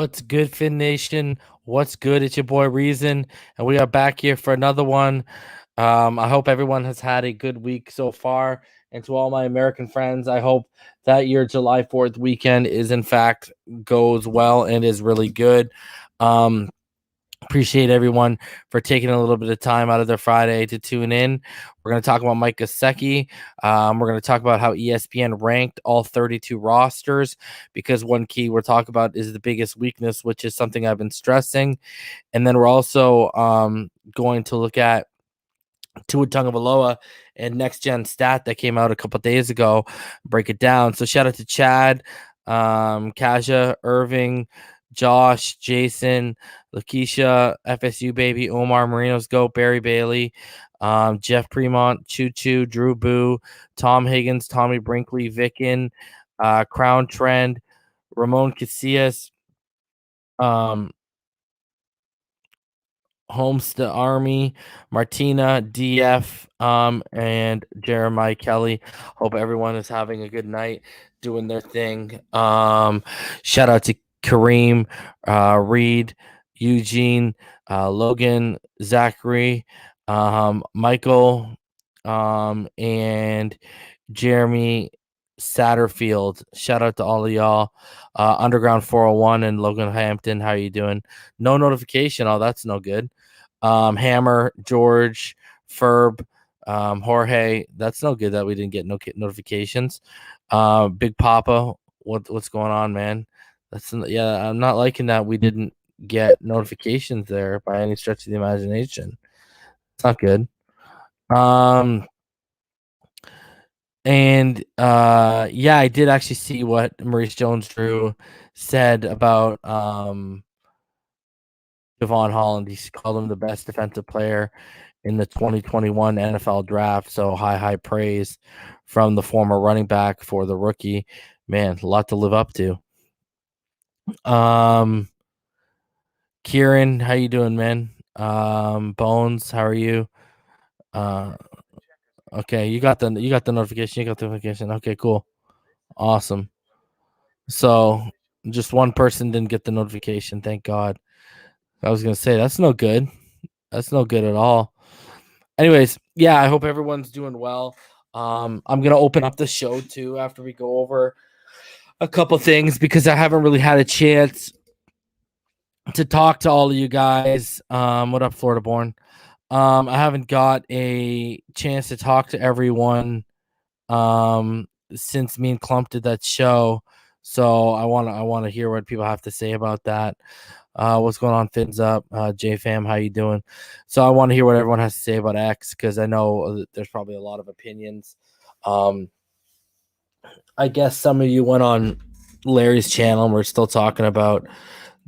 What's good, Fin Nation? What's good? It's your boy Reason, and we are back here for another one. I hope everyone has had a good week so far. And to all my American friends, I hope that your July 4th weekend is in fact goes well and is really good. Appreciate everyone for taking a little bit of time out of their Friday to tune in. We're going to talk about Mike Gesicki. We're going to talk about how ESPN ranked all 32 rosters, because one key we're talking about is the biggest weakness, which is something I've been stressing. And then we're also going to look at Tagovailoa and next gen stat that came out a couple days ago, break it down. So shout out to Chad, Kaja, Irving, Josh, Jason, Lakeisha, FSU baby, Omar, Marino's goat, Barry Bailey, Jeff Premont, Choo Choo, Drew Boo, Tom Higgins, Tommy Brinkley, Vickin, Crown Trend, Ramon Casillas, Homestead Army, Martina, DF, and Jeremiah Kelly. Hope everyone is having a good night doing their thing. Shout out to Kareem, Reed, Eugene, Logan, Zachary, Michael, and Jeremy Satterfield. Shout out to all of y'all. Underground 401 and Logan Hampton. How you doing? No notification. Oh, that's no good. Hammer, George, Ferb, Jorge. That's no good that we didn't get notifications. Big Papa, what's going on, man? I'm not liking that we didn't get notifications there by any stretch of the imagination. It's not good. And I did actually see what Maurice Jones-Drew said about Javon Holland. He called him the best defensive player in the 2021 NFL draft. So high praise from the former running back for the rookie. Man, a lot to live up to. Kieran, how you doing, man? Bones, how are you? Okay, you got the notification. Okay, cool. Awesome. So just one person didn't get the notification. Thank God. I was gonna say that's no good. That's no good at all. Anyways, yeah, I hope everyone's doing well. I'm gonna open up the show too after we go over a couple things, because I haven't really had a chance to talk to all of you guys. What up, Florida born? I haven't got a chance to talk to everyone since me and Clump did that show. So I want to hear what people have to say about that. What's going on, Fins up? JFam, how you doing? So I want to hear what everyone has to say about X, because I know there's probably a lot of opinions. I guess some of you went on Larry's channel and we're still talking about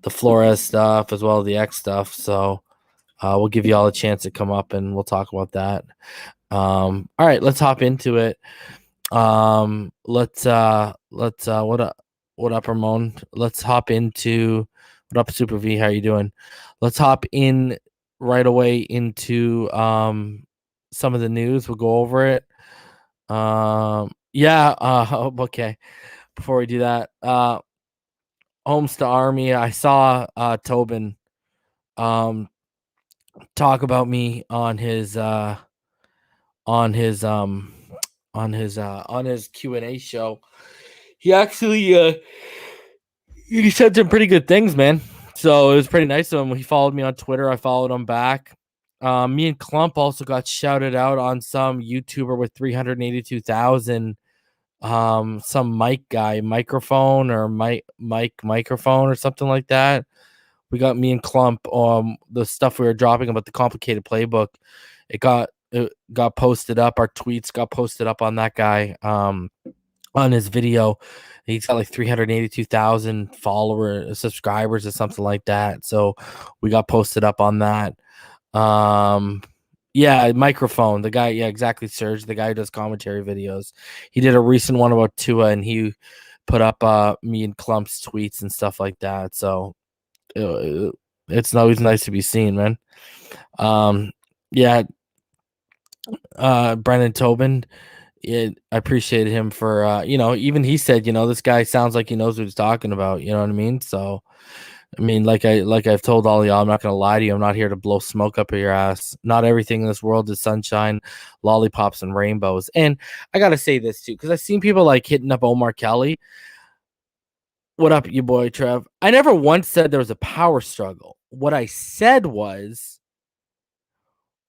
the Flores stuff as well as the X stuff. So we'll give you all a chance to come up and we'll talk about that. All right, let's hop into it. Let's what up, Ramon? Let's hop into what up, Super V. How you doing? Let's hop in right away into some of the news. We'll go over it. Okay. Before we do that, Homestead Army. I saw Tobin talk about me on his Q&A show. He actually he said some pretty good things, man. So it was pretty nice of him. He followed me on Twitter. I followed him back. Me and Clump also got shouted out on some YouTuber with 382,000. Some microphone or something like that. We got me and Clump the stuff we were dropping about the complicated playbook. It got posted up. Our tweets got posted up on that guy on his video. He's got like 382,000 subscribers or something like that. So we got posted up on that. Microphone. The guy, exactly, Serge. The guy who does commentary videos. He did a recent one about Tua, and he put up me and Clump's tweets and stuff like that. So it's always nice to be seen, man. Brendan Tobin. I appreciated him for even he said, this guy sounds like he knows what he's talking about. You know what I mean? So I mean, like I've told all y'all, I'm not gonna lie to you. I'm not here to blow smoke up your ass. Not everything in this world is sunshine, lollipops, and rainbows. And I gotta say this too, because I've seen people like hitting up Omar Kelly. What up, you boy, Trev? I never once said there was a power struggle. What I said was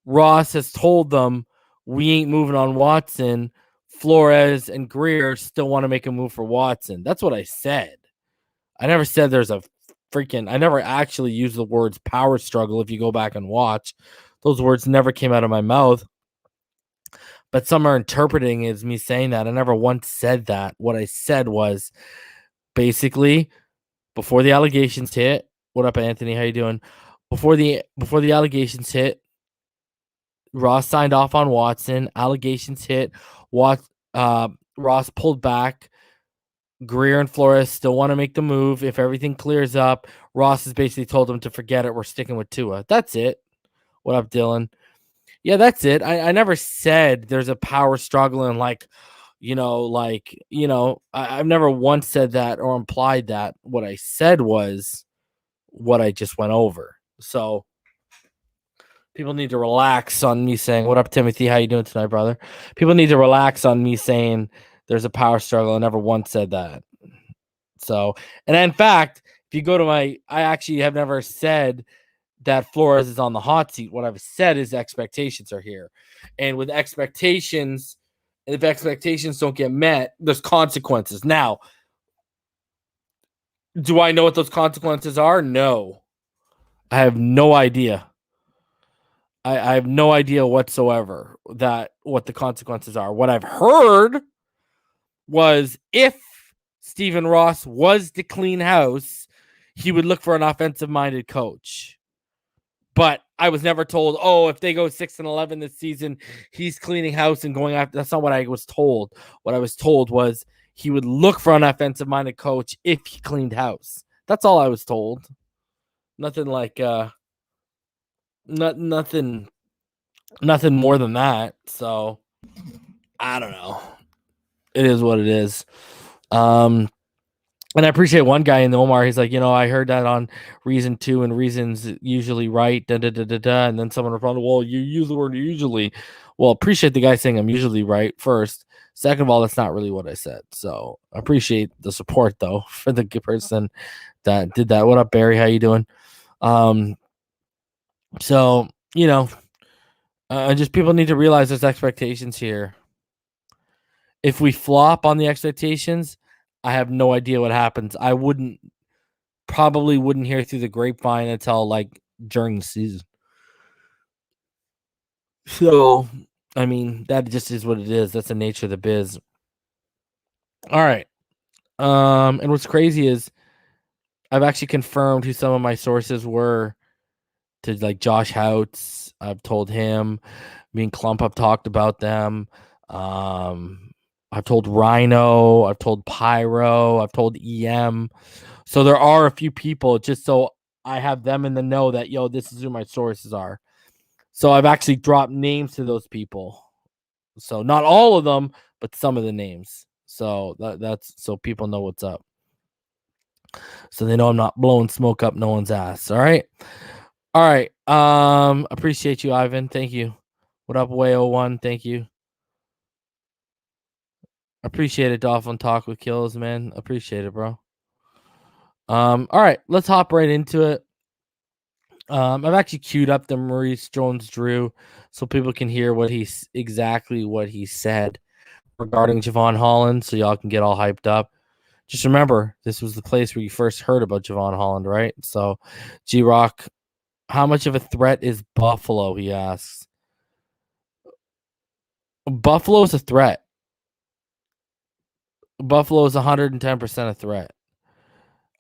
Ross has told them we ain't moving on Watson. Flores and Greer still want to make a move for Watson. That's what I said. I never said there's a I never actually used the words power struggle. If you go back and watch, those words never came out of my mouth. But some are interpreting as me saying that. I never once said that. What I said was basically before the allegations hit. What up, Anthony? How you doing? Before the allegations hit, Ross signed off on Watson. Allegations hit. Ross pulled back. Greer and Flores still want to make the move. If everything clears up, Ross has basically told them to forget it. We're sticking with Tua. That's it. What up, Dylan? Yeah, that's it. I never said there's a power struggle and I've never once said that or implied that. What I said was what I just went over. So people need to relax on me saying, what up, Timothy? How you doing tonight, brother? People need to relax on me saying there's a power struggle. I never once said that. So, and in fact, if you go to I actually have never said that Flores is on the hot seat. What I've said is expectations are here. And with expectations, if expectations don't get met, there's consequences. Now, do I know what those consequences are? No. I have no idea. I have no idea whatsoever what the consequences are. What I've heard was if Stephen Ross was to clean house, he would look for an offensive-minded coach. But I was never told, if they go 6-11 this season, he's cleaning house and going after. That's not what I was told. What I was told was he would look for an offensive-minded coach if he cleaned house. That's all I was told. Nothing like nothing more than that. So I don't know. It is what it is. And I appreciate one guy in the Omar. He's like, I heard that on Reason 2 and Reason's usually right. And then someone responded, well, you use the word usually. Well, appreciate the guy saying I'm usually right first. Second of all, that's not really what I said. So I appreciate the support, though, for the person that did that. What up, Barry? How you doing? So, just people need to realize there's expectations here. If we flop on the expectations, I have no idea what happens. I probably wouldn't hear through the grapevine until like during the season. So, I mean, that just is what it is. That's the nature of the biz. All right. And what's crazy is I've actually confirmed who some of my sources were to like Josh Houts. I've told him. Me and Clump have talked about them. I've told Rhino. I've told Pyro. I've told EM. So there are a few people just so I have them in the know that, this is who my sources are. So I've actually dropped names to those people. So not all of them, but some of the names. So that's so people know what's up. So they know I'm not blowing smoke up no one's ass. All right. All right. Appreciate you, Ivan. Thank you. What up, Way01? Thank you. Appreciate it, Dolphin Talk with Kills, man. Appreciate it, bro. All right, let's hop right into it. I've actually queued up the Maurice Jones-Drew so people can hear exactly what he said regarding Javon Holland, so y'all can get all hyped up. Just remember, this was the place where you first heard about Javon Holland, right? So, G-Rock, how much of a threat is Buffalo, he asks. Buffalo is a threat. Buffalo is 110% a threat.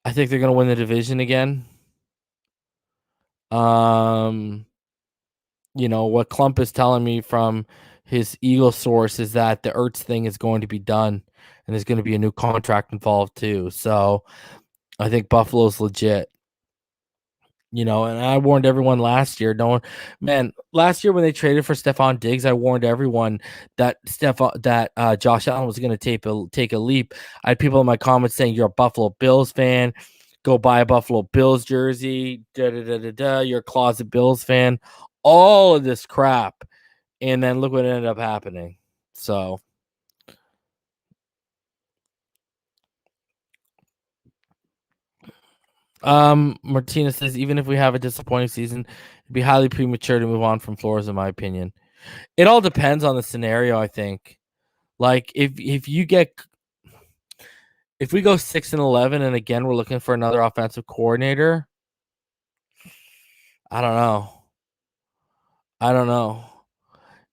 I think they're going to win the division again. What Clump is telling me from his Eagle source is that the Ertz thing is going to be done and there's going to be a new contract involved too. So I think Buffalo's legit. And I warned everyone last year. Last year when they traded for Stephon Diggs, I warned everyone that Josh Allen was going to take a leap. I had people in my comments saying, you're a Buffalo Bills fan. go buy a Buffalo Bills jersey, you're a closet Bills fan, all of this crap. And then look what ended up happening. So Martina says, even if we have a disappointing season, it'd be highly premature to move on from Flores, in my opinion. It all depends on the scenario, I think. Like if we go 6-11 and again we're looking for another offensive coordinator, I don't know.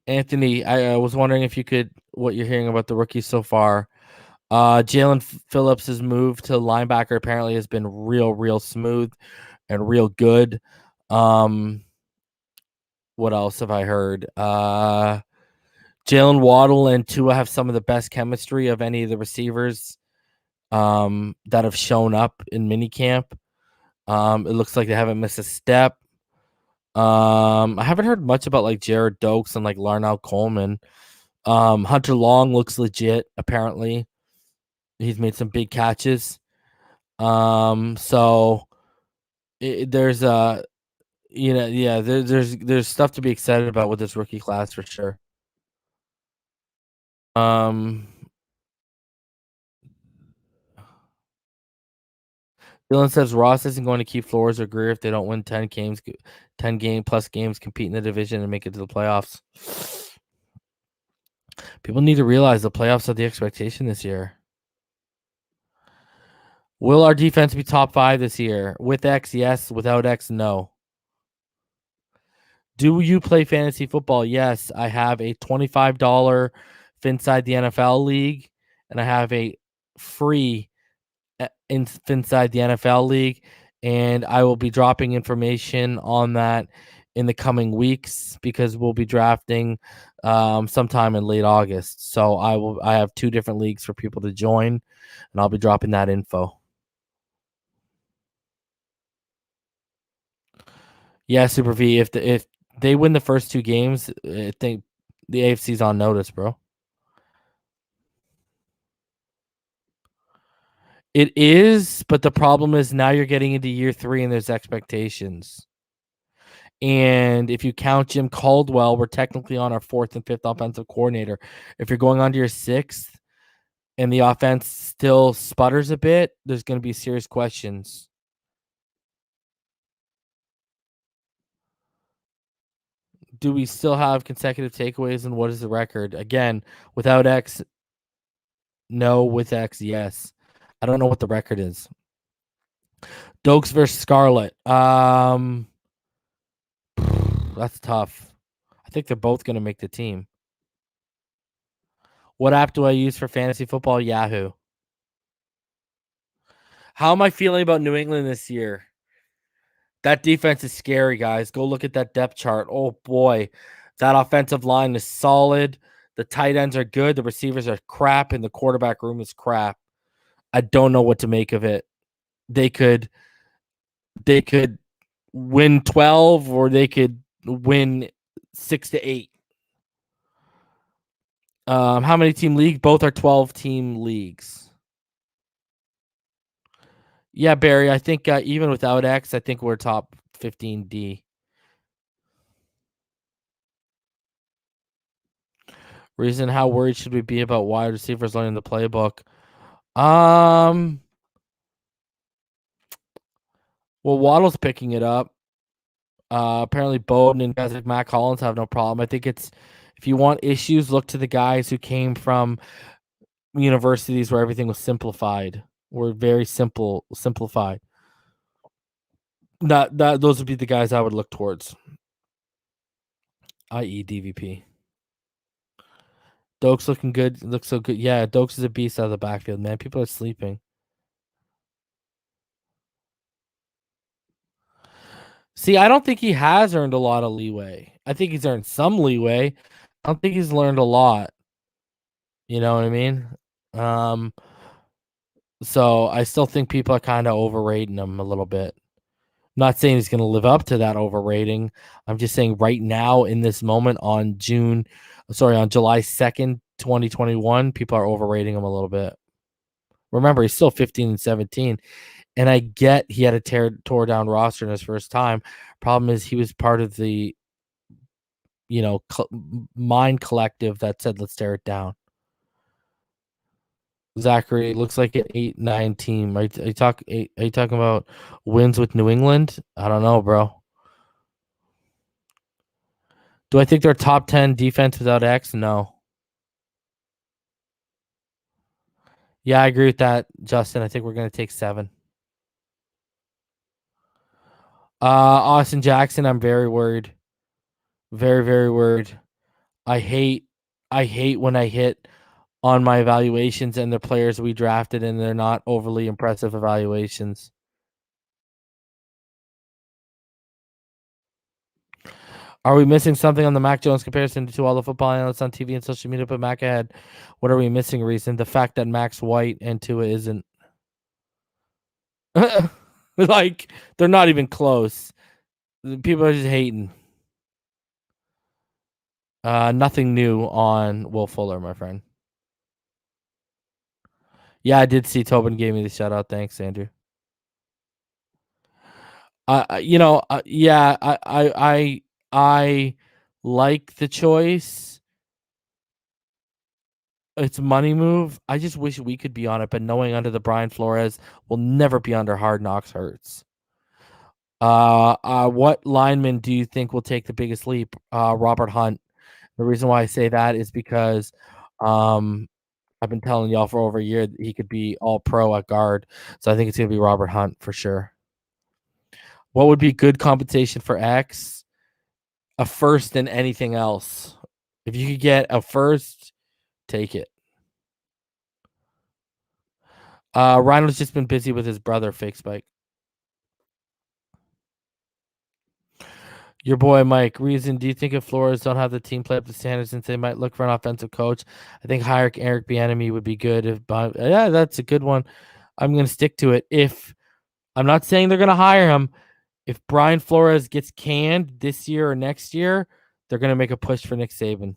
Anthony, I was wondering if you could what you're hearing about the rookies so far. Jalen Phillips' move to linebacker apparently has been real smooth and real good. What else have I heard? Jalen Waddle and Tua have some of the best chemistry of any of the receivers that have shown up in minicamp. It looks like they haven't missed a step. I haven't heard much about like Jared Dokes and like Larnell Coleman. Hunter Long looks legit, apparently. He's made some big catches. So there's there's stuff to be excited about with this rookie class for sure. Dylan says Ross isn't going to keep Flores or Greer if they don't win 10 game plus games, compete in the division, and make it to the playoffs. People need to realize the playoffs are the expectation this year. Will our defense be top 5 this year? With X, yes. Without X, no. Do you play fantasy football? Yes. I have a $25 Phinside the NFL League, and I have a free Phinside the NFL League, and I will be dropping information on that in the coming weeks because we'll be drafting sometime in late August. So I have 2 different leagues for people to join, and I'll be dropping that info. Yeah, Super V. If they win the first 2 games, I think the AFC's on notice, bro. It is, but the problem is now you're getting into year 3 and there's expectations. And if you count Jim Caldwell, we're technically on our 4th and 5th offensive coordinator. If you're going on to your 6th and the offense still sputters a bit, there's going to be serious questions. Do we still have consecutive takeaways, and what is the record? Again, without X, no. With X, yes. I don't know what the record is. Dokes versus Scarlett. That's tough. I think they're both going to make the team. What app do I use for fantasy football? Yahoo. How am I feeling about New England this year? That defense is scary, guys. Go look at that depth chart. Oh, boy. That offensive line is solid. The tight ends are good. The receivers are crap, and the quarterback room is crap. I don't know what to make of it. They could win 12 or they could win 6-8. How many team league? Both are 12-team leagues. Yeah, Barry, I think even without X, I think we're top 15D. Reason, how worried should we be about wide receivers learning the playbook? Well, Waddle's picking it up. Apparently Bowden and guys like Matt Collins have no problem. I think it's, if you want issues, look to the guys who came from universities where everything was simplified. Were very simplified. That those would be the guys I would look towards, i.e. DVP. Dokes looking good. Looks so good. Yeah, Dokes is a beast out of the backfield, man. People are sleeping. See, I don't think he has earned a lot of leeway. I think he's earned some leeway. I don't think he's learned a lot. You know what I mean? So I still think people are kind of overrating him a little bit. Not saying he's going to live up to that overrating. I'm just saying right now in this moment on July 2nd, 2021, people are overrating him a little bit. Remember, he's still 15-17. And I get he had a tore down roster in his first time. Problem is he was part of the mind collective that said let's tear it down. Zachary looks like an 8-9 team. Are you talking about wins with New England? I don't know, bro. Do I think they're top 10 defense without X? No. Yeah, I agree with that, Justin. I think we're going to take 7. Austin Jackson, I'm very worried. Very, very worried. I hate when I hit on my evaluations and the players we drafted and they're not overly impressive evaluations. Are we missing something on the Mac Jones comparison to all the football analysts on TV and social media put Mac ahead? What are we missing, Reason? The fact that Mac's white and Tua isn't. Like, they're not even close. People are just hating. Nothing new on Will Fuller, my friend. Yeah, I did see Tobin gave me the shout out. Thanks, Andrew. Yeah, I like the choice. It's a money move. I just wish we could be on it, but knowing under the Brian Flores will never be under Hard Knocks hurts. What lineman do you think will take the biggest leap? Robert Hunt. The reason why I say that is because I've been telling y'all for over a year that he could be all pro at guard. So I think it's gonna be Robert Hunt for sure. What would be good compensation for X? A first and anything else. If you could get a first, take it. Rhino's just been busy with his brother, Fake Spike. Your boy Mike, Reason, do you think if Flores don't have the team play up to standards since they might look for an offensive coach? I think hiring Eric Bieniemy would be good. Yeah, that's a good one. I'm going to stick to it. If I'm not saying they're going to hire him, if Brian Flores gets canned this year or next year, they're going to make a push for Nick Saban.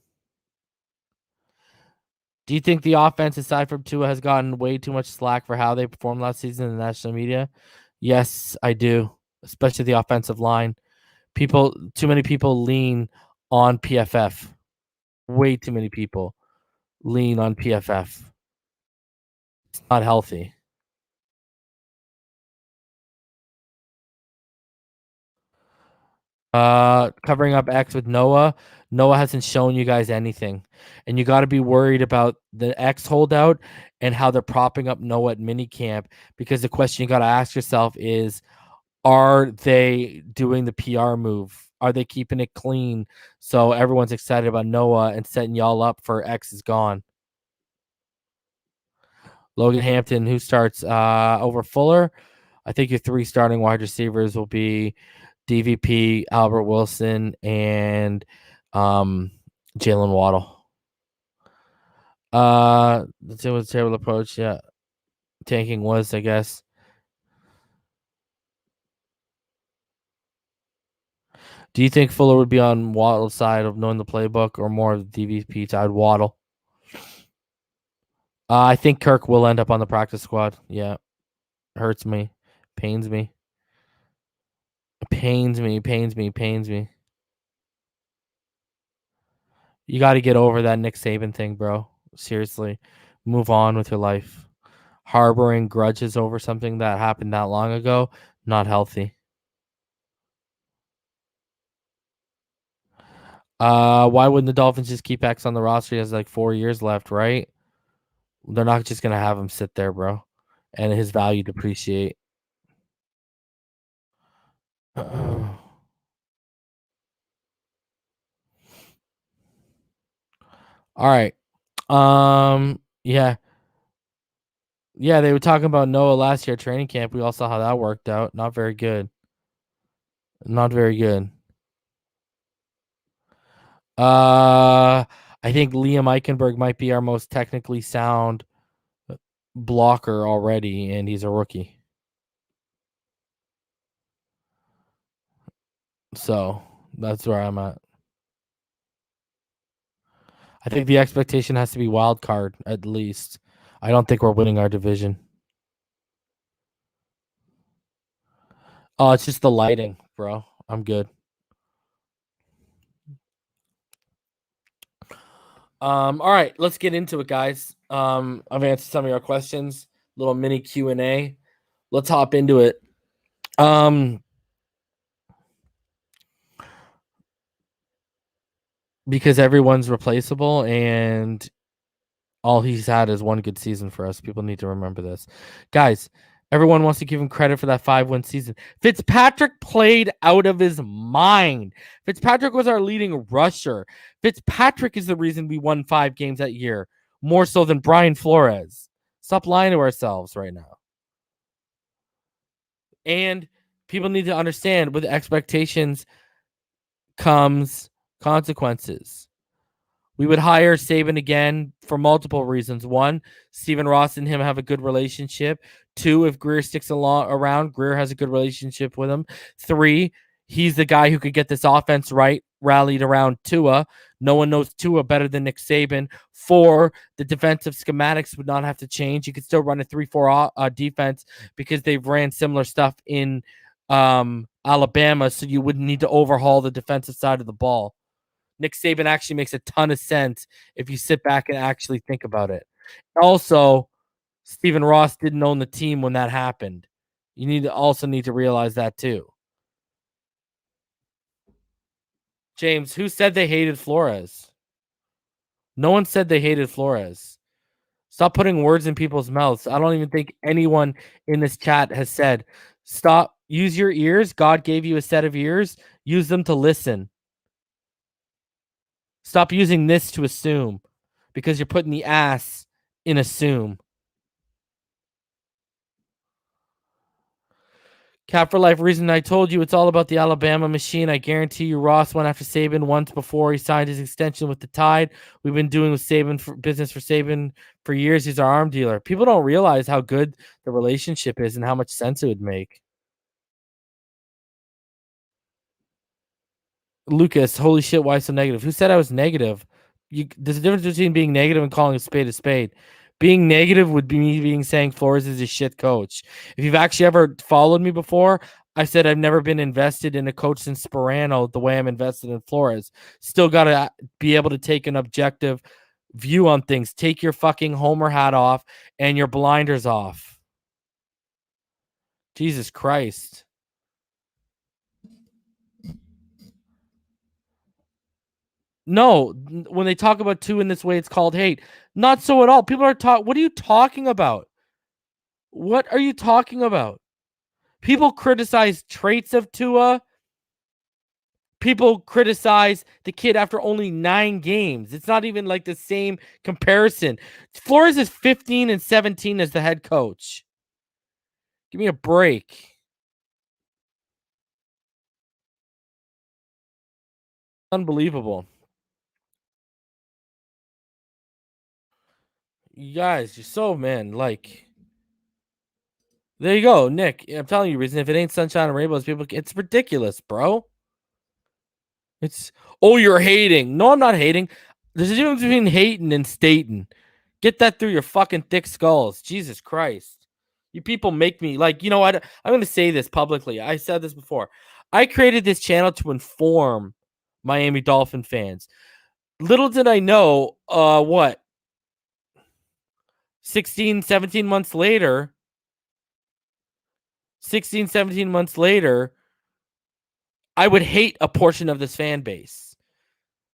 Do you think the offense, aside from Tua, has gotten way too much slack for how they performed last season in the national media? Yes, I do, especially the offensive line. Too many people lean on PFF. Way too many people lean on PFF. It's not healthy. Covering up X with Noah. Noah hasn't shown you guys anything. And you got to be worried about the X holdout and how they're propping up Noah at minicamp, because the question you got to ask yourself is, are they doing the PR move? Are they keeping it clean so everyone's excited about Noah and setting y'all up for X is gone? Logan Hampton, who starts over Fuller? I think your 3 starting wide receivers will be DVP, Albert Wilson, and Jalen Waddle. That's it. Was a terrible approach. Yeah, tanking was, I guess. Do you think Fuller would be on Waddle's side of knowing the playbook, or more of the DVP side? Waddle. I think Kirk will end up on the practice squad. Yeah, hurts me, pains me, pains me, pains me, pains me. You got to get over that Nick Saban thing, bro. Seriously, move on with your life. Harboring grudges over something that happened that long ago, not healthy. Why wouldn't the Dolphins just keep X on the roster? He has like 4 years left, right? They're not just gonna have him sit there, bro, and his value depreciate. All right. Yeah. Yeah, they were talking about Noah last year at training camp. We all saw how that worked out. Not very good. Not very good. I think Liam Eichenberg might be our most technically sound blocker already, and he's a rookie. So that's where I'm at. I think the expectation has to be wild card at least. I don't think we're winning our division. Oh, it's just the lighting, bro. I'm good. All right, let's get into it, guys. I've answered some of your questions. Little mini Q&A. Let's hop into it. Because everyone's replaceable and all he's had is one good season for us. People need to remember this. Guys, everyone wants to give him credit for that 5-win season. Fitzpatrick played out of his mind. Fitzpatrick was our leading rusher. Fitzpatrick is the reason we won 5 games that year, more so than Brian Flores. Stop lying to ourselves right now. And people need to understand with expectations comes consequences. We would hire Saban again for multiple reasons. One, Stephen Ross and him have a good relationship. 2, if Greer sticks around, Greer has a good relationship with him. 3, he's the guy who could get this offense right, rallied around Tua. No one knows Tua better than Nick Saban. 4, the defensive schematics would not have to change. You could still run a 3-4 defense because they've ran similar stuff in Alabama, so you wouldn't need to overhaul the defensive side of the ball. Nick Saban actually makes a ton of sense if you sit back and actually think about it. Also, Stephen Ross didn't own the team when that happened. You need to realize that too. James, who said they hated Flores? No one said they hated Flores. Stop putting words in people's mouths. I don't even think anyone in this chat has said, stop, use your ears. God gave you a set of ears. Use them to listen. Stop using this to assume because you're putting the ass in assume. Cap for life reason I told you it's all about the Alabama machine. I guarantee you Ross went after Saban once before he signed his extension with the Tide. We've been doing with Saban business for Saban for years. He's our arm dealer. People don't realize how good the relationship is and how much sense it would make. Lucas, holy shit, why so negative? Who said I was negative? There's a difference between being negative and calling a spade a spade. Being negative would be me saying Flores is a shit coach. If you've actually ever followed me before, I said I've never been invested in a coach since Sperano the way I'm invested in Flores. Still got to be able to take an objective view on things. Take your fucking Homer hat off and your blinders off. Jesus Christ. No, when they talk about two in this way, it's called hate. Not so at all. People are talking. What are you talking about? What are you talking about? People criticize traits of Tua. People criticize the kid after only 9 games. It's not even like the same comparison. Flores is 15 and 17 as the head coach. Give me a break. Unbelievable. You guys, you're so, man, like, there you go, Nick. I'm telling you, reason if it ain't sunshine and rainbows, people, it's ridiculous, bro. It's, oh, you're hating. No, I'm not hating. There's a difference between hating and stating. Get that through your fucking thick skulls. Jesus Christ. You people make me, like, you know what? I'm going to say this publicly. I said this before. I created this channel to inform Miami Dolphin fans. Little did I know, 16, 17 months later, 16, 17 months later, I would hate a portion of this fan base.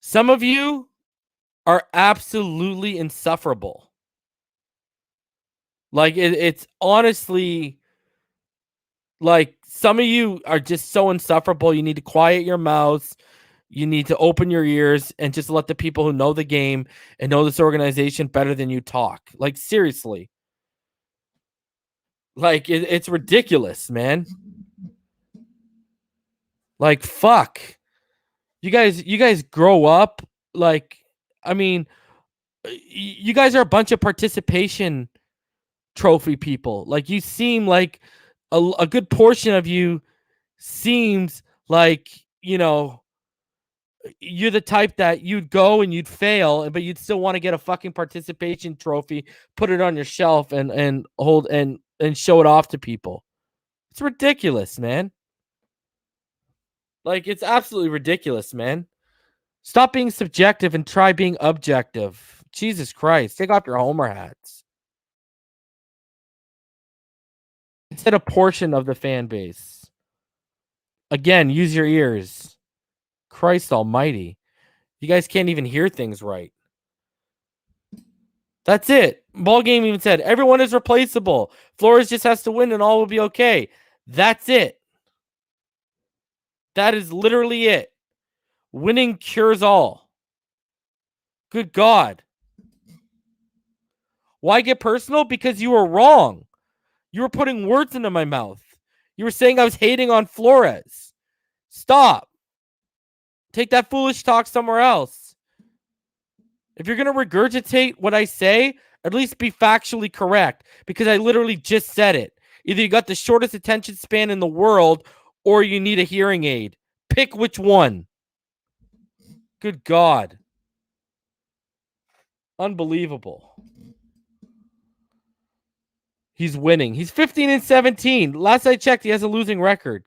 Some of you are absolutely insufferable. Like, it's honestly, like, some of you are just so insufferable. You need to quiet your mouths. You need to open your ears and just let the people who know the game and know this organization better than you talk. Like, seriously. Like, it's ridiculous, man. Like, fuck. You guys grow up. Like, I mean, you guys are a bunch of participation trophy people. Like, you seem like a good portion of you seems like, you know, you're the type that you'd go and you'd fail, but you'd still want to get a fucking participation trophy, put it on your shelf and hold and show it off to people. It's ridiculous, man. Like, it's absolutely ridiculous, man. Stop being subjective and try being objective. Jesus Christ. Take off your homer hats. Instead, a portion of the fan base. Again, use your ears. Christ almighty. You guys can't even hear things right. That's it. Ball game even said everyone is replaceable. Flores just has to win and all will be okay. That's it. That is literally it. Winning cures all. Good God. Why get personal? Because you were wrong. You were putting words into my mouth. You were saying I was hating on Flores. Stop. Take that foolish talk somewhere else. If you're going to regurgitate what I say, at least be factually correct, because I literally just said it. Either you got the shortest attention span in the world or you need a hearing aid. Pick which one. Good God. Unbelievable. He's winning. He's 15-17. Last I checked, he has a losing record.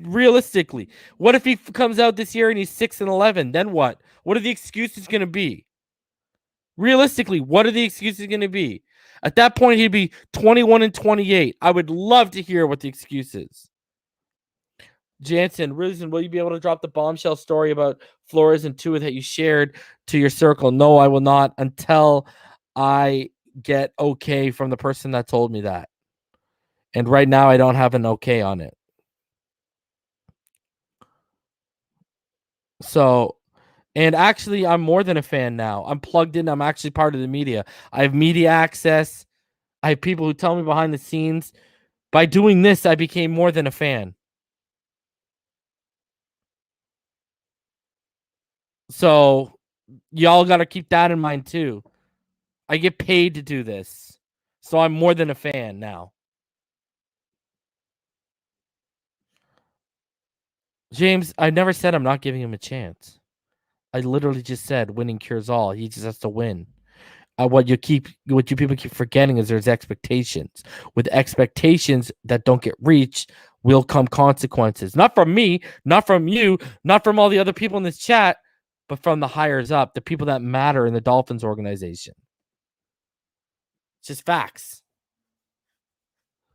Realistically, what if he comes out this year and he's 6-11? Then what? What are the excuses going to be? Realistically, what are the excuses going to be? At that point, he'd be 21-28. I would love to hear what the excuse is. Jansen, Risen, will you be able to drop the bombshell story about Flores and Tua that you shared to your circle? No, I will not until I get okay from the person that told me that. And right now, I don't have an okay on it. So, and actually, I'm more than a fan now. I'm plugged in. I'm actually part of the media. I have media access. I have people who tell me behind the scenes. By doing this, I became more than a fan. So, y'all got to keep that in mind too. I get paid to do this. So, I'm more than a fan now. James, I never said I'm not giving him a chance. I literally just said winning cures all. He just has to win. What you people keep forgetting is there's expectations. With expectations that don't get reached, will come consequences. Not from me, not from you, not from all the other people in this chat, but from the hires up, the people that matter in the Dolphins organization. It's just facts.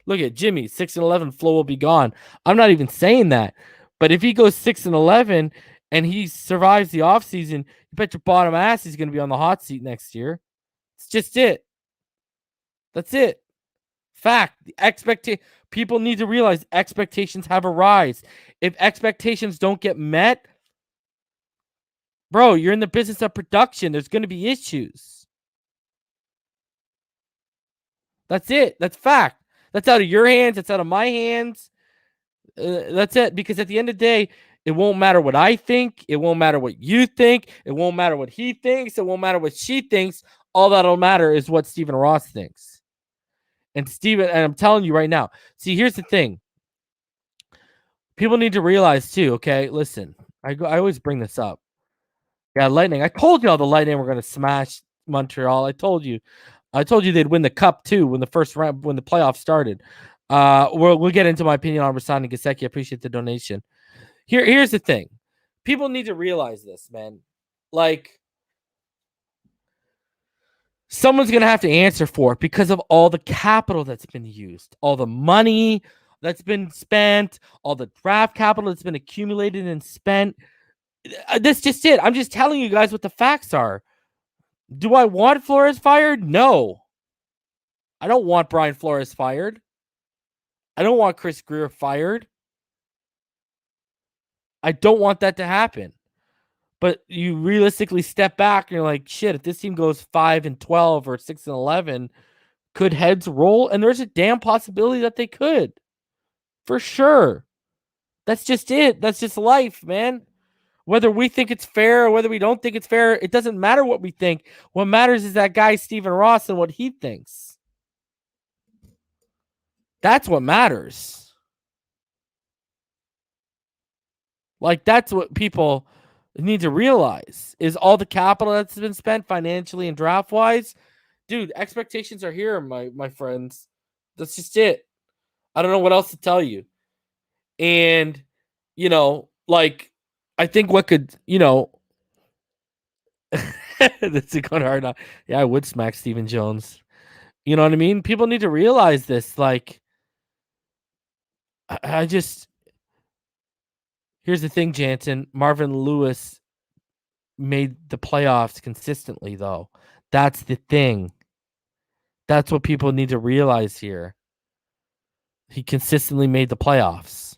Look at Jimmy, 6-11, Flo will be gone. I'm not even saying that. But if he goes 6-11 and he survives the offseason, you bet your bottom ass he's going to be on the hot seat next year. It's just it. That's it. Fact. People need to realize expectations have a rise. If expectations don't get met, bro, you're in the business of production. There's going to be issues. That's it. That's fact. That's out of your hands. That's out of my hands. That's it. Because at the end of the day, it won't matter what I think. It won't matter what you think. It won't matter what he thinks. It won't matter what she thinks. All that'll matter is what Stephen Ross thinks. And I'm telling you right now. See, here's the thing. People need to realize too, okay? Listen, I always bring this up. Yeah, Lightning. I told y'all the Lightning were going to smash Montreal. I told you they'd win the cup too when the first round, when the playoffs started. We'll get into my opinion on Rasani Gesicki. I appreciate the donation. Here's the thing. People need to realize this, man. Like, someone's going to have to answer for it because of all the capital that's been used, all the money that's been spent, all the draft capital that's been accumulated and spent. That's just it. I'm just telling you guys what the facts are. Do I want Flores fired? No. I don't want Brian Flores fired. I don't want Chris Grier fired. I don't want that to happen. But you realistically step back and you're like, shit, if this team goes 5-12 or 6-11, could heads roll? And there's a damn possibility that they could. For sure. That's just it. That's just life, man. Whether we think it's fair or whether we don't think it's fair, it doesn't matter what we think. What matters is that guy, Stephen Ross, and what he thinks. That's what matters. Like, that's what people need to realize is all the capital that's been spent financially and draft-wise. Dude, expectations are here, my friends. That's just it. I don't know what else to tell you. And, like, I think what could, this is going hard now. Yeah, I would smack Stephen Jones. You know what I mean? People need to realize this. Like, I just, here's the thing, Jansen. Marvin Lewis made the playoffs consistently, though. That's the thing. That's what people need to realize here. He consistently made the playoffs.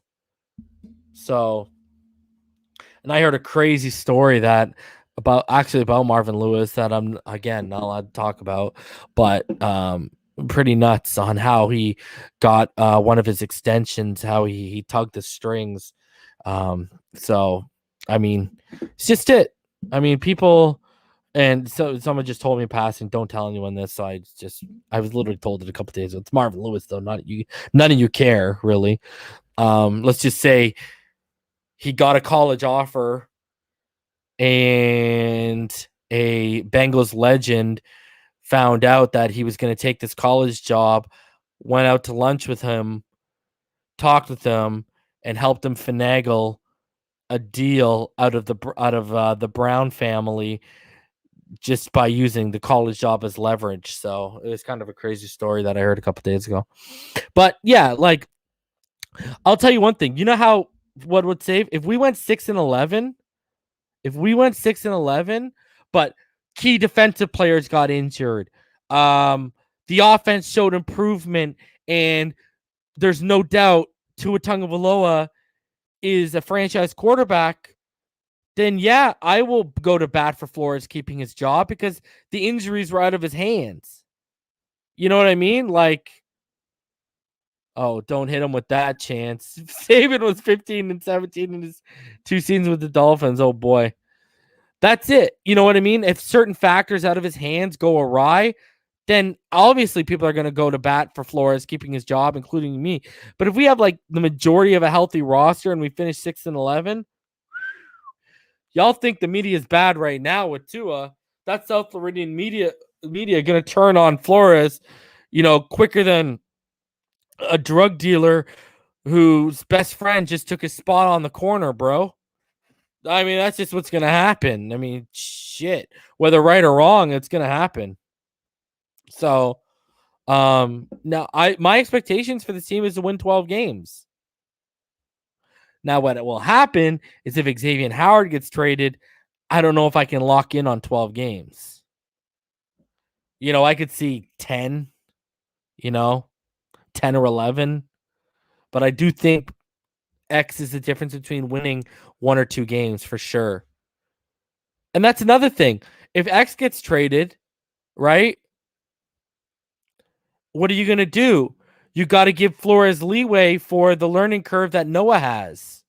So, and I heard a crazy story about Marvin Lewis that I'm again not allowed to talk about, but pretty nuts on how he got one of his extensions, how he tugged the strings. So I mean, it's just it. I mean, people. And so someone just told me in passing, don't tell anyone this. So I was literally told it a couple days ago. It's Marvin Lewis, though. Not you. None of you care, really. Let's just say he got a college offer, and a Bengals legend found out that he was going to take this college job, went out to lunch with him, talked with him, and helped him finagle a deal out of the Brown family just by using the college job as leverage. So it was kind of a crazy story that I heard a couple days ago. But yeah, like, I'll tell you one thing. You know how what would save if we went 6-11? If we went 6-11, but key defensive players got injured, the offense showed improvement, and there's no doubt Tua Tagovailoa is a franchise quarterback, then yeah, I will go to bat for Flores keeping his job because the injuries were out of his hands. You know what I mean? Like, oh, don't hit him with that chance. Saban was 15-17 in his 2 seasons with the Dolphins. Oh boy. That's it. You know what I mean? If certain factors out of his hands go awry, then obviously people are going to go to bat for Flores keeping his job, including me. But if we have like the majority of a healthy roster and we finish 6-11, y'all think the media is bad right now with Tua. That South Floridian media going to turn on Flores, quicker than a drug dealer whose best friend just took his spot on the corner, bro. I mean, that's just what's going to happen. I mean, shit. Whether right or wrong, it's going to happen. So, now my expectations for this team is to win 12 games. Now, what will happen is if Xavien Howard gets traded, I don't know if I can lock in on 12 games. I could see 10, 10 or 11. But I do think X is the difference between winning 1 or 2 games for sure. And that's another thing. If X gets traded, right? What are you going to do? You got to give Flores leeway for the learning curve that Noah has,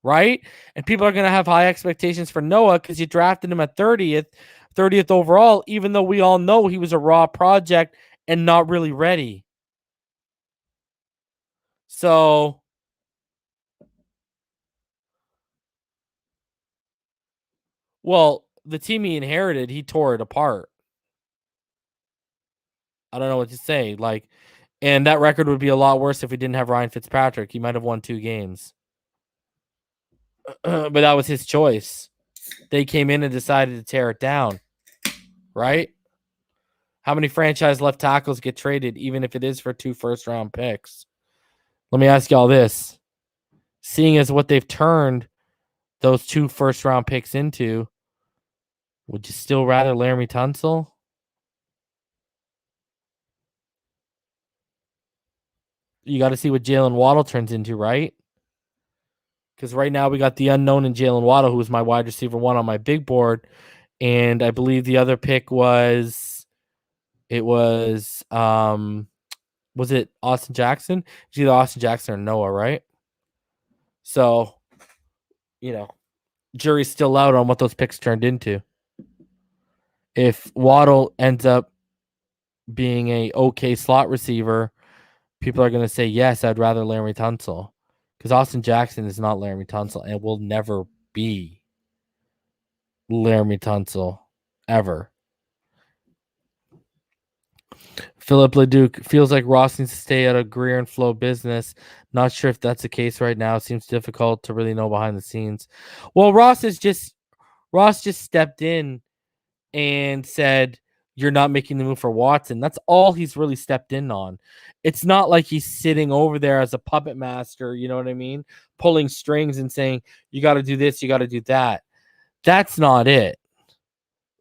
right? And people are going to have high expectations for Noah because you drafted him at 30th overall, even though we all know he was a raw project and not really ready. So, well, the team he inherited, he tore it apart. I don't know what to say. Like, and that record would be a lot worse if we didn't have Ryan Fitzpatrick. He might have won 2 games. But that was his choice. They came in and decided to tear it down. Right? How many franchise left tackles get traded, even if it is for 2 first-round picks? Let me ask y'all this. Seeing as what they've turned those 2 first-round picks into, would you still rather Laramie Tunsil? You got to see what Jalen Waddle turns into, right? Because right now we got the unknown in Jalen Waddle, who was my wide receiver 1 on my big board. And I believe the other pick was it was Austin Jackson? It's either Austin Jackson or Noah, right? So, jury's still out on what those picks turned into. If Waddle ends up being a okay slot receiver, people are going to say, yes, I'd rather Laramie Tunsil. Because Austin Jackson is not Laramie Tunsil and will never be Laramie Tunsil ever. Philip Leduc feels like Ross needs to stay out of Greer and Flow business. Not sure if that's the case right now. It seems difficult to really know behind the scenes. Well, Ross just stepped in and said, "You're not making the move for Watson." That's all he's really stepped in on. It's not like he's sitting over there as a puppet master, you know what I mean? Pulling strings and saying, "You got to do this, you got to do that." That's not it.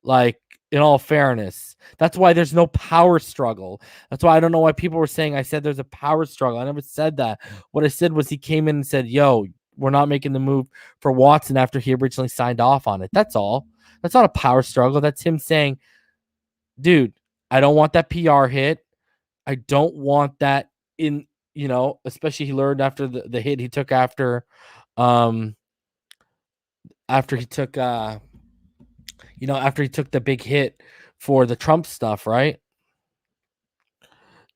Like, in all fairness, that's why there's no power struggle. That's why I don't know why people were saying I said there's a power struggle. I never said that. What I said was he came in and said, "Yo, we're not making the move for Watson," after he originally signed off on it. That's all. That's not a power struggle. That's him saying, "Dude, I don't want that PR hit. I don't want that in, especially he learned after the hit he took um after he took after he took the big hit for the Trump stuff, right?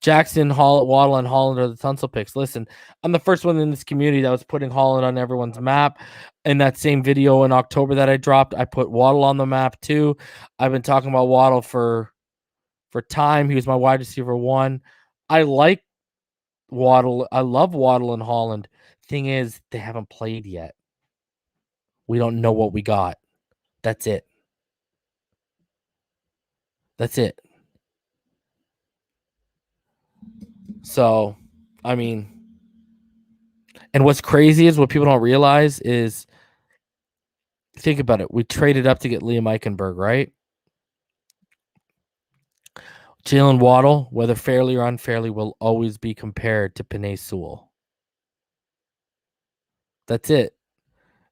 Jackson, Waddle, and Holland are the Tunsil picks. Listen, I'm the first one in this community that was putting Holland on everyone's map. In that same video in October that I dropped, I put Waddle on the map too. I've been talking about Waddle for time. He was my wide receiver 1. I like Waddle. I love Waddle and Holland. Thing is, they haven't played yet. We don't know what we got. That's it. That's it. So, I mean, and what's crazy is what people don't realize is, think about it. We traded up to get Liam Eichenberg, right? Jalen Waddle, whether fairly or unfairly, will always be compared to Penei Sewell. That's it.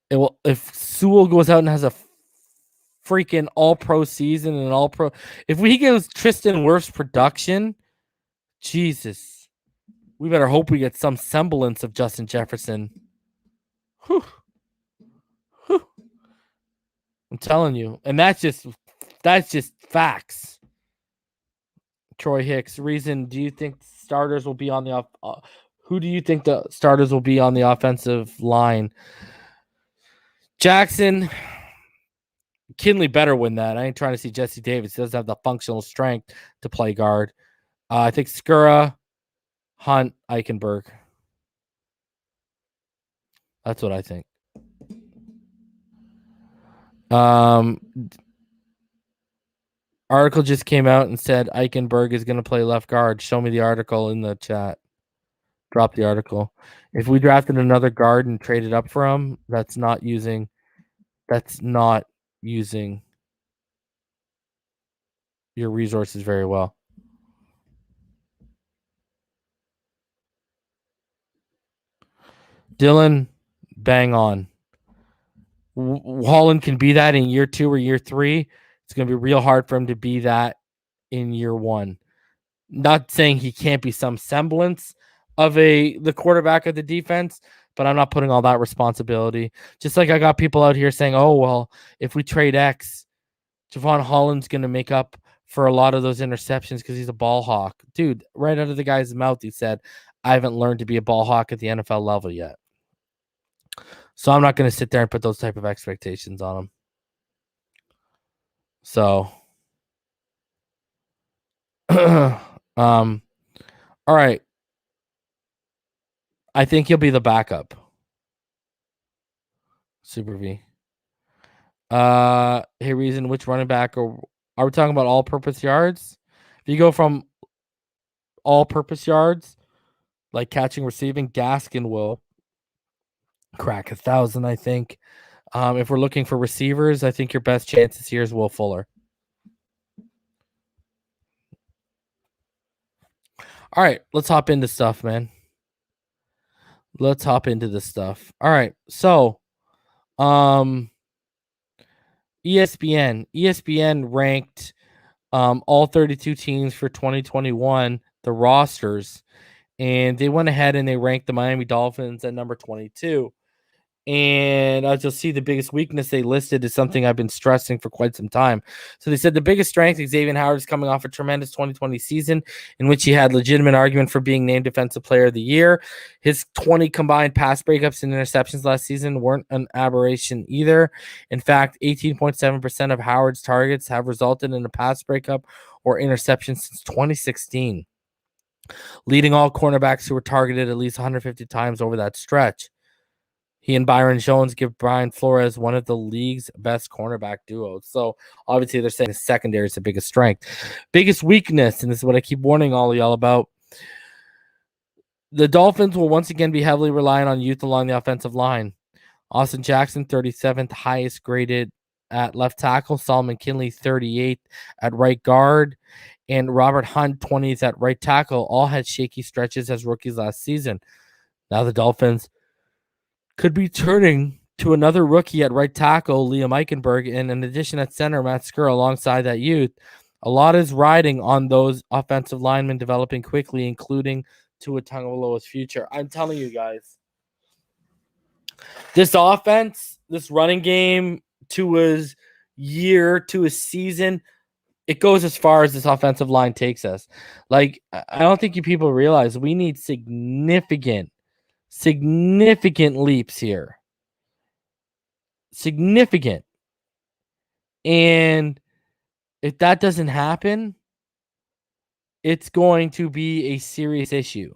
It will, if Sewell goes out and has a freaking all-pro season and all-pro, if we get Tristan Wirfs production, Jesus, we better hope we get some semblance of Justin Jefferson. Whew. Whew. I'm telling you, and that's just facts. Troy Hicks, reason, do you think starters will be on the who do you think the starters will be on the offensive line? Jackson, Kinley better win that. I ain't trying to see Jesse Davis. He doesn't have the functional strength to play guard. I think Skura, Hunt, Eichenberg. That's what I think. Article just came out and said Eichenberg is going to play left guard. Show me the article in the chat. Drop the article. If we drafted another guard and traded up for him, that's not using your resources very well. Dylan, bang on. Holland can be that in year 2 or year 3. It's going to be real hard for him to be that in year 1. Not saying he can't be some semblance of the quarterback of the defense, but I'm not putting all that responsibility. Just like I got people out here saying, "Oh, well, if we trade X, Javon Holland's going to make up for a lot of those interceptions because he's a ball hawk." Dude, right out of the guy's mouth, he said, "I haven't learned to be a ball hawk at the NFL level yet." So I'm not going to sit there and put those type of expectations on him. So, all right. I think he'll be the backup. Super V. Hey, reason, which running back are we talking about all-purpose yards? If you go from all-purpose yards, like catching, receiving, Gaskin will crack 1,000, I think. If we're looking for receivers, I think your best chances here is Will Fuller. All right, let's hop into stuff, man. Let's hop into this stuff. All right, so ESPN ranked all 32 teams for 2021, the rosters, and they went ahead and they ranked the Miami Dolphins at number 22. And as you'll see, the biggest weakness they listed is something I've been stressing for quite some time. So they said the biggest strength, Xavien Howard is coming off a tremendous 2020 season in which he had legitimate argument for being named Defensive Player of the Year. His 20 combined pass breakups and interceptions last season weren't an aberration either. In fact, 18.7% of Howard's targets have resulted in a pass breakup or interception since 2016, leading all cornerbacks who were targeted at least 150 times over that stretch. He and Byron Jones give Brian Flores one of the league's best cornerback duos. So obviously they're saying the secondary is the biggest strength. Biggest weakness, and this is what I keep warning all of y'all about, the Dolphins will once again be heavily reliant on youth along the offensive line. Austin Jackson, 37th highest graded at left tackle. Solomon Kinley, 38th at right guard. And Robert Hunt, 20th at right tackle. All had shaky stretches as rookies last season. Now the Dolphins could be turning to another rookie at right tackle, Liam Eichenberg, and in addition at center, Matt Skura alongside that youth. A lot is riding on those offensive linemen developing quickly, including Tua Tagovailoa's future. I'm telling you guys, this offense, this running game, Tua's year, Tua's season, it goes as far as this offensive line takes us. Like, I don't think you people realize we need significant leaps here. Significant. And if that doesn't happen, it's going to be a serious issue.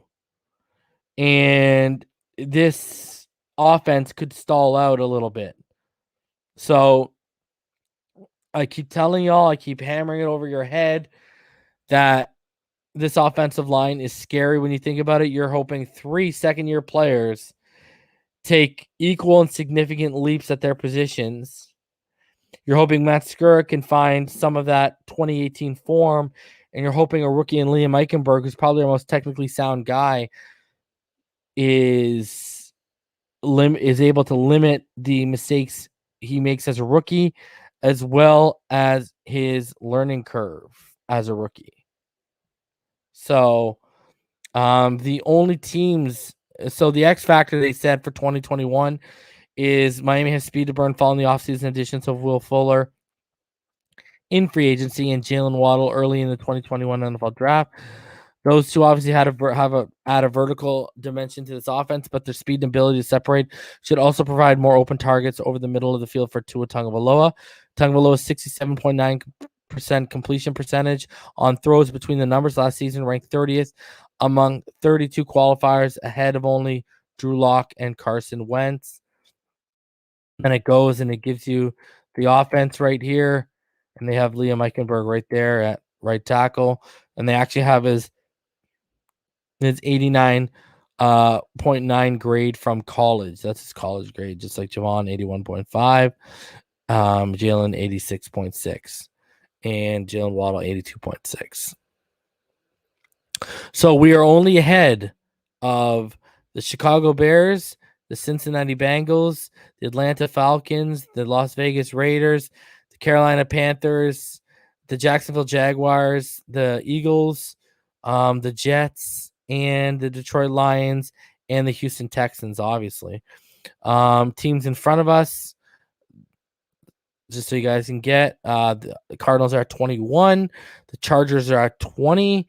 And this offense could stall out a little bit. So I keep telling y'all, I keep hammering it over your head that this offensive line is scary when you think about it. You're hoping 3 second-year players take equal and significant leaps at their positions. You're hoping Matt Skura can find some of that 2018 form, and you're hoping a rookie in Liam Eichenberg, who's probably our most technically sound guy, is able to limit the mistakes he makes as a rookie, as well as his learning curve as a rookie. So the only teams, so the X factor they said for 2021 is Miami has speed to burn following the offseason additions of Will Fuller in free agency and Jalen Waddle early in the 2021 NFL draft. Those two obviously add a vertical dimension to this offense, but their speed and ability to separate should also provide more open targets over the middle of the field for Tua Tagovailoa. Tagovailoa's 67.9% completion percentage on throws between the numbers last season ranked 30th among 32 qualifiers, ahead of only Drew Lock and Carson Wentz. And it goes and it gives you the offense right here, and they have Liam Eichenberg right there at right tackle, and they actually have his 89.9 grade from college. That's his college grade, just like Javon, 81.5, Jalen 86.6, and Jalen Waddle 82.6. So we are only ahead of the Chicago Bears, the Cincinnati Bengals, the Atlanta Falcons, the Las Vegas Raiders, the Carolina Panthers, the Jacksonville Jaguars, the Eagles, the Jets, and the Detroit Lions, and the Houston Texans, obviously. Teams in front of us, just so you guys can get, the Cardinals are at 21, the Chargers are at 20,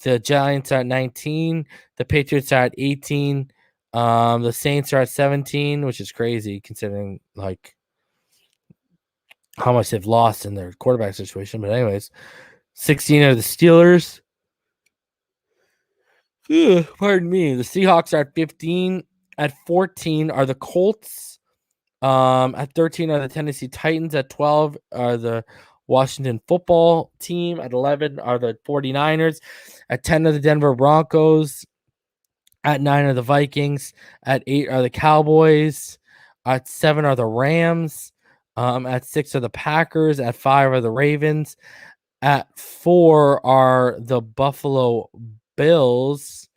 the Giants are at 19, the Patriots are at 18, the Saints are at 17, which is crazy considering like how much they've lost in their quarterback situation. But anyways, 16 are the Steelers. Pardon me. The Seahawks are at 15. At 14 are the Colts. At 13 are the Tennessee Titans. At 12 are the Washington football team. At 11 are the 49ers. At 10 are the Denver Broncos. At 9 are the Vikings. At 8 are the Cowboys. At 7 are the Rams. At 6 are the Packers. At 5 are the Ravens. At 4 are the Buffalo Bills.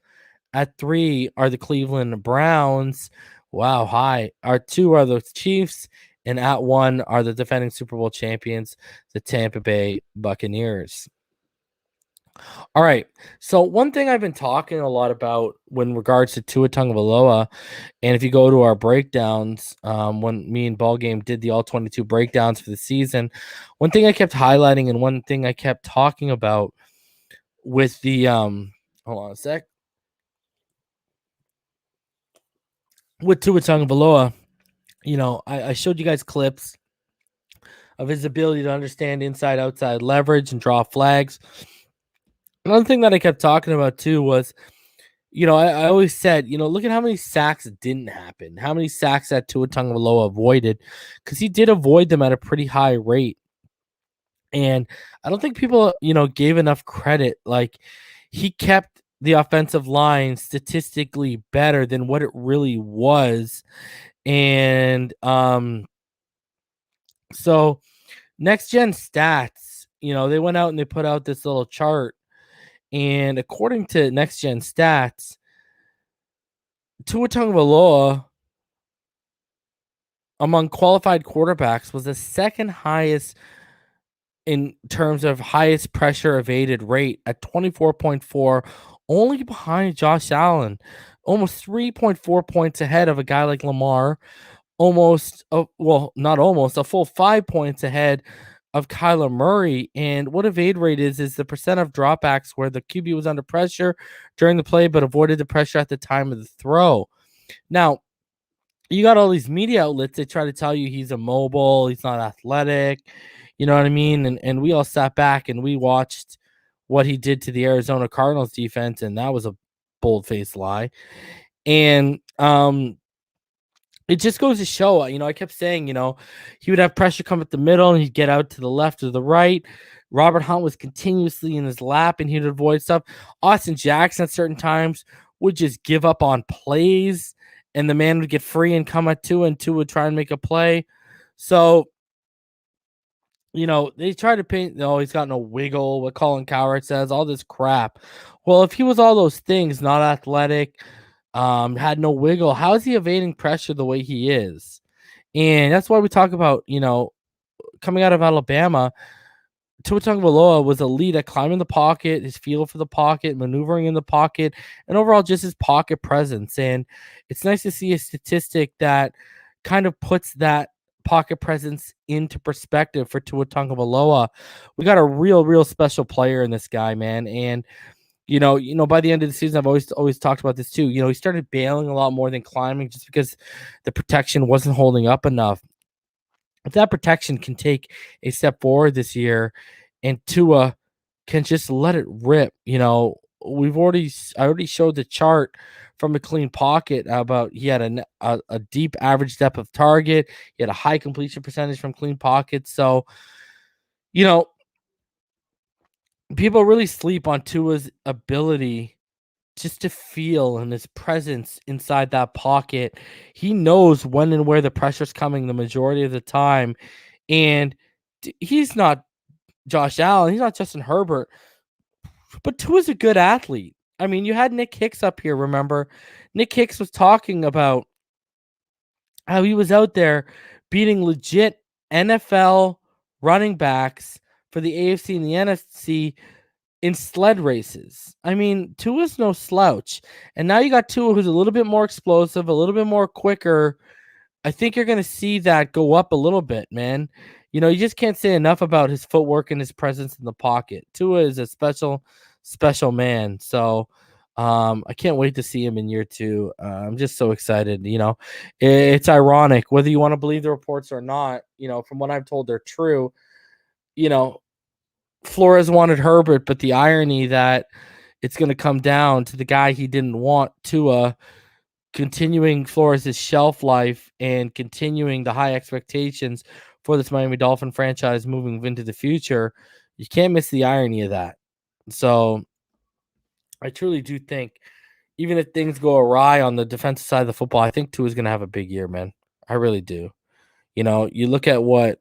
At 3 are the Cleveland Browns. Wow, high. At 2 are the Chiefs. And at 1 are the defending Super Bowl champions, the Tampa Bay Buccaneers. All right. So one thing I've been talking a lot about when regards to Tua Tagovailoa, and if you go to our breakdowns, when me and Ball Game did the all 22 breakdowns for the season, one thing I kept highlighting and one thing I kept talking about with the hold on a sec. With Tua Tagovailoa, I showed you guys clips of his ability to understand inside outside leverage and draw flags. Another thing that I kept talking about too was, I always said, look at how many sacks didn't happen, how many sacks that Tua Tagovailoa avoided, because he did avoid them at a pretty high rate. And I don't think people, gave enough credit. Like, he kept the offensive line statistically better than what it really was. And so next gen stats, they went out and they put out this little chart. And according to next gen stats, Tua Tagovailoa among qualified quarterbacks was the second highest in terms of highest pressure evaded rate at 24.4, only behind Josh Allen, almost 3.4 points ahead of a guy like Lamar, not almost, a full 5 points ahead of Kyler Murray. And what evade rate is the percent of dropbacks where the QB was under pressure during the play but avoided the pressure at the time of the throw. Now, you got all these media outlets that try to tell you he's immobile, he's not athletic, you know what I mean? And we all sat back and we watched what he did to the Arizona Cardinals defense, and that was a bold-faced lie. And it just goes to show, I kept saying, he would have pressure come at the middle and he'd get out to the left or the right. Robert Hunt was continuously in his lap and he'd avoid stuff. Austin Jackson at certain times would just give up on plays and the man would get free and come at Tua and Tua would try and make a play. So, they try to paint, he's got no wiggle, what Colin Cowherd says, all this crap. Well, if he was all those things, not athletic, had no wiggle, how is he evading pressure the way he is? And that's why we talk about, coming out of Alabama, Tua Tagovailoa was elite at climbing the pocket, his feel for the pocket, maneuvering in the pocket, and overall just his pocket presence. And it's nice to see a statistic that kind of puts that pocket presence into perspective for Tua Tagovailoa. We got a real special player in this guy, man. And by the end of the season, I've always talked about this too. He started bailing a lot more than climbing just because the protection wasn't holding up enough. If that protection can take a step forward this year and Tua can just let it rip, I already showed the chart from a clean pocket about he had a deep average depth of target. He had a high completion percentage from clean pockets. So, people really sleep on Tua's ability just to feel and his presence inside that pocket. He knows when and where the pressure's coming the majority of the time. And he's not Josh Allen, he's not Justin Herbert, but Tua's a good athlete. I mean, you had Nick Hicks up here, remember? Nick Hicks was talking about how he was out there beating legit NFL running backs for the AFC and the NFC in sled races. I mean, Tua's no slouch. And now you got Tua who's a little bit more explosive, a little bit more quicker. I think you're going to see that go up a little bit, man. You just can't say enough about his footwork and his presence in the pocket. Tua is a special man. So I can't wait to see him in year 2. I'm just so excited. It's ironic whether you want to believe the reports or not. From what I'm told, they're true. Flores wanted Herbert, but the irony that it's going to come down to the guy he didn't want, Tua, continuing Flores' shelf life and continuing the high expectations for this Miami Dolphin franchise moving into the future. You can't miss the irony of that. So I truly do think, even if things go awry on the defensive side of the football, I think Tua is going to have a big year, man. I really do. You look at what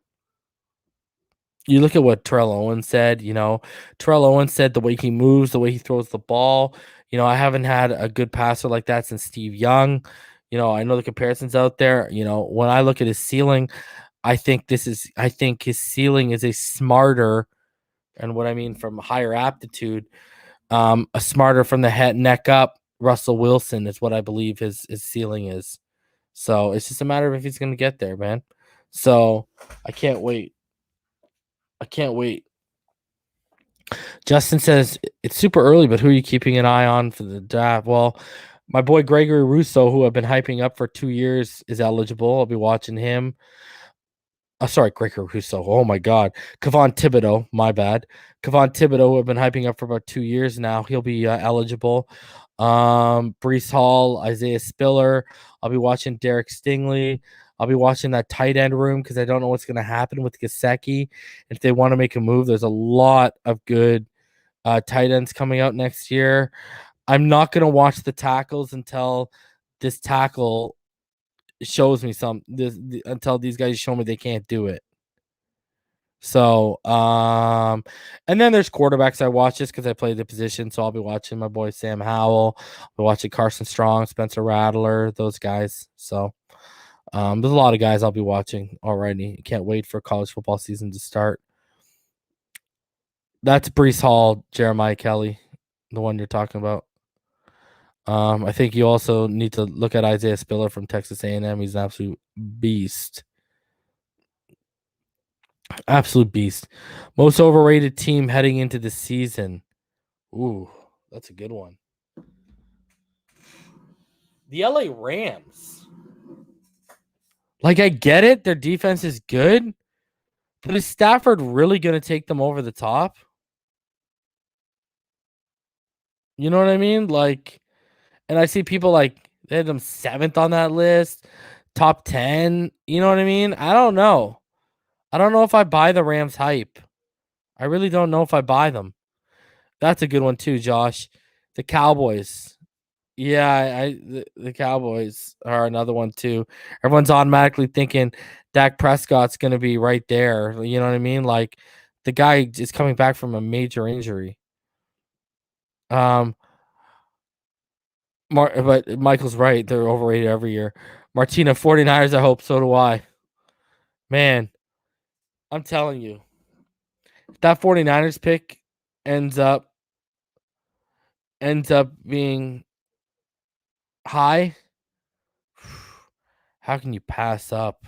Terrell Owens said. Terrell Owens said the way he moves, the way he throws the ball. I haven't had a good passer like that since Steve Young. I know the comparisons out there. When I look at his ceiling, I think his ceiling is a smarter And what I mean from higher aptitude, a smarter from the head neck up, Russell Wilson is what I believe his ceiling is. So it's just a matter of if he's going to get there, man. So I can't wait. Justin says it's super early, but who are you keeping an eye on for the draft? Well, my boy Gregory Rousseau, who I've been hyping up for 2 years, is eligible. I'll be watching him. Sorry, Gregory Rousseau. Oh my God, Kayvon Thibodeau. My bad. Kayvon Thibodeau, who I've been hyping up for about 2 years now. He'll be eligible. Breece Hall, Isaiah Spiller. I'll be watching Derek Stingley. I'll be watching that tight end room because I don't know what's going to happen with Gesicki. If they want to make a move, there's a lot of good tight ends coming out next year. I'm not going to watch the tackles until this tackle shows me until these guys show me they can't do it. So, and then there's quarterbacks I watch just because I play the position. So I'll be watching my boy Sam Howell. I'll be watching Carson Strong, Spencer Rattler, those guys. So, there's a lot of guys I'll be watching already. Can't wait for college football season to start. That's Breece Hall, Jeremiah Kelly, the one you're talking about. I think you also need to look at Isaiah Spiller from Texas A&M. He's an absolute beast. Absolute beast. Most overrated team heading into the season. Ooh, that's a good one. The LA Rams. Like, I get it. Their defense is good. But is Stafford really going to take them over the top? You know what I mean? Like, and I see people like they had them 7th on that list, top 10. You know what I mean? I don't know. I don't know if I buy the Rams hype. I really don't know if I buy them. That's a good one too, Josh. The Cowboys. Yeah, the Cowboys are another one too. Everyone's automatically thinking Dak Prescott's going to be right there. You know what I mean? Like the guy is coming back from a major injury. But Michael's right. They're overrated every year. Martina, 49ers, I hope. So do I. Man, I'm telling you. If that 49ers pick ends up being high, how can you pass up?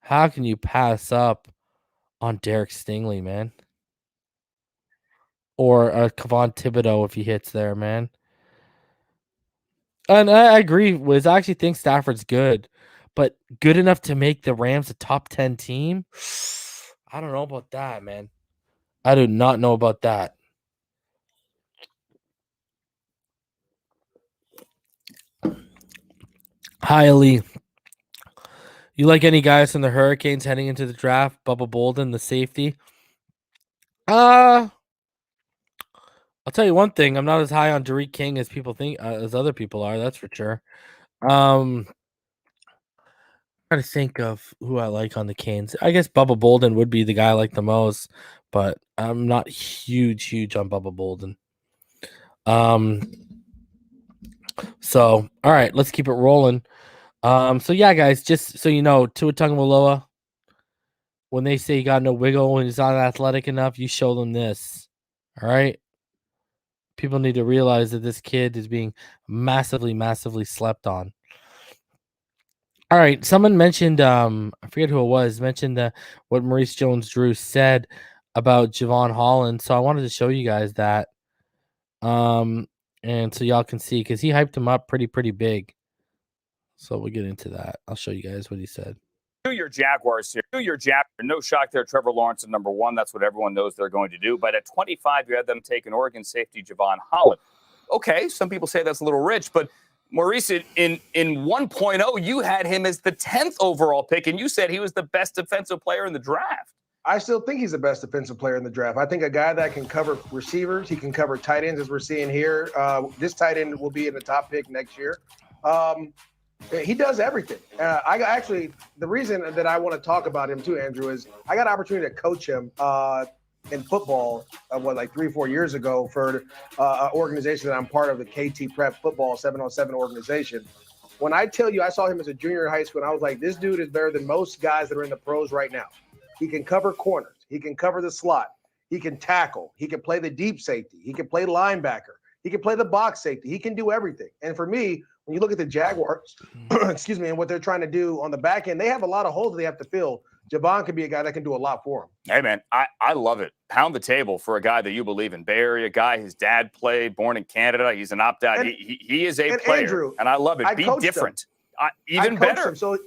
How can you pass up on Derek Stingley, man? Or Kayvon Thibodeau if he hits there, man. And I agree, Wiz. I actually think Stafford's good, but good enough to make the Rams a top 10 team? I don't know about that, man. I do not know about that. Hi, Ali. You like any guys from the Hurricanes heading into the draft? Bubba Bolden, the safety. I'll tell you one thing. I'm not as high on Derek King as people think, as other people are. That's for sure. Trying to think of who I like on the Canes. I guess Bubba Bolden would be the guy I like the most, but I'm not huge on Bubba Bolden. So all right, let's keep it rolling. So yeah, guys, just so you know, Tua Tagovailoa, when they say he got no wiggle when he's not athletic enough, you show them this. All right. People need to realize that this kid is being massively slept on. All right, someone mentioned, I forget who it was, mentioned what Maurice Jones-Drew said about Javon Holland. So I wanted to show you guys that, and so y'all can see because he hyped him up pretty big. So we'll get into that. I'll show you guys what he said. Do your Jaguars here. Do your Jaguars. No shock there. Trevor Lawrence at number 1. That's what everyone knows they're going to do. But at 25, you had them take an Oregon safety, Javon Holland. Okay, some people say that's a little rich, but Maurice, in 1.0, you had him as the 10th overall pick, and you said he was the best defensive player in the draft. I still think he's the best defensive player in the draft. I think a guy that can cover receivers, he can cover tight ends, as we're seeing here. This tight end will be in the top pick next year. He does everything. The reason that I want to talk about him too, Andrew, is I got an opportunity to coach him in football, like 3 or 4 years ago for an organization that I'm part of, the KT Prep Football 7-on-7 organization. When I tell you I saw him as a junior in high school, and I was like, this dude is better than most guys that are in the pros right now. He can cover corners. He can cover the slot. He can tackle. He can play the deep safety. He can play linebacker. He can play the box safety. He can do everything. And for me, when you look at the Jaguars, excuse me, and what they're trying to do on the back end, they have a lot of holes they have to fill. Javon could be a guy that can do a lot for him. Hey, man, I love it. Pound the table for a guy that you believe in. Bay Area guy, his dad played, born in Canada. He's an opt-out. He is a player, Andrew, and I love it. Be different. Even better. So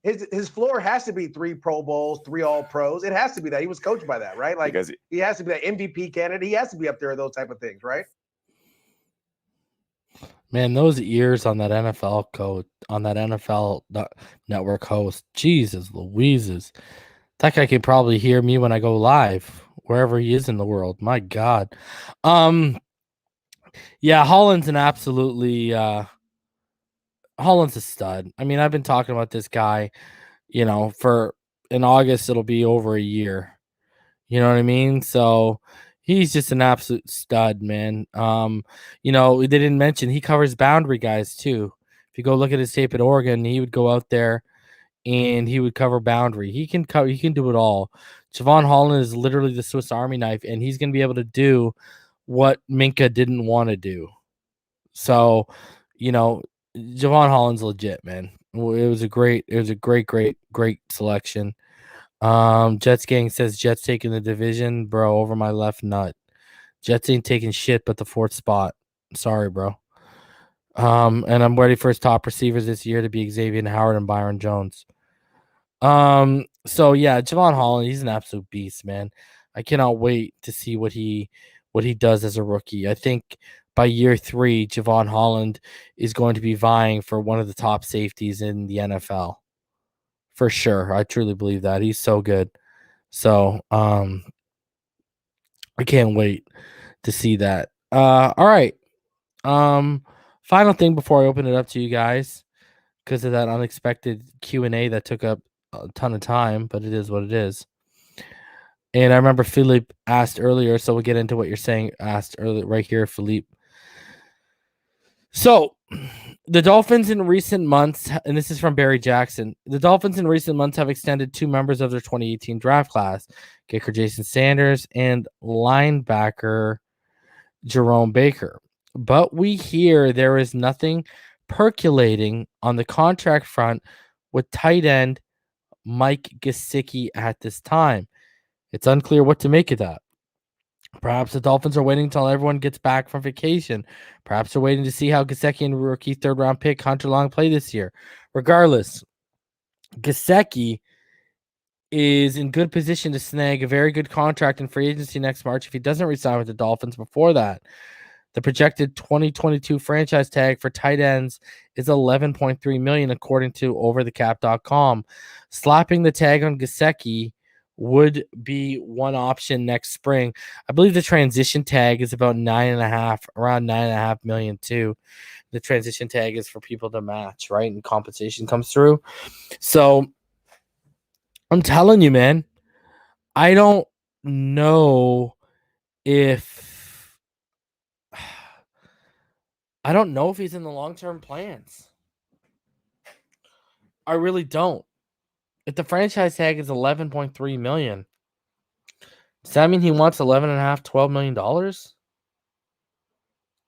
his floor has to be 3 Pro Bowls, 3 All-Pros. It has to be that. He was coached by that, right? Like, because he has to be that MVP candidate. He has to be up there, those type of things, right? Man, those ears on that NFL coach, on that NFL network host, Jesus Louises. That guy can probably hear me when I go live, wherever he is in the world. My God. Yeah, Holland's an absolutely Holland's a stud. I mean, I've been talking about this guy, you know, for in August it'll be over a year. You know what I mean? So he's just an absolute stud, man. You know, they didn't mention he covers boundary guys too. If you go look at his tape at Oregon, he would go out there and he would cover boundary. He can do it all. Javon Holland is literally the Swiss Army knife, and he's going to be able to do what Minka didn't want to do. So, you know, Javon Holland's legit, man. It was a great selection. Jets gang says Jets taking the division, bro, over my left nut. Jets ain't taking shit but the 4th spot. Sorry, bro. And I'm ready for his top receivers this year to be Xavien Howard and Byron Jones. So yeah, Javon Holland, he's an absolute beast, man. I cannot wait to see what he does as a rookie. I think by year 3, Javon Holland is going to be vying for one of the top safeties in the NFL. For sure. I truly believe that. He's so good. So, I can't wait to see that. All right. Final thing before I open it up to you guys, because of that unexpected Q&A that took up a ton of time, but it is what it is. And I remember Philippe asked earlier, so we'll get into what you're saying. Asked earlier right here, Philippe. So, the Dolphins in recent months, and this is from Barry Jackson, the Dolphins in recent months have extended 2 members of their 2018 draft class, kicker Jason Sanders and linebacker Jerome Baker. But we hear there is nothing percolating on the contract front with tight end Mike Gesicki at this time. It's unclear what to make of that. Perhaps the Dolphins are waiting until everyone gets back from vacation. Perhaps they're waiting to see how Gesicki and rookie 3rd-round pick Hunter Long play this year. Regardless, Gesicki is in good position to snag a very good contract in free agency next March if he doesn't resign with the Dolphins before that. The projected 2022 franchise tag for tight ends is $11.3 million, according to OverTheCap.com. Slapping the tag on Gesicki would be one option next spring. I believe the transition tag is about around $9.5 million too. The transition tag is for people to match, right? And compensation comes through. So I'm telling you, man, I don't know if he's in the long-term plans. I really don't. If the franchise tag is $11.3 million, does that mean he wants $11.5, $12 million?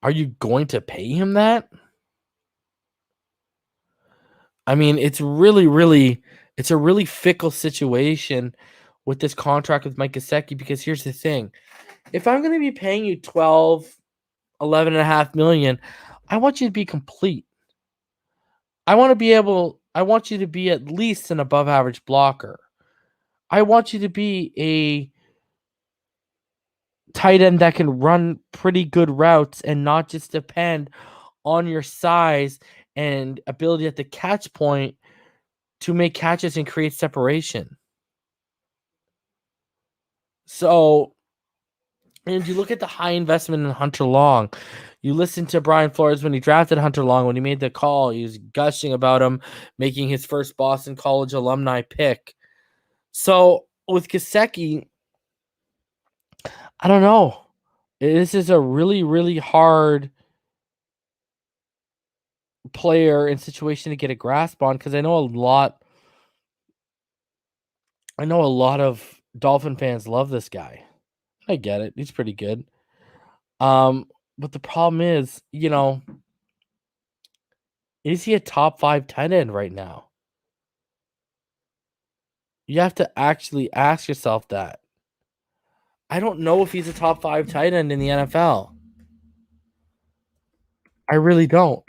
Are you going to pay him that? I mean, it's a really fickle situation with this contract with Mike Gesicki, because here's the thing. If I'm going to be paying you $11.5 million, I want you to be complete. I want you to be at least an above average blocker. I want you to be a tight end that can run pretty good routes and not just depend on your size and ability at the catch point to make catches and create separation. So, and you look at the high investment in Hunter Long. You listen to Brian Flores when he drafted Hunter Long, when he made the call, he was gushing about him making his first Boston College alumni pick. So with Gesicki, I don't know. This is a really hard player and situation to get a grasp on, because I know a lot of Dolphin fans love this guy. I get it. He's pretty good. But the problem is, is he a top 5 tight end right now? You have to actually ask yourself that. I don't know if he's a top 5 tight end in the NFL. I really don't.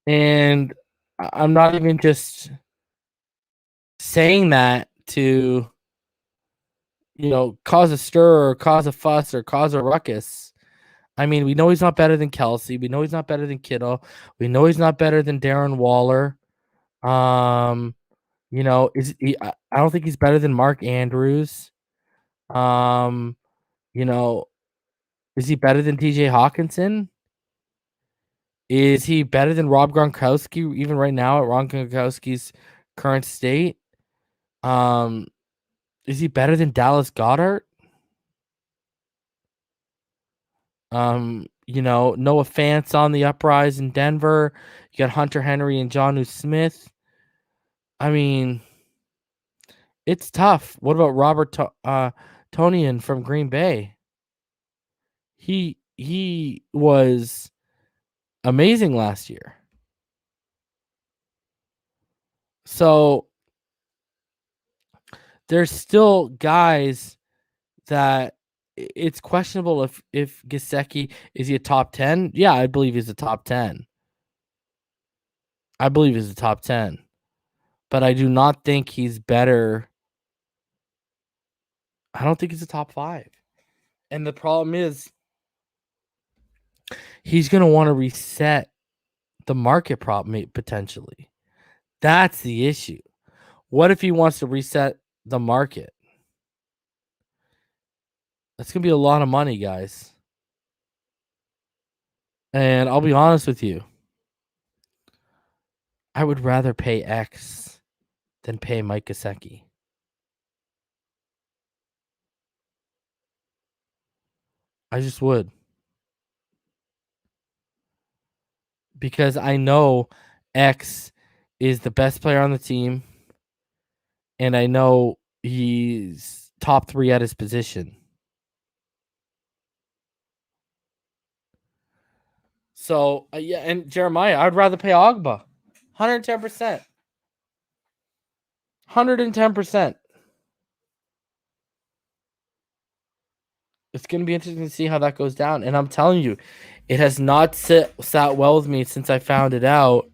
And I'm not even just saying that to, cause a stir or cause a fuss or cause a ruckus. I mean, we know he's not better than Kelsey. We know he's not better than Kittle. We know he's not better than Darren Waller. Is he? I don't think he's better than Mark Andrews. Um, is he better than TJ Hawkinson? Is he better than Rob Gronkowski even right now at Rob Gronkowski's current state? Is he better than Dallas Goedert? Noah Fant's on the uprise in Denver. You got Hunter Henry and Jonnu Smith. I mean, it's tough. What about Robert Tonian from Green Bay? He was amazing last year. So there's still guys that it's questionable if Gesicki is he a top 10? Yeah, I believe he's a top 10. I believe he's a top 10. But I do not think he's better. I don't think he's a top 5. And the problem is he's going to want to reset the market problem potentially. That's the issue. What if he wants to reset the market? That's going to be a lot of money, guys. And I'll be honest with you. I would rather pay X than pay Mike Gesicki. I just would. Because I know X is the best player on the team. And I know he's top 3 at his position. So, yeah, and Jeremiah, I'd rather pay Ogba. 110%. 110%. It's going to be interesting to see how that goes down. And I'm telling you, it has not sat well with me since I found it out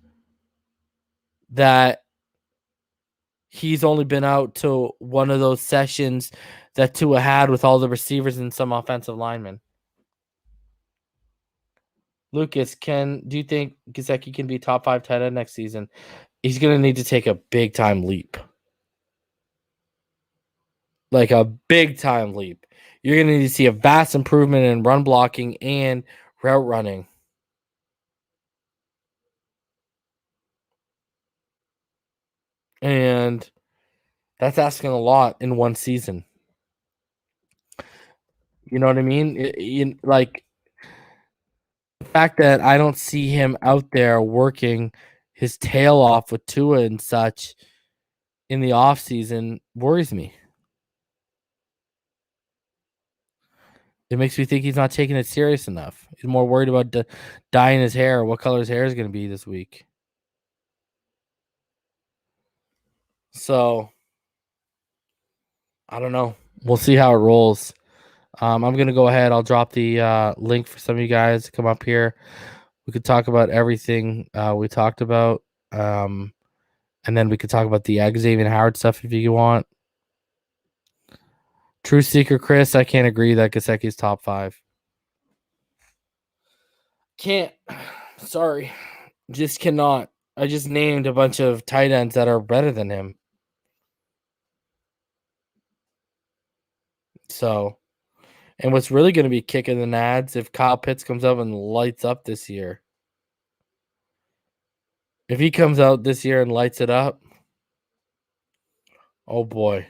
that he's only been out to one of those sessions that Tua had with all the receivers and some offensive linemen. Lucas, do you think Gesicki can be top 5 tight end next season? He's going to need to take a big time leap. Like a big time leap. You're going to need to see a vast improvement in run blocking and route running. And that's asking a lot in one season. You know what I mean? Like the fact that I don't see him out there working his tail off with Tua and such in the offseason worries me. It makes me think he's not taking it serious enough. He's more worried about dyeing his hair or what color his hair is going to be this week. So, I don't know. We'll see how it rolls. I'm going to go ahead. I'll drop the link for some of you guys to come up here. We could talk about everything we talked about. And then we could talk about the Xavien Howard stuff if you want. True Seeker Chris, I can't agree that Gesicki's top 5. Can't. Sorry. Just cannot. I just named a bunch of tight ends that are better than him. So, and what's really going to be kicking the nads if Kyle Pitts comes up and lights up this year. If he comes out this year and lights it up, oh boy.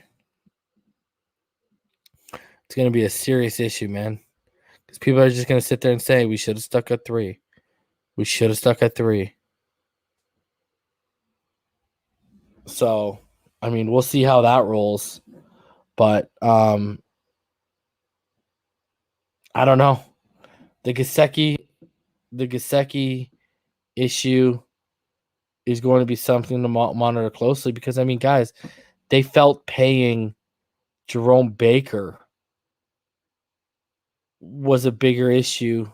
It's going to be a serious issue, man. Because people are just going to sit there and say, we should have stuck at 3. We should have stuck at 3. So, I mean, we'll see how that rolls. But I don't know. The Gesicki issue is going to be something to monitor closely because, I mean, guys, they felt paying Jerome Baker was a bigger issue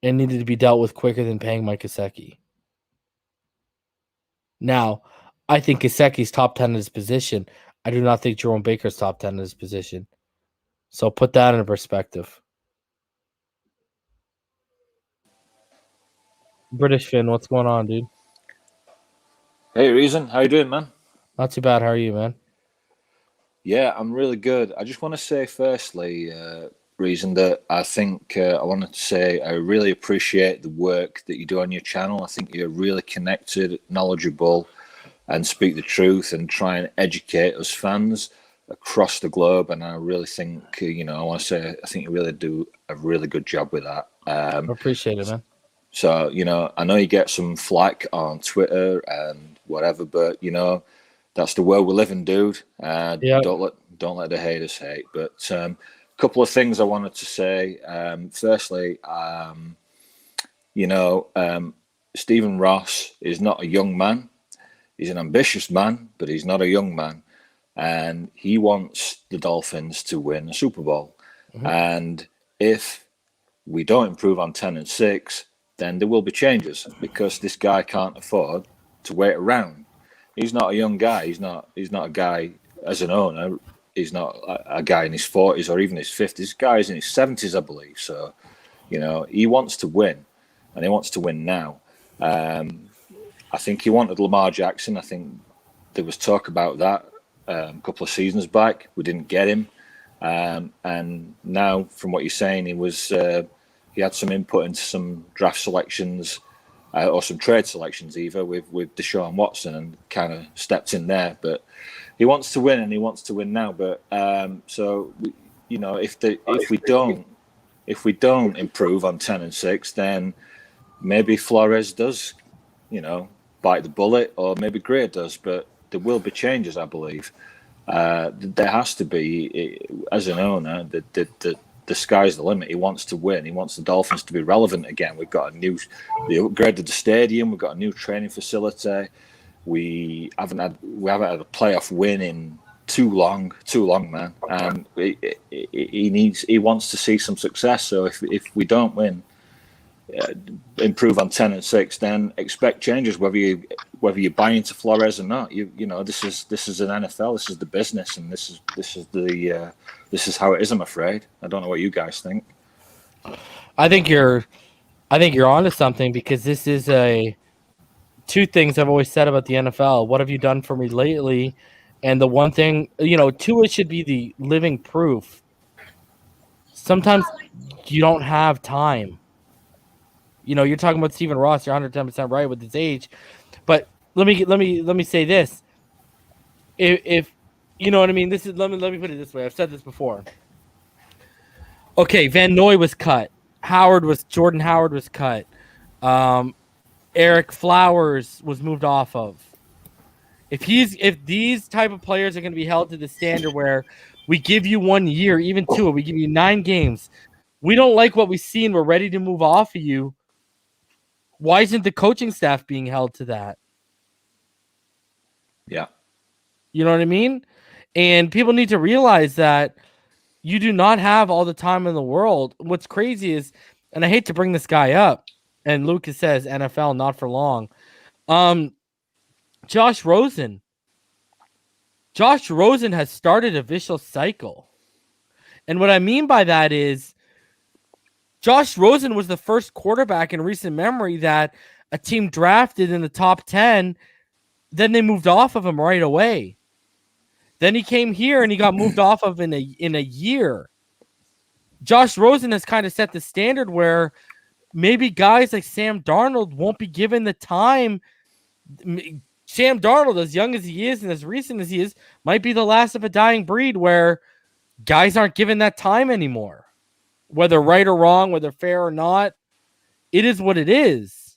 and needed to be dealt with quicker than paying Mike Gesicki. Now, I think Gesicki's top 10 in his position. I do not think Jerome Baker's top 10 in his position. So put that in perspective. British Finn, what's going on, dude? Hey, Reason, how you doing, man? Not too bad. How are you, man? Yeah, I'm really good. I just want to say, firstly, Reason, that I think I wanted to say I really appreciate the work that you do on your channel. I think you're really connected, knowledgeable, and speak the truth and try and educate us fans across the globe. And I really think, I want to say, I think you really do a really good job with that. I appreciate it, man. So, I know you get some flack on Twitter and whatever, but, that's the world we live in, dude. Yeah. Don't let the haters hate. But a couple of things I wanted to say. Firstly, Stephen Ross is not a young man. He's an ambitious man, but he's not a young man. And he wants the Dolphins to win a Super Bowl. Mm-hmm. And if we don't improve on 10-6, then there will be changes because this guy can't afford to wait around. He's not a young guy. He's not a guy as an owner. He's not a guy in his 40s or even his 50s. This guy's in his 70s, I believe. So, he wants to win, and he wants to win now. I think he wanted Lamar Jackson. I think there was talk about that a couple of seasons back. We didn't get him. And now, from what you're saying, he had some input into some draft selections or some trade selections either with Deshaun Watson and kind of stepped in there. But he wants to win and he wants to win now. But if we don't improve on 10-6, then maybe Flores does, bite the bullet, or maybe Gray does. But there will be changes, I believe. There has to be, as an owner, the sky's the limit. He wants to win. He wants the Dolphins to be relevant again. We've got they upgraded the stadium. We've got a new training facility. We haven't had a playoff win in too long, man. And he wants to see some success. So if we don't win, improve on 10-6, then expect changes. Whether you buy into Flores or not, this is an NFL. This is the business, and this is how it is. I'm afraid. I don't know what you guys think. I think you're onto something, because this is two things I've always said about the NFL. What have you done for me lately? And the one thing, Tua should be the living proof. Sometimes you don't have time. You're talking about Stephen Ross. You're 110% right with his age, but let me say this. If you know what I mean, this is let me put it this way. I've said this before. Okay, Van Noy was cut. Jordan Howard was cut. Eric Flowers was moved off of. If these type of players are going to be held to the standard where we give you 1 year, even two, we give you 9 games, we don't like what we see and we're ready to move off of you. Why isn't the coaching staff being held to that? Yeah. You know what I mean? And people need to realize that you do not have all the time in the world. What's crazy is, and I hate to bring this guy up, and Lucas says NFL not for long. Josh Rosen. Josh Rosen has started a vicious cycle. And what I mean by that is, Josh Rosen was the first quarterback in recent memory that a team drafted in the top 10, then they moved off of him right away. Then he came here and he got moved off of in a year. Josh Rosen has kind of set the standard where maybe guys like Sam Darnold won't be given the time. Sam Darnold, as young as he is and as recent as he is, might be the last of a dying breed where guys aren't given that time anymore. Whether right or wrong, whether fair or not, it is what it is.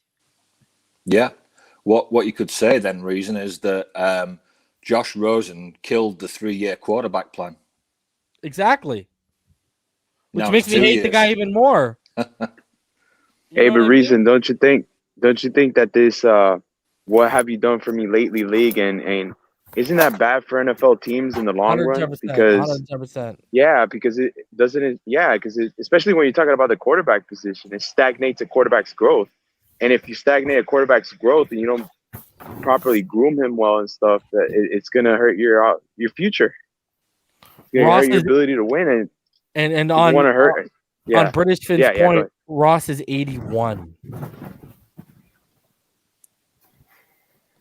Yeah. What you could say then, Reason, is that Josh Rosen killed the 3-year quarterback plan. Exactly. which Now makes it's me 2 hate the years. guy even more. Hey, know but what I mean? Reason, don't you think that this what have you done for me lately league and isn't that bad for NFL teams in the long run? 110%. Because 110%. because it doesn't it because it, especially when you're talking about the quarterback position, it stagnates a quarterback's growth. And if you stagnate a quarterback's growth and you don't properly groom him well and stuff, it's gonna hurt your future. It's gonna Ross hurt your is, ability to win, and and people want to hurt. on British Finn's go point, ahead. Ross is 81.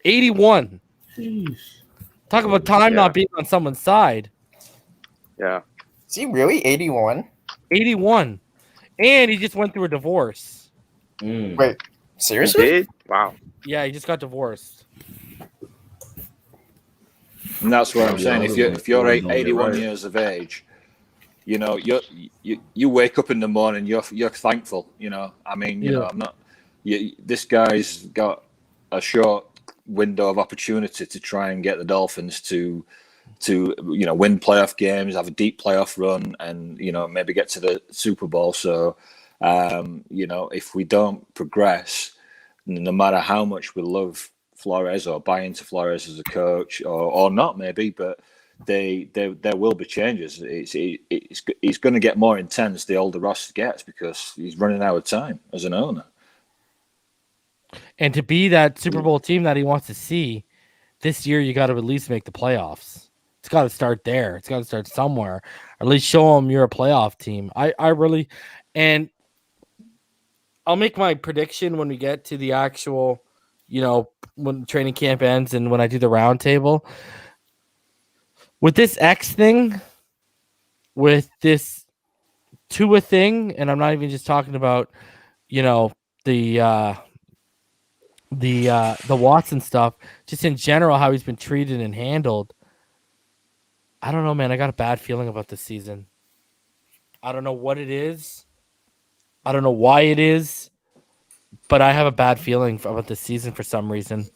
81. Jeez. Talk about time not being on someone's side. Yeah. Is he really 81? 81. And he just went through a divorce. Wait, He seriously? did? Wow. Yeah, he just got divorced. And that's what I'm saying. If you're 81 right. years of age, you know, you wake up in the morning, you're thankful. You know, I mean, you know, I'm not. This guy's got a short window of opportunity to try and get the Dolphins to win playoff games, have a deep playoff run, and maybe get to the Super Bowl. So, if we don't progress, no matter how much we love Flores or buy into Flores as a coach or not, maybe, but there will be changes. It's going to get more intense the older Ross gets because he's running out of time as an owner. And to be that Super Bowl team that he wants to see this year, you got to at least make the playoffs. It's got to start there. It's got to start somewhere. Or at least show them you're a playoff team. I really, and I'll make my prediction when we get to the actual, when training camp ends and when I do the round table. With this X thing, with this Tua thing, and I'm not even just talking about, the Watson stuff, just in general, how he's been treated and handled. I don't know, man. I got a bad feeling about this season. I don't know what it is. I don't know why it is, but I have a bad feeling about this season for some reason.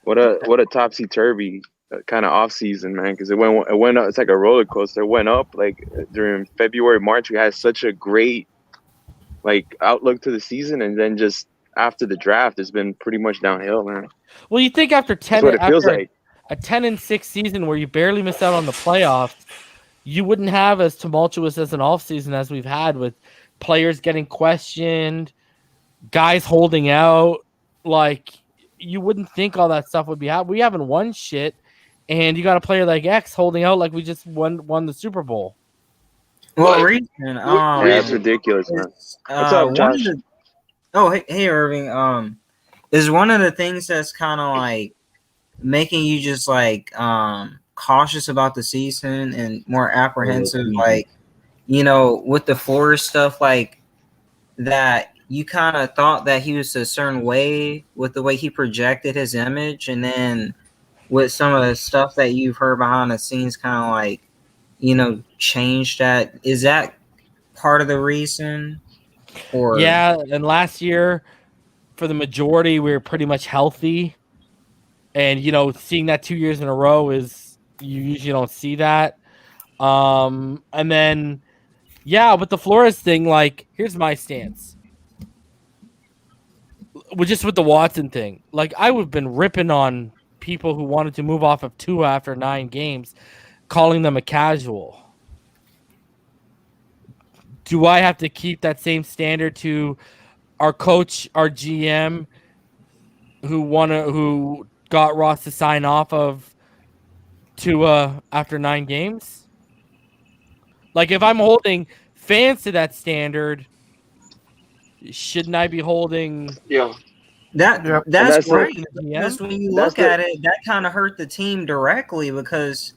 What a topsy-turvy kind of off season, man, because it went up. It's like a roller coaster. It went up like during February, March. We had such a great outlook to the season, and then just after the draft, it's been pretty much downhill, man. Well, you think after 10, That's what it feels like. A 10-6 season where you barely missed out on the playoffs, you wouldn't have as tumultuous as an offseason as we've had with players getting questioned, guys holding out. Like, you wouldn't think all that stuff would be happening. We haven't won shit, and you got a player like X holding out like we just won the Super Bowl. Well, Reason, that's ridiculous, man. What's up, Josh? Hey, Irving. Is one of the things that's kind of like making you just cautious about the season and more apprehensive, with the Flores stuff, that you kind of thought that he was a certain way with the way he projected his image, and then with some of the stuff that you've heard behind the scenes, kind of changed that. Is that part of the reason? Or yeah, and last year, for the majority, we were pretty much healthy. And, seeing that 2 years in a row is, you usually don't see that. And then, with the Flores thing, here's my stance. Just with the Watson thing. I would have been ripping on people who wanted to move off of Tua after 9 games, calling them a casual. Do I have to keep that same standard to our coach, our GM, who got Ross to sign off of Tua after 9 games? If I'm holding fans to that standard, shouldn't I be holding? Yeah. That's right. Because when you look at it, that kind of hurt the team directly because,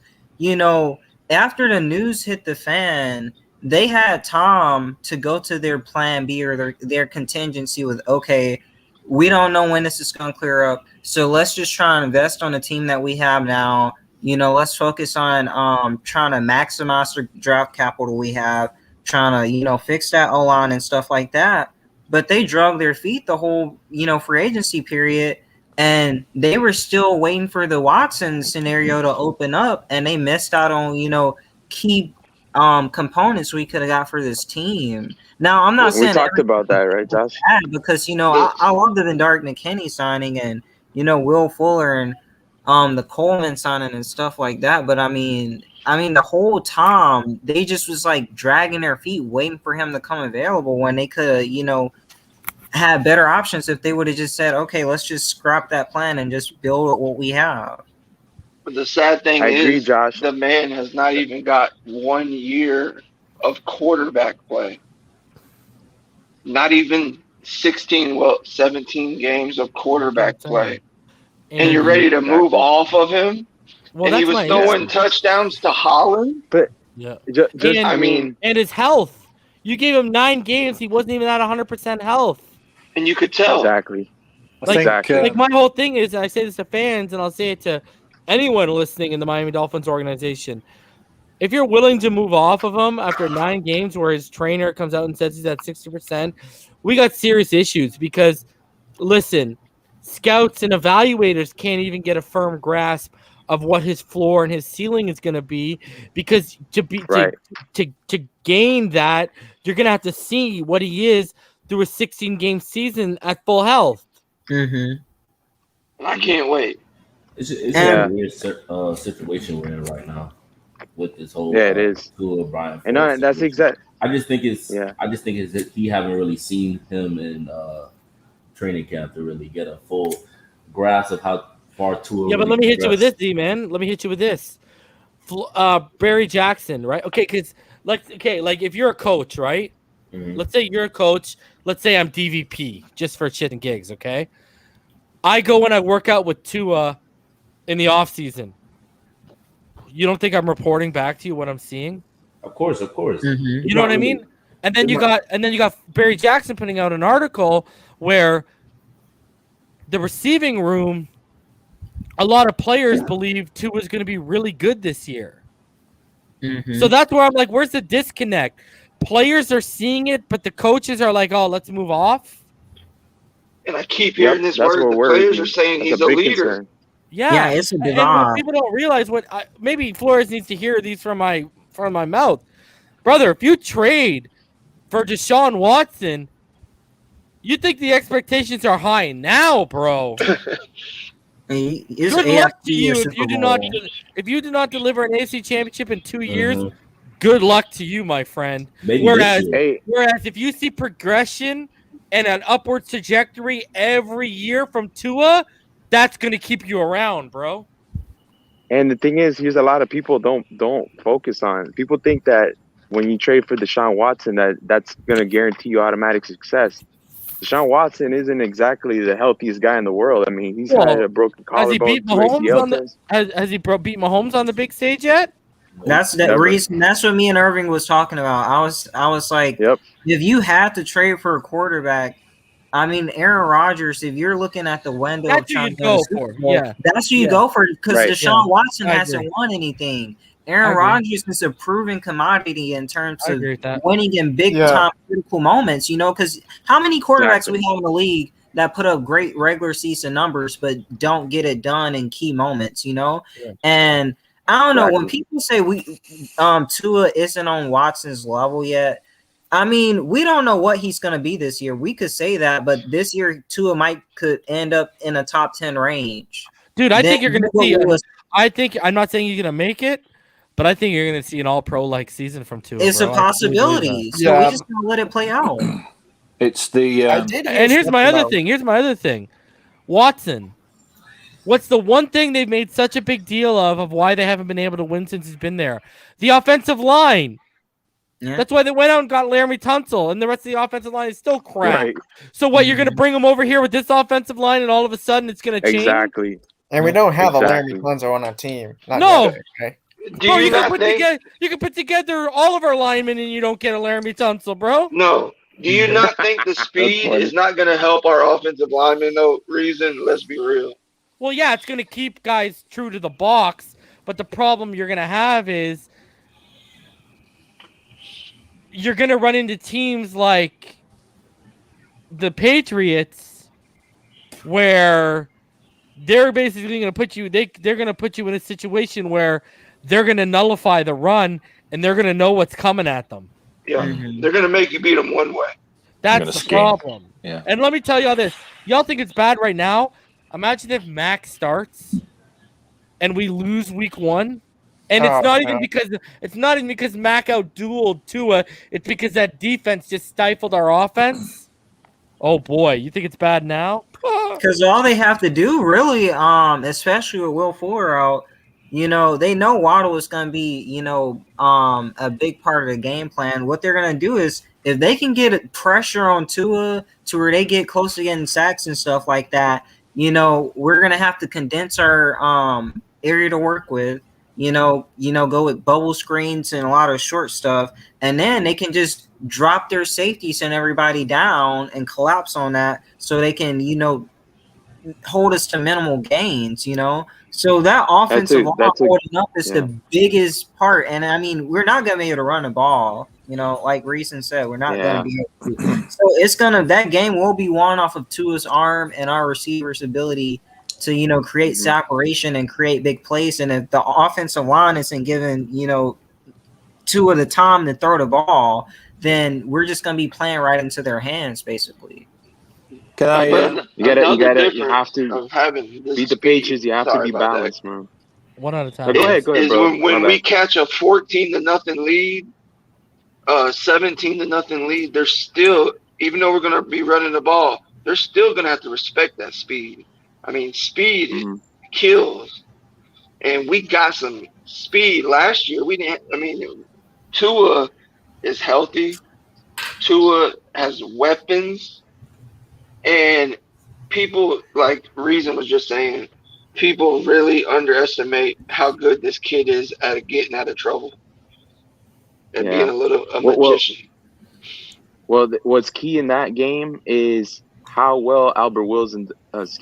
after the news hit the fan, they had time to go to their plan B or their contingency with, okay, we don't know when this is going to clear up, so let's just try and invest on the team that we have now. Let's focus on trying to maximize the draft capital we have, trying to, fix that O-line and stuff like that. But they drug their feet the whole, free agency period, and they were still waiting for the Watson scenario to open up, and they missed out on, key components we could have got for this team. Now, I'm not saying we talked about that, right, Josh? Because I love the Dark McKinney signing and Will Fuller and the Coleman signing and stuff like that. But I mean, the whole time they just was like dragging their feet, waiting for him to come available when they could have, had better options if they would have just said, okay, let's just scrap that plan and just build what we have. But the sad thing is, Josh, the man has not even got 1 year of quarterback play. Not even 17 games of quarterback play. And you're ready to move off of him? Well, and he was throwing touchdowns to Holland? But and his health. You gave him 9 games. He wasn't even at 100% health. And you could tell. Exactly. Like my whole thing is, and I say this to fans, and I'll say it to anyone listening in the Miami Dolphins organization. If you're willing to move off of him after 9 games where his trainer comes out and says he's at 60%, we got serious issues because, listen, scouts and evaluators can't even get a firm grasp of what his floor and his ceiling is going to be because to gain that, you're going to have to see what he is through a 16-game season at full health. Mm-hmm. I can't wait. It's a weird situation we're in right now with this whole it is Tua Brian. And that's exact. I just think it's that he haven't really seen him in training camp to really get a full grasp of how far Tua. Yeah, but let me hit you with this, D man. Let me hit you with this. Barry Jackson, right? Okay, because like if you're a coach, right? Mm-hmm. Let's say you're a coach. Let's say I'm DVP, just for shit and gigs. Okay, I go and I work out with Tua in the off season. You don't think I'm reporting back to you what I'm seeing? Of course. Mm-hmm. You know what I mean? And then you got Barry Jackson putting out an article where the receiving room, a lot of players believe Tua is going to be really good this year. Mm-hmm. So that's where I'm like, where's the disconnect? Players are seeing it, but the coaches are like, oh, let's move off. And I keep hearing this word. The players are saying he's a leader. Concern. Yeah, it's a divide. People don't realize maybe Flores needs to hear these from my mouth, brother. If you trade for Deshaun Watson, you think the expectations are high now, bro. Good luck to you if you do not deliver an AFC championship in 2 years. Mm-hmm. Good luck to you, my friend. Whereas if you see progression and an upward trajectory every year from Tua, that's going to keep you around, bro. And the thing is, here's a lot of people don't focus on. People think that when you trade for Deshaun Watson, that's going to guarantee you automatic success. Deshaun Watson isn't exactly the healthiest guy in the world. I mean, he's had a broken collarbone. Has he beat Mahomes has he beat Mahomes on the big stage yet? That's the reason. That's what me and Irving was talking about. I was like, if you had to trade for a quarterback, I mean, Aaron Rodgers, if you're looking at the window, that's who you go for. Yeah, that's who you go for because Deshaun Watson hasn't won anything. Aaron Rodgers is a proven commodity in terms of winning in big time critical moments. Because how many quarterbacks we have in the league that put up great regular season numbers but don't get it done in key moments? And I don't know when people say Tua isn't on Watson's level yet. I mean, we don't know what he's going to be this year. We could say that, but this year Tua could end up in a top 10 range. Dude, I think you're going to see. I'm not saying you're going to make it, but I think you're going to see an all-pro like season from Tua. It's a possibility. So we just gotta let it play out. It's the and here's my other thing. Watson. What's the one thing they've made such a big deal of why they haven't been able to win since he's been there? The offensive line. Yeah. That's why they went out and got Laramie Tunsil, and the rest of the offensive line is still crap. Right. So what, you're going to bring him over here with this offensive line, and all of a sudden it's going to change? Exactly. And we don't have a Laramie Tunsil on our team. No. Okay? Bro, you can put together all of our linemen, and you don't get a Laramie Tunsil, bro. No. Do you not think the speed is not going to help our offensive linemen? No reason. Let's be real. Well, yeah, it's going to keep guys true to the box, but the problem you're going to have is you're going to run into teams like the Patriots where they're basically going to put you they're going to put you in a situation where they're going to nullify the run and they're gonna know what's coming at them. Yeah, they're gonna make you beat them one way. That's the problem. Yeah. And let me tell y'all this: y'all think it's bad right now? Imagine if Mac starts and we lose week 1. And it's not even because Mac outdueled Tua. It's because that defense just stifled our offense. Oh boy, you think it's bad now? Because all they have to do, really, especially with Will Fuller out, they know Waddle is going to be, a big part of the game plan. What they're going to do is, if they can get pressure on Tua to where they get close to getting sacks and stuff like that, we're going to have to condense our area to work with. Go with bubble screens and a lot of short stuff, and then they can just drop their safety, send everybody down, and collapse on that, so they can, hold us to minimal gains. So that offensive line holding up is the biggest part, and I mean, we're not gonna be able to run the ball. Like Reason said, we're not gonna be able to. So that game will be won off of Tua's arm and our receivers' ability to create separation and create big plays. And if the offensive line isn't giving Tua the time to throw the ball, then we're just gonna be playing right into their hands, basically. You have to beat the Patriots. You have to be balanced, man. One at a time. Go ahead, bro. When we catch a 14-0 lead, 17-0 lead, they're still, even though we're gonna be running the ball, they're still gonna have to respect that speed. I mean, speed kills, and we got some speed last year. We didn't. I mean, Tua is healthy. Tua has weapons, and people, like Reason was just saying, people really underestimate how good this kid is at getting out of trouble and being a magician. Well, what's key in that game is how well Albert Wilson does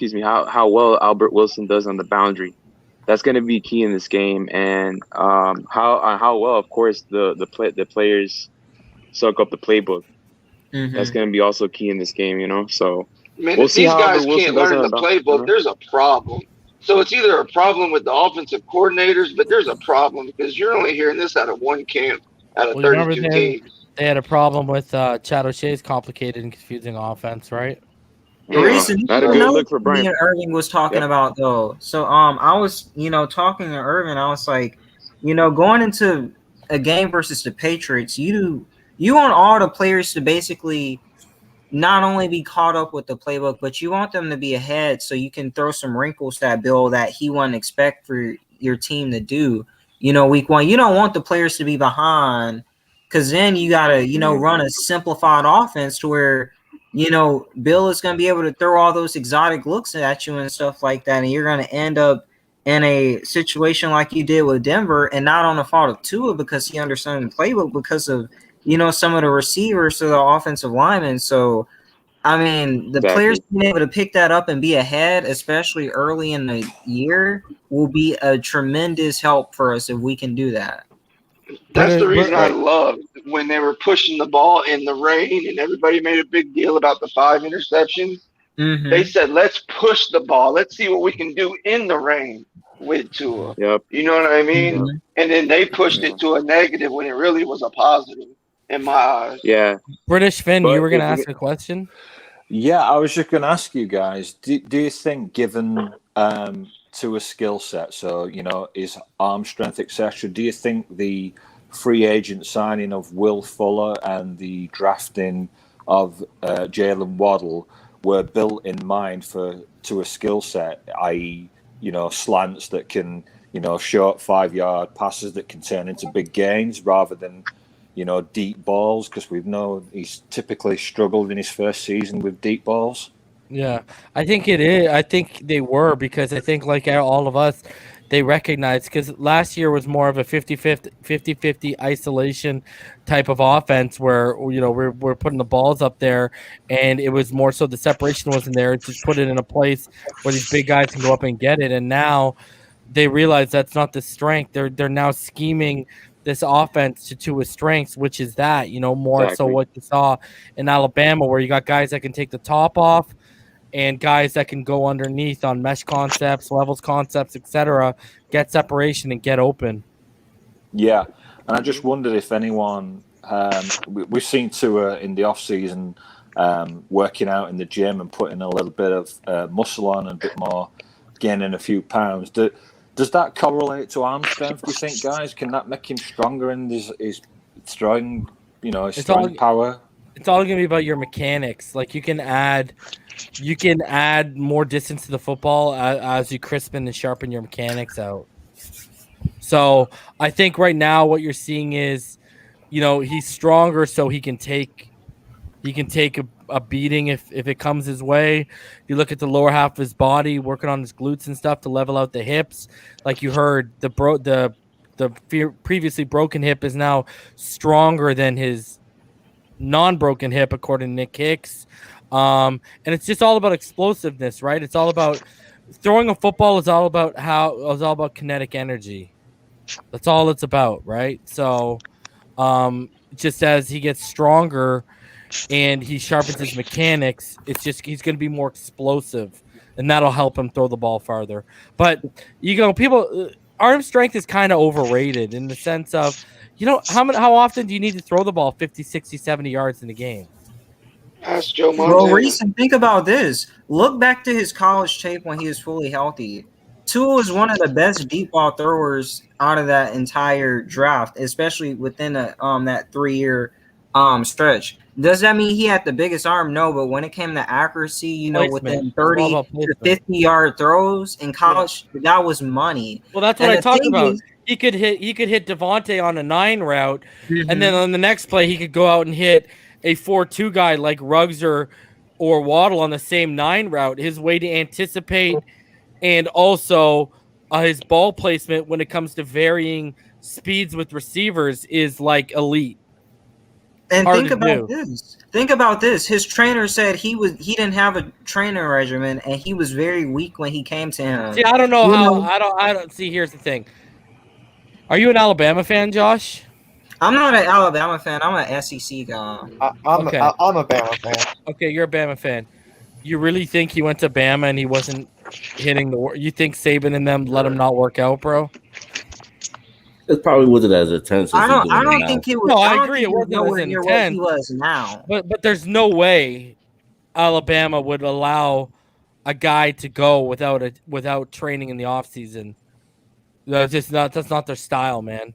on the boundary. That's going to be key in this game, and how well, of course, the players soak up the playbook. That's going to be also key in this game. So we'll see if these guys can't learn the playbook, there's a problem. So it's either a problem with the offensive coordinators, but there's a problem because you're only hearing this out of one camp out of 32 teams. They had a problem with Chad O'Shea's complicated and confusing offense, right? The reason Irving was talking about though. So I was talking to Irving. I was like, going into a game versus the Patriots, you want all the players to basically not only be caught up with the playbook, but you want them to be ahead so you can throw some wrinkles to that bill that he wouldn't expect for your team to do. Week 1, you don't want the players to be behind, because then you gotta run a simplified offense to where Bill is going to be able to throw all those exotic looks at you and stuff like that, and you're going to end up in a situation like you did with Denver, and not on the fault of Tua because he understands the playbook, because of some of the receivers or the offensive linemen. So, I mean, the players being able to pick that up and be ahead, especially early in the year, will be a tremendous help for us if we can do that. That's the reason I loved when they were pushing the ball in the rain and everybody made a big deal about the 5 interceptions. They said, let's push the ball. Let's see what we can do in the rain with Tua. Yep. You know what I mean? And then they pushed it to a negative when it really was a positive in my eyes. Yeah. British Finn, you were going to ask a question? Yeah, I was just going to ask you guys, do you think, given to a skill set, so his arm strength, etc., do you think the free agent signing of Will Fuller and the drafting of Jalen Waddle were built in mind to a skill set, i.e., slants that can, short 5-yard passes that can turn into big gains rather than deep balls? Because we've known he's typically struggled in his first season with deep balls. Yeah, I think it is. I think they were, because I think, like all of us, they recognized, because last year was more of a 50-50 isolation type of offense where, we're putting the balls up there, and it was more so the separation wasn't there. It's just put it in a place where these big guys can go up and get it. And now they realize that's not the strength. They're now scheming this offense to his strengths, which is that, more so what you saw in Alabama, where you got guys that can take the top off and guys that can go underneath on mesh concepts, levels concepts, etc., get separation and get open. Yeah. And I just wondered if anyone, we've seen Tua in the off-season working out in the gym and putting a little bit of muscle on and a bit more, gaining a few pounds. Does that correlate to arm strength, do you think, guys? Can that make him stronger in his throwing, his throwing power? It's all going to be about your mechanics. Like you can add more distance to the football as you crispen and sharpen your mechanics out. So I think right now what you're seeing is, he's stronger, so he can take a beating if it comes his way. You look at the lower half of his body, working on his glutes and stuff to level out the hips. Like you heard, the previously broken hip is now stronger than his non-broken hip, according to Nick Hicks. And it's just all about explosiveness, right? It's all about throwing a football is all about kinetic energy. That's all it's about, right? So just as he gets stronger and he sharpens his mechanics, it's just he's going to be more explosive, and that'll help him throw the ball farther. But people, arm strength is kind of overrated in the sense of, how often do you need to throw the ball 50, 60, 70 yards in a game? Ask Joe Montana. Well, Reese, think about this. Look back to his college tape when he was fully healthy. Tua was one of the best deep ball throwers out of that entire draft, especially within that 3-year stretch. Does that mean he had the biggest arm? No, but when it came to accuracy, within 30 to 50-yard throws in college, that was money. Well, that's what I talked about. He could hit Devontae on a 9 route, and then on the next play he could go out and hit a 4-2 guy like Ruggs or Waddle on the same 9 route. His way to anticipate and also his ball placement when it comes to varying speeds with receivers is like elite. And think about this. His trainer said he didn't have a training regimen, and he was very weak when he came to him. See, I don't know how. I don't see. Here's the thing. Are you an Alabama fan, Josh? I'm not an Alabama fan. I'm an SEC guy. I'm a Bama fan. Okay, you're a Bama fan. You really think he went to Bama and he wasn't hitting the? You think Saban and them let him not work out, bro? It probably wasn't as intense. I don't think he was. No, I agree. It wasn't as intense. What he was now. But there's no way Alabama would allow a guy to go without training in the offseason. That's not their style, man.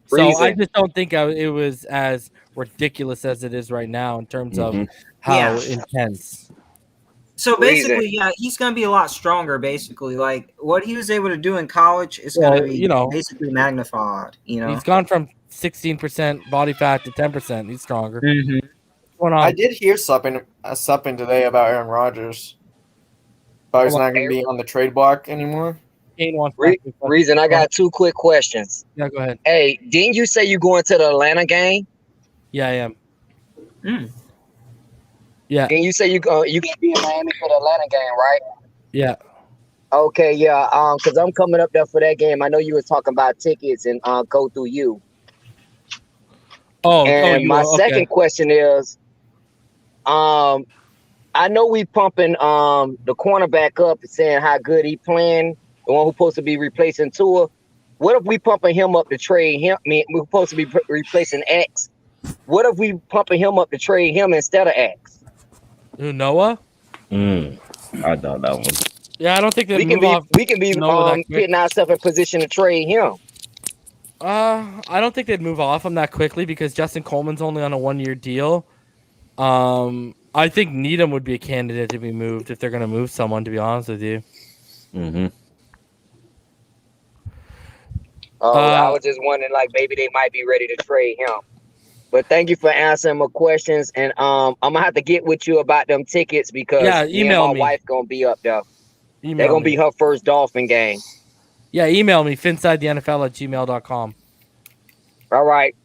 So I just don't think it was as ridiculous as it is right now in terms of how intense. So basically, he's going to be a lot stronger. Basically, like what he was able to do in college is going to be basically magnified. He's gone from 16% body fat to 10%. He's stronger. I did hear something today about Aaron Rodgers, but he's not going to be on the trade block anymore. Reason, I got 2 quick questions. Yeah, go ahead. Hey, didn't you say you going to the Atlanta game? Yeah, I am. Yeah. And you say you can be in Miami for the Atlanta game, right? Yeah. Okay, yeah. Because I'm coming up there for that game. I know you were talking about tickets and go through you. My second question is, I know we pumping the cornerback up and saying how good he playing, the one who's supposed to be replacing Tua. What if we pumping him up to trade him? I mean, we're supposed to be replacing X. What if we pumping him up to trade him instead of X? Noah? I doubt that one. Yeah, I don't think that we can be getting ourselves in position to trade him. I don't think they'd move off him that quickly because Justin Coleman's only on a 1-year deal. I think Needham would be a candidate to be moved if they're going to move someone, to be honest with you. I was just wondering, like, maybe they might be ready to trade him. But thank you for answering my questions, and I'm gonna have to get with you about them tickets because my wife gonna be up there. They're gonna be her first Dolphin game. Yeah, email me finsidethenfl@gmail.com. All right,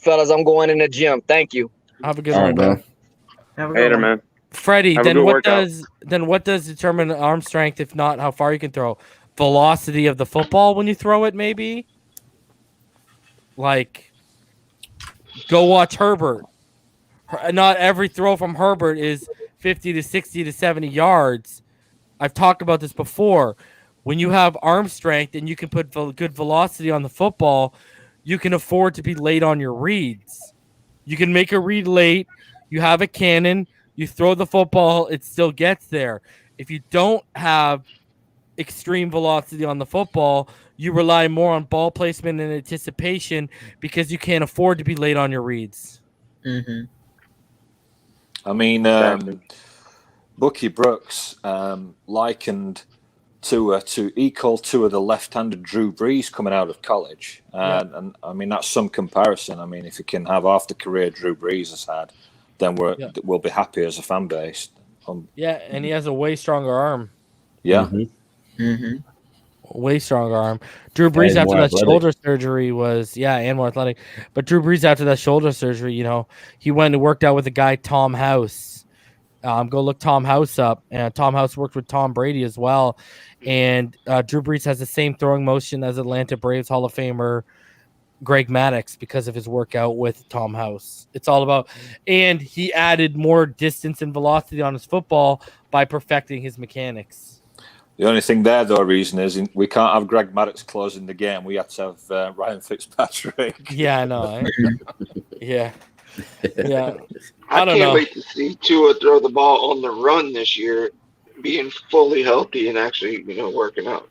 fellas, I'm going in the gym. Thank you. Have a good one, man. Later, man. Freddie, then what does determine arm strength if not how far you can throw? Velocity of the football when you throw it, maybe. Like. Go watch Herbert. Not every throw from Herbert is 50 to 60 to 70 yards. I've talked about this before. When you have arm strength and you can put good velocity on the football, you can afford to be late on your reads. You can make a read late. You have a cannon. You throw the football. It still gets there. If you don't have extreme velocity on the football, you rely more on ball placement and anticipation because you can't afford to be late on your reads. Mm-hmm. I mean, Bucky Brooks likened Tua to equal Tua the left-handed Drew Brees coming out of college, and I mean that's some comparison. I mean, if you can have half the career Drew Brees has had, then we'll be happy as a fan base. And he has a way stronger arm. Yeah. Mm-hmm. Mm-hmm. Way stronger arm. Drew Brees after that shoulder surgery was and more athletic. But Drew Brees after that shoulder surgery, he went and worked out with a guy, Tom House. Go look Tom House up. And Tom House worked with Tom Brady as well. And Drew Brees has the same throwing motion as Atlanta Braves Hall of Famer Greg Maddux because of his workout with Tom House. It's all about, and he added more distance and velocity on his football by perfecting his mechanics. The only thing there, though, reason is we can't have Greg Maddux closing the game. We had to have Ryan Fitzpatrick. Yeah, I know. Yeah. I can't wait to see Tua throw the ball on the run this year, being fully healthy and actually, working out.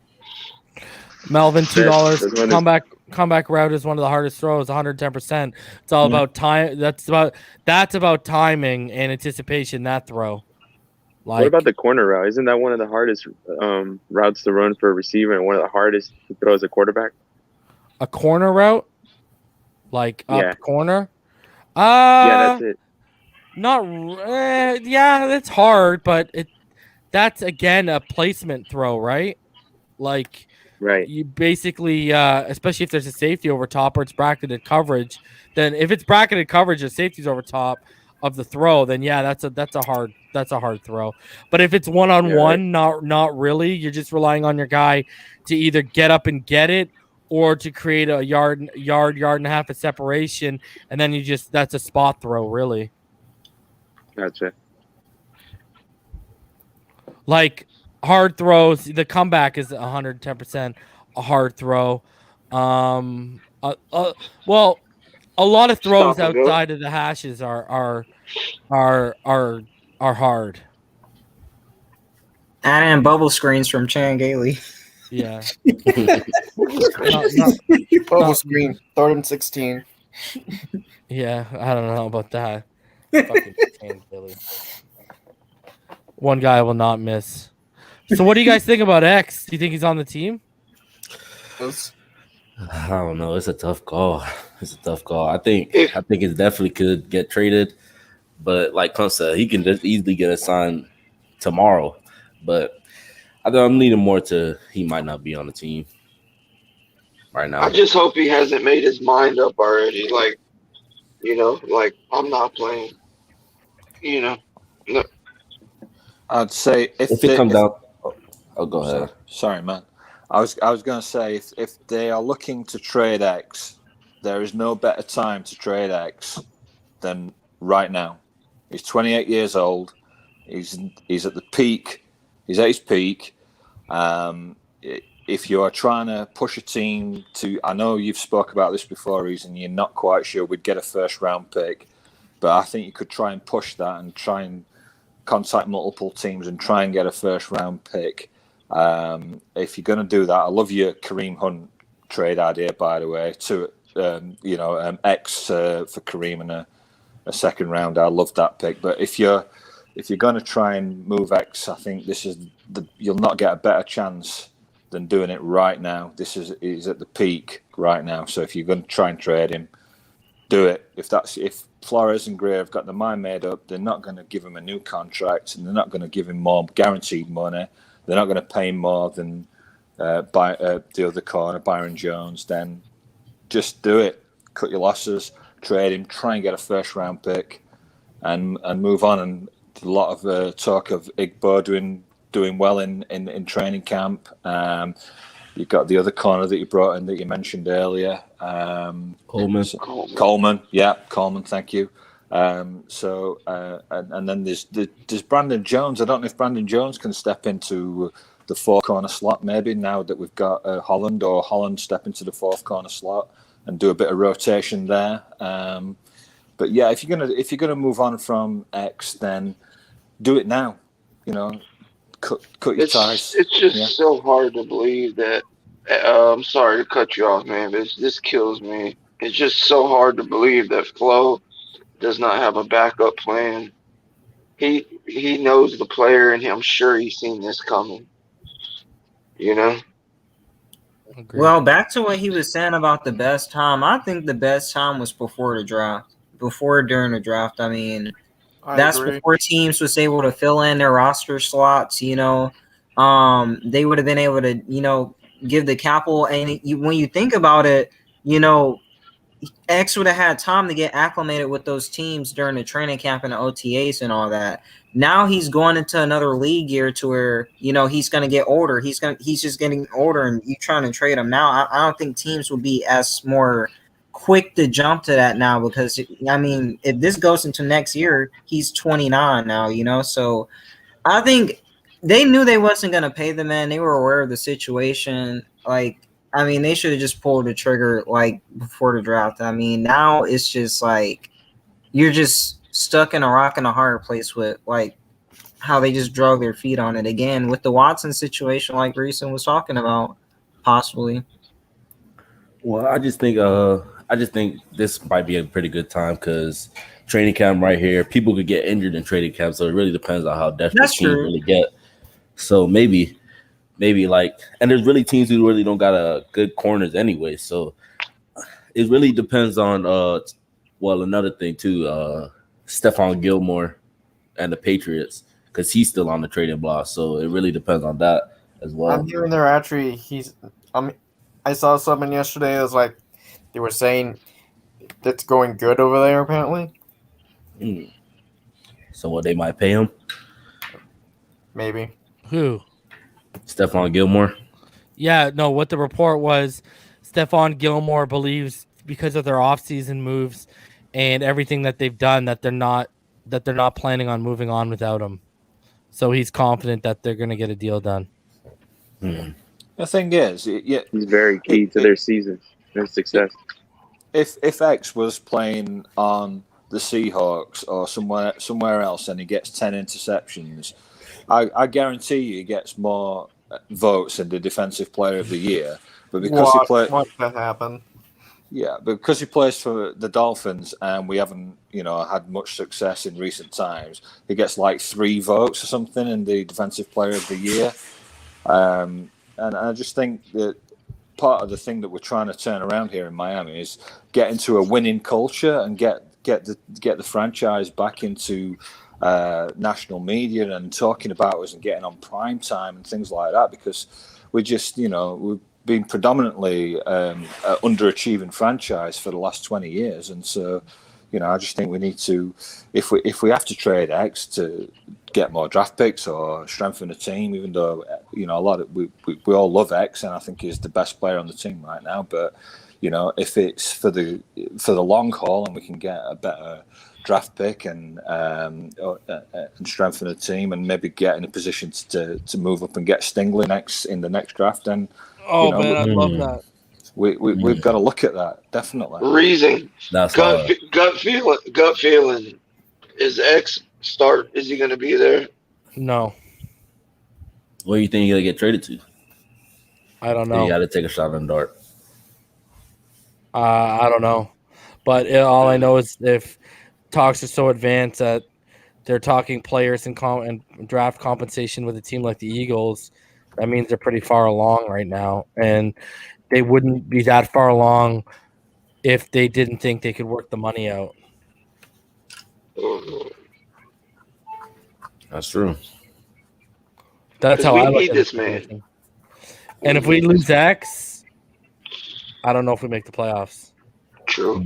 Melvin, $2. Comeback route is one of the hardest throws, 110%. It's all about time. That's about timing and anticipation. That throw. What about the corner route? Isn't that one of the hardest routes to run for a receiver and one of the hardest to throw as a quarterback? A corner route? Like up corner? That's it. That's hard, but that's again a placement throw, right? Like you basically, especially if there's a safety over top or it's bracketed coverage, then if it's bracketed coverage and safety's over top of the throw, then that's a hard throw. But if it's one-on-one, not really. You're just relying on your guy to either get up and get it or to create a yard and a half of separation, and then that's a spot throw, really. Gotcha. Like hard throws, the comeback is 110% a hard throw. A lot of throws outside of the hashes are hard. And bubble screens from Chan Gailey. Yeah. Bubble screen, 3rd and 16. Yeah, I don't know about that. Fucking Chan Gailey. One guy I will not miss. So what do you guys think about X? Do you think he's on the team? I don't know. It's a tough call. I think it definitely could get traded, but like Kun said, he can just easily get assigned tomorrow. But I'm leaning more to he might not be on the team right now. I just hope he hasn't made his mind up already. Like, I'm not playing. No. I'd say if it comes out. Oh, go ahead. Sorry, man. I was going to say if they are looking to trade X, there is no better time to trade X than right now. He's 28 years old. He's at the peak. He's at his peak. If you are trying to push a team to, I know you've spoke about this before, and you're not quite sure we'd get a first round pick, but I think you could try and push that and try and contact multiple teams and try and get a first round pick. If you're going to do that, I love your Kareem Hunt trade idea, by the way, to X for Kareem and a second round. I love that pick. But if you're going to try and move X, I think you'll not get a better chance than doing it right now. He's at the peak right now. So if you're going to try and trade him, do it. If Flores and Gray have got their mind made up, they're not going to give him a new contract and they're not going to give him more guaranteed money. They're not going to pay more than the other corner, Byron Jones. Then just do it. Cut your losses, trade him, try and get a first round pick, and move on. And a lot of talk of Igbo doing well in training camp. You've got the other corner that you brought in that you mentioned earlier, Coleman. Yeah, Coleman. Thank you. And then there's Brandon Jones. I don't know if Brandon Jones can step into the fourth corner slot. Maybe now that we've got Holland step into the fourth corner slot do a bit of rotation there. But yeah, if you're gonna move on from X, then do it now. Cut your ties. It's just so hard to believe that. I'm sorry to cut you off, man, but this kills me. It's just so hard to believe that Flo does not have a backup plan. He knows the player, and I'm sure he's seen this coming. Well, back to what he was saying about the best time. I think the best time was before the draft. During the draft. I mean, that's before teams was able to fill in their roster slots. They would have been able to, give the capital. And when you think about it, X would have had time to get acclimated with those teams during the training camp and the OTAs and all that. Now he's going into another league year to where, he's going to get older. He's just getting older, and you trying to trade him now. I don't think teams will be as more quick to jump to that now, because I mean, if this goes into next year, he's 29 now, so I think they knew they wasn't going to pay the man. They were aware of the situation. Like, I mean, they should have just pulled the trigger like before the draft. I mean, now it's just like you're just stuck in a rock and a hard place with like how they just drug their feet on it again with the Watson situation, like Reason was talking about, possibly. Well, I just think this might be a pretty good time because training camp right here, people could get injured in training camp, so it really depends on how desperate teams really get. So maybe like, and there's really teams who really don't got a good corners anyway. So it really depends on another thing too, Stephon Gilmore and the Patriots, because he's still on the trading block. So it really depends on that as well. I'm hearing they're actually I saw something yesterday. It was like they were saying that's going good over there apparently. So what, they might pay him? Maybe. Who? Stephon Gilmore. Yeah, no, what the report was, Stephon Gilmore believes because of their offseason moves and everything that they've done that they're not planning on moving on without him. So he's confident that they're going to get a deal done. The thing is, he's very key to their season, their success. If X was playing on the Seahawks or somewhere else and he gets 10 interceptions, I guarantee you he gets more votes in the Defensive Player of the Year. But because watch that happen. Yeah, because he plays for the Dolphins and we haven't, had much success in recent times, he gets like 3 votes or something in the Defensive Player of the Year. And I just think that part of the thing that we're trying to turn around here in Miami is get into a winning culture and get the franchise back into national media and talking about us and getting on prime time and things like that, because we just, we've been predominantly an underachieving franchise for the last 20 years. And so, I just think we need to, if we have to trade X to get more draft picks or strengthen the team, even though, a lot of we all love X and I think he's the best player on the team right now. But, if it's for the long haul and we can get a better draft pick and strengthen the team and maybe get in a position to move up and get Stingley in the next draft, then man, I love that. We've got to look at that, definitely. Reason. Gut feeling. Is X start? Is he going to be there? No. What do you think he's going to get traded to? I don't know. You got to take a shot on dart. I don't know. But all I know is if talks are so advanced that they're talking players and draft compensation with a team like the Eagles, that means they're pretty far along right now. And they wouldn't be that far along if they didn't think they could work the money out. That's true. That's how I look need at this situation. man. And if we lose X, I don't know if we make the playoffs. True.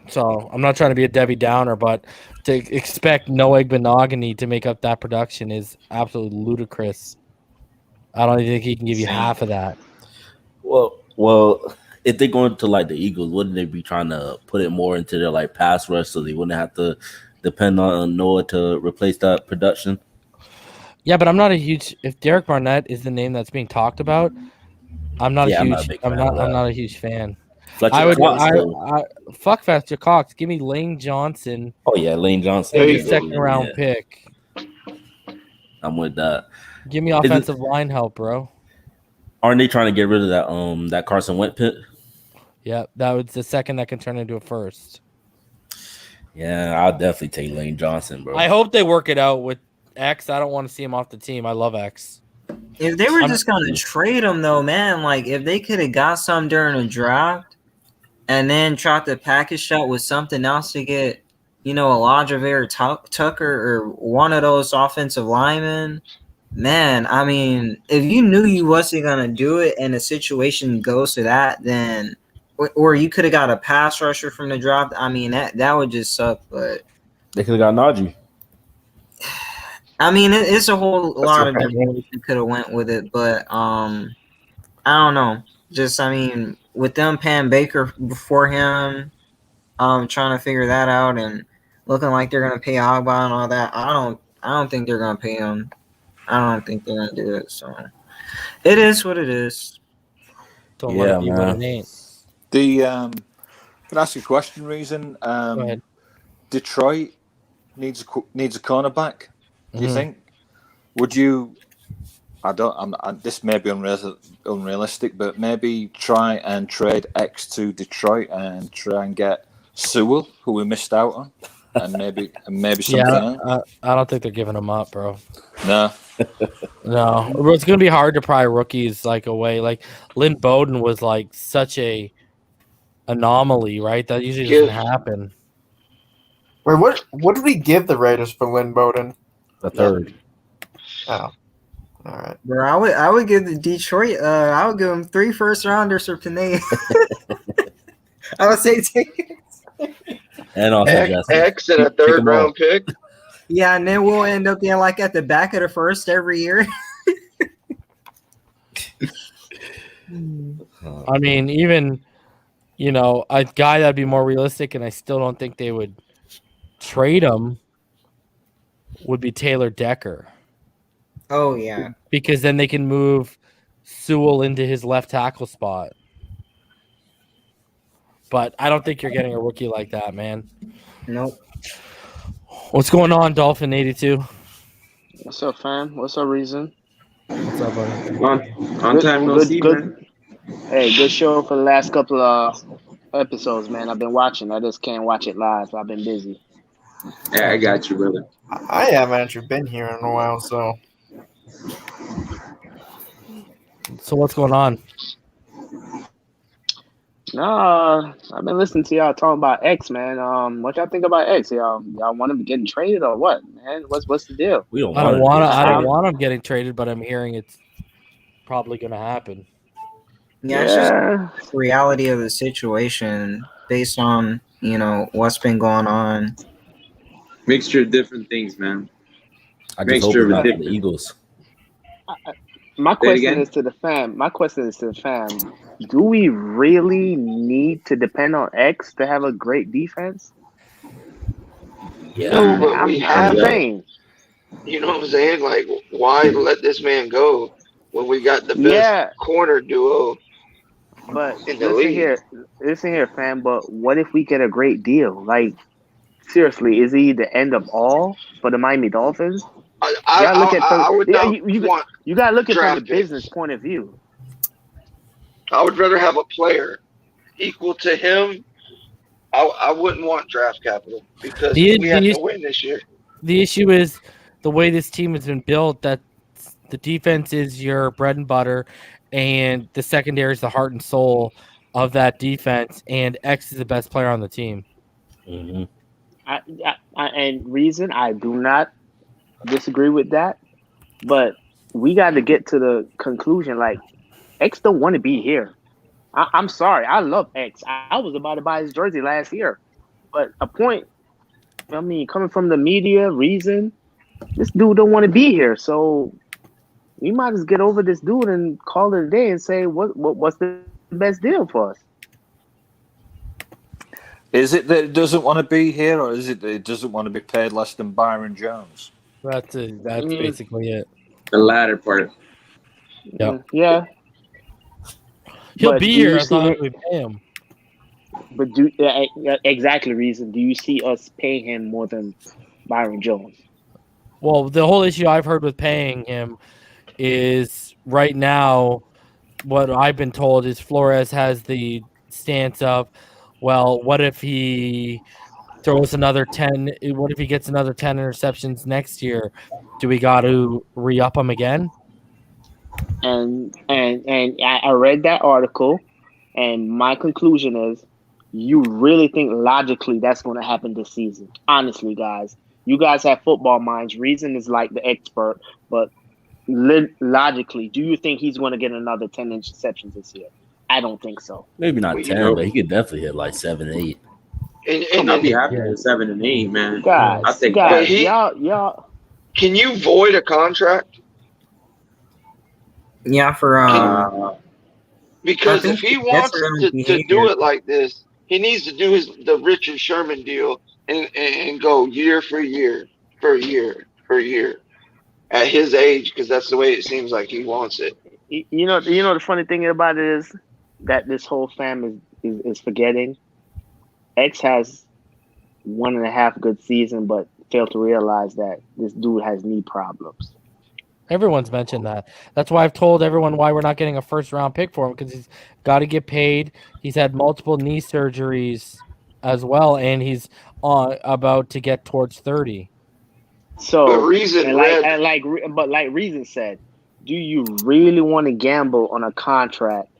So I'm not trying to be a Debbie Downer, but to expect no Igbenogany to make up that production is absolutely ludicrous. I don't even think he can give you half of that. Well, if they're going to like the Eagles, wouldn't they be trying to put it more into their like pass rush so they wouldn't have to depend on Noah to replace that production? Yeah, but I'm not a huge. If Derek Barnett is the name that's being talked about, I'm not Yeah, a I'm huge. not a big I'm fan not. of I'm that. not a huge fan. Fletcher I would. Cox, though. I fuck Fletcher Cox. Give me Lane Johnson Oh yeah, Lane Johnson. There and you the go. second round Yeah, pick. I'm with that. Give me Is it- offensive line help, bro. Aren't they trying to get rid of that Carson Wentz pick? Yeah, that was the second that can turn into a first. Yeah, I'll definitely take Lane Johnson, bro. I hope they work it out with X. I don't want to see him off the team. I love X. If they were just gonna trade him, though, man, like if they could have got some during the draft, and then tried to package that with something else to get, a Elijah Tucker or one of those offensive linemen. Man, I mean, if you knew you wasn't gonna do it, and the situation goes to that, then, or you could have got a pass rusher from the draft. I mean, that would just suck. But They could have got Najee. I mean, it's a whole lot of different ways you could have went with it. But I don't know. Just, I mean, with them paying Baker before him, trying to figure that out and looking like they're gonna pay Agba and all that. I don't think they're gonna pay him. I don't think they're gonna do it. So it is what it is. Don't let it be what it ain't. Can I ask you a question, Reason? Go ahead. Detroit needs a cornerback. Do you think? Would you? This may be unrealistic, but maybe try and trade X to Detroit and try and get Sewell, who we missed out on, and maybe something else. I don't think they're giving him up, bro. No. No, it's gonna be hard to pry rookies like away. Like Lynn Bowden was like such a anomaly, right? That usually doesn't happen. Wait, what did we give the Raiders for Lynn Bowden? The third. Oh, all right. Bro, I would give the Detroit. I would give them 3 first-rounders for Panay. I would say and also X and a third-round pick. Yeah, and then we'll end up being like at the back of the first every year. I mean, even a guy that'd be more realistic, and I still don't think they would trade him, would be Taylor Decker. Oh yeah, because then they can move Sewell into his left tackle spot. But I don't think you're getting a rookie like that, man. Nope. What's going on, Dolphin 82? What's up, fam? What's up, Reason? What's up, buddy? On time, good. Hey, good show for the last couple of episodes, man. I've been watching. I just can't watch it live. I've been busy. Yeah, I got you, brother. I haven't actually been here in a while, so. So what's going on? No, I've been listening to y'all talking about X, man. What y'all think about X? Y'all want him getting traded or what, man? What's the deal? I don't want him getting traded, but I'm hearing it's probably going to happen. Yeah, it's just the reality of the situation based on what's been going on. Mixture of different things, man. I just hope it's not for the Eagles. My question is to the fam. Do we really need to depend on X to have a great defense? Yeah, no, but I'm saying. You know what I'm saying? Like, why let this man go when we got the best corner duo? But listen here, fam. But what if we get a great deal? Like, seriously, is he the end of all for the Miami Dolphins? You gotta look at from the business point of view. I would rather have a player equal to him. I wouldn't want draft capital because we have to win this year. The issue is the way this team has been built, that the defense is your bread and butter, and the secondary is the heart and soul of that defense, and X is the best player on the team. Mm-hmm. And Reason, I do not disagree with that, but we got to get to the conclusion, like, X don't want to be here. I'm sorry. I love X. I was about to buy his jersey last year. But coming from the media, Reason, this dude don't want to be here. So we might just get over this dude and call it a day and say, what's the best deal for us? Is it that it doesn't want to be here, or is it that it doesn't want to be paid less than Byron Jones? That's basically it. The latter part. Yep. Yeah. He'll be here as long as we pay him. But exactly reason. Do you see us paying him more than Byron Jones? Well, the whole issue I've heard with paying him is right now, what I've been told is Flores has the stance of, well, what if he throws another 10? What if he gets another 10 interceptions next year? Do we got to re-up him again? And I read that article, and my conclusion is, you really think logically that's going to happen this season? Honestly, guys, you guys have football minds. Reason is like the expert, but logically, do you think he's going to get another 10 interceptions this year? I don't think so. Maybe not 10, but he could definitely hit like 7, 8. And I'd be happy with 7 and 8, man. Guys, I think y'all. Can you void a contract? Yeah, for because if he wants to do it like this, he needs to do the Richard Sherman deal and go year for year at his age, because that's the way it seems like he wants it. You know the funny thing about it is that this whole fam is forgetting. X has 1.5 good season, but failed to realize that this dude has knee problems. Everyone's mentioned that. That's why I've told everyone why we're not getting a first-round pick for him, because he's got to get paid. He's had multiple knee surgeries as well, and he's about to get towards 30. So, but Reason said, do you really want to gamble on a contract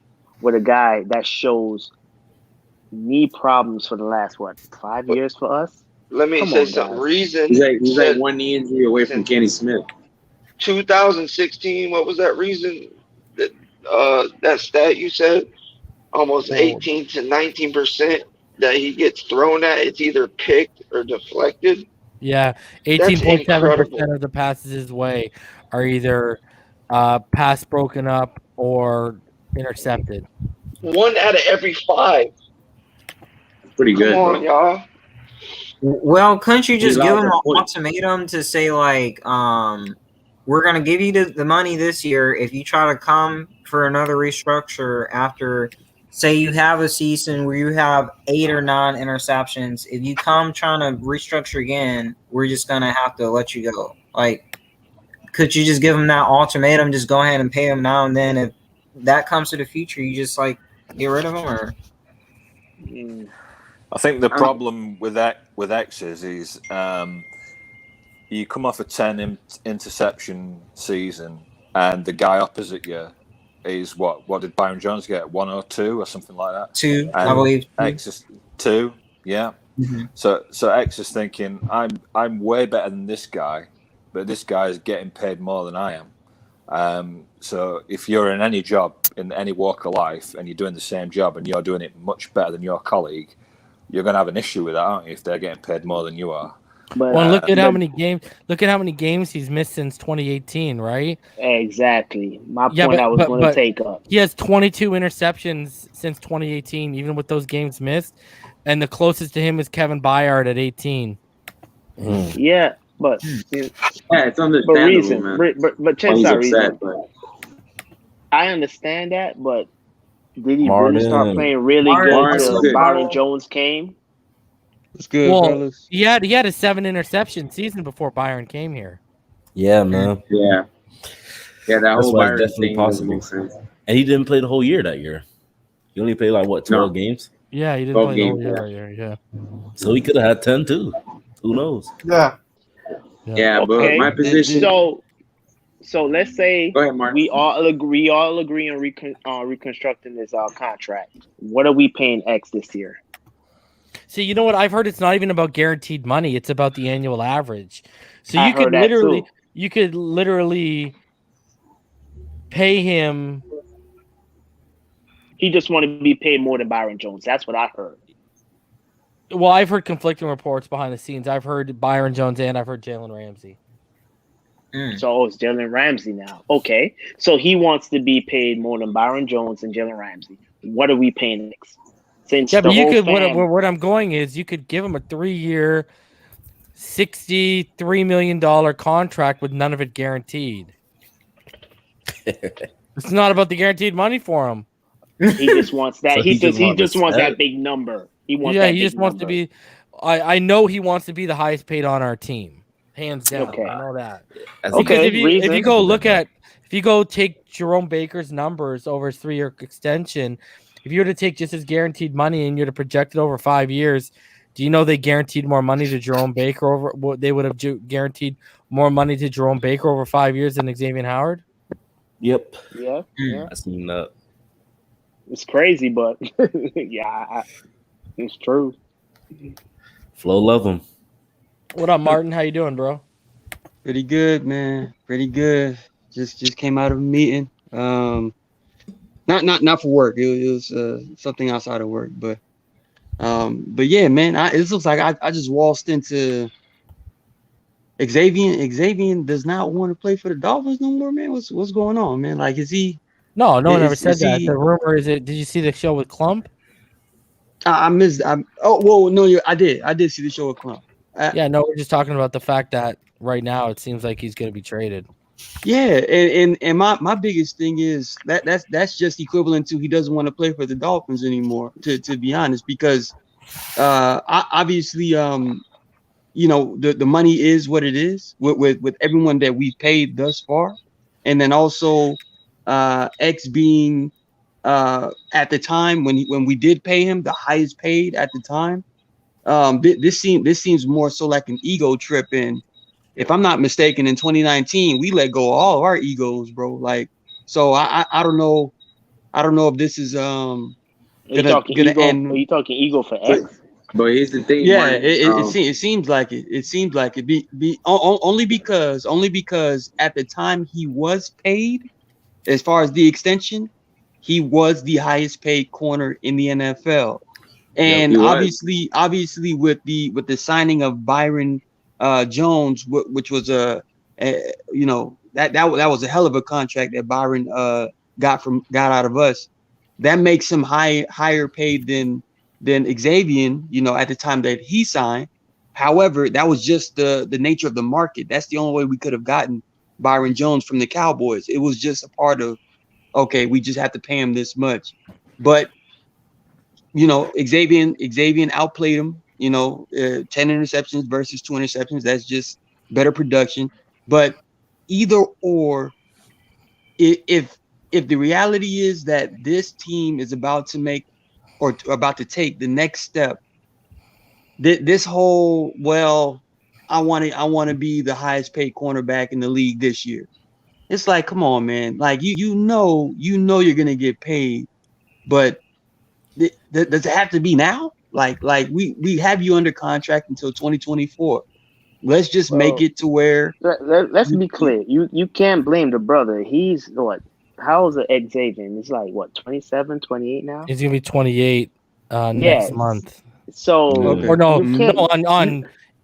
with a guy that shows knee problems for the last 5 years for us? Let me say something. Reason he's like one knee injury away from Kenny Smith. 2016, what was that Reason? That stat you said, almost 18 to 19% that he gets thrown at. It's either picked or deflected. Yeah, 18.7% of the passes his way are either pass broken up or intercepted. 1 out of every 5. Pretty good. Come on, y'all. Well, couldn't you just give him an ultimatum to say, like, we're going to give you the money this year if you try to come for another restructure after, say, you have a season where you have 8 or 9 interceptions. If you come trying to restructure again, we're just going to have to let you go. Like, could you just give him that ultimatum, just go ahead and pay him now, and then if that comes to the future, you just, like, get rid of him? Or I think the problem with X is you come off a 10 interception season, and the guy opposite you is what did Byron Jones get? 1 or 2 or something like that? 2, I believe. X is 2, yeah. Mm-hmm. So X is thinking, I'm way better than this guy, but this guy is getting paid more than I am. So if you're in any job in any walk of life and you're doing the same job and you're doing it much better than your colleague, you're going to have an issue with that, aren't you? If they're getting paid more than you are. But, look at how many games. Look at how many games he's missed since 2018, right? Exactly. My point I was going to take up. He has 22 interceptions since 2018, even with those games missed, and the closest to him is Kevin Byard at 18. Yeah, but it's understandable, man. But chances are Reason. I understand that, but did he really start playing really good until Byron Jones came? It's good, fellas. He had a 7 interception season before Byron came here. Yeah, man. Yeah, that whole Byron definitely possible. And he didn't play the whole year that year. He only played 12 games. Yeah, he didn't play the whole year. Yeah. So he could have had 10 too. Who knows? Yeah, but my position. So let's say ahead, we all agree on reconstructing this contract. What are we paying X this year? See, you know what? I've heard it's not even about guaranteed money. It's about the annual average. So you could literally pay him. He just wanted to be paid more than Byron Jones. That's what I heard. Well, I've heard conflicting reports behind the scenes. I've heard Byron Jones and I've heard Jalen Ramsey. So it's Jalen Ramsey now. Okay. So he wants to be paid more than Byron Jones and Jalen Ramsey. What are we paying next? But you could. What I'm going is, you could give him a 3-year, $63 million contract with none of it guaranteed. It's not about the guaranteed money for him. He just wants that. So he he just wants that that big number. He wants Yeah, that he big just wants to number. be. I know he wants to be the highest paid on our team, hands down. Okay. I know that. As Because Okay, if you reason. go look at if you go take Jerome Baker's numbers over his 3-year extension, if you were to take just his guaranteed money and you're to project it over 5 years, do you know they guaranteed more money to Jerome Baker over? They would have guaranteed more money to Jerome Baker over 5 years than Xavien Howard. Yep. Yeah. I seen that. It's crazy, but yeah, it's true. Flo love him. What up, Martin? How you doing, bro? Pretty good, man. Pretty good. Just came out of a meeting. Not for work. It was something outside of work, but yeah, man. It looks like I just waltzed into Xavien. Xavien does not want to play for the Dolphins no more, man. What's going on, man? Like, is he? No one ever said that. He, the rumor is it. Did you see the show with Klump? I missed. I did see the show with Klump. Yeah, no, we're just talking about the fact that right now it seems like he's going to be traded. Yeah, and my biggest thing is that's just equivalent to he doesn't want to play for the Dolphins anymore. To be honest, because obviously the money is what it is with everyone that we've paid thus far, and then also X being at the time when we did pay him the highest paid at the time. This seems more so like an ego trip, and if I'm not mistaken, in 2019 we let go of all of our egos, bro. Like, so I don't know if this is Are you talking ego for X? But here's the thing. Yeah, Martin, it seems like it. It seems like it. Only because at the time he was paid, as far as the extension, he was the highest paid corner in the NFL. And obviously with the signing of Byron Jones, which was that was a hell of a contract that Byron got out of us. That makes him higher paid than Xavien, at the time that he signed. However, that was just the nature of the market. That's the only way we could have gotten Byron Jones from the Cowboys. It was just a part of, okay, we just have to pay him this much. But Xavien outplayed him, 10 interceptions versus 2 interceptions. That's just better production. But either or, if the reality is that this team is about to make or about to take the next step, this whole, I want to be the highest paid cornerback in the league this year. It's like, come on, man. Like, you know you're gonna get paid, but does it have to be now? Like we have you under contract until 2024. Let's just make it to where. Let's be clear. You can't blame the brother. He's what? How old is Xavien? He's like what? 27, 28 now. He's gonna be 28 next month. So or no,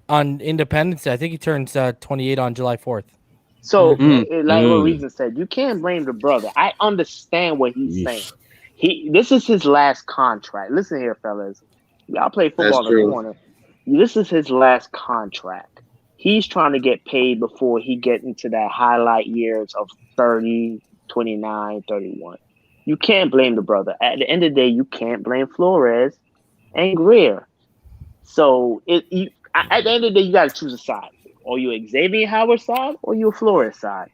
on Independence Day. I think he turns 28 on July 4th. So like what Reason said, you can't blame the brother. I understand what he's saying. This is his last contract. Listen here, fellas. Y'all play football in the corner. This is his last contract. He's trying to get paid before he gets into that highlight years of 30, 29, 31. You can't blame the brother. At the end of the day, you can't blame Flores and Greer. So at the end of the day, you got to choose a side. Or you Xavien Howard side, or you a Flores side.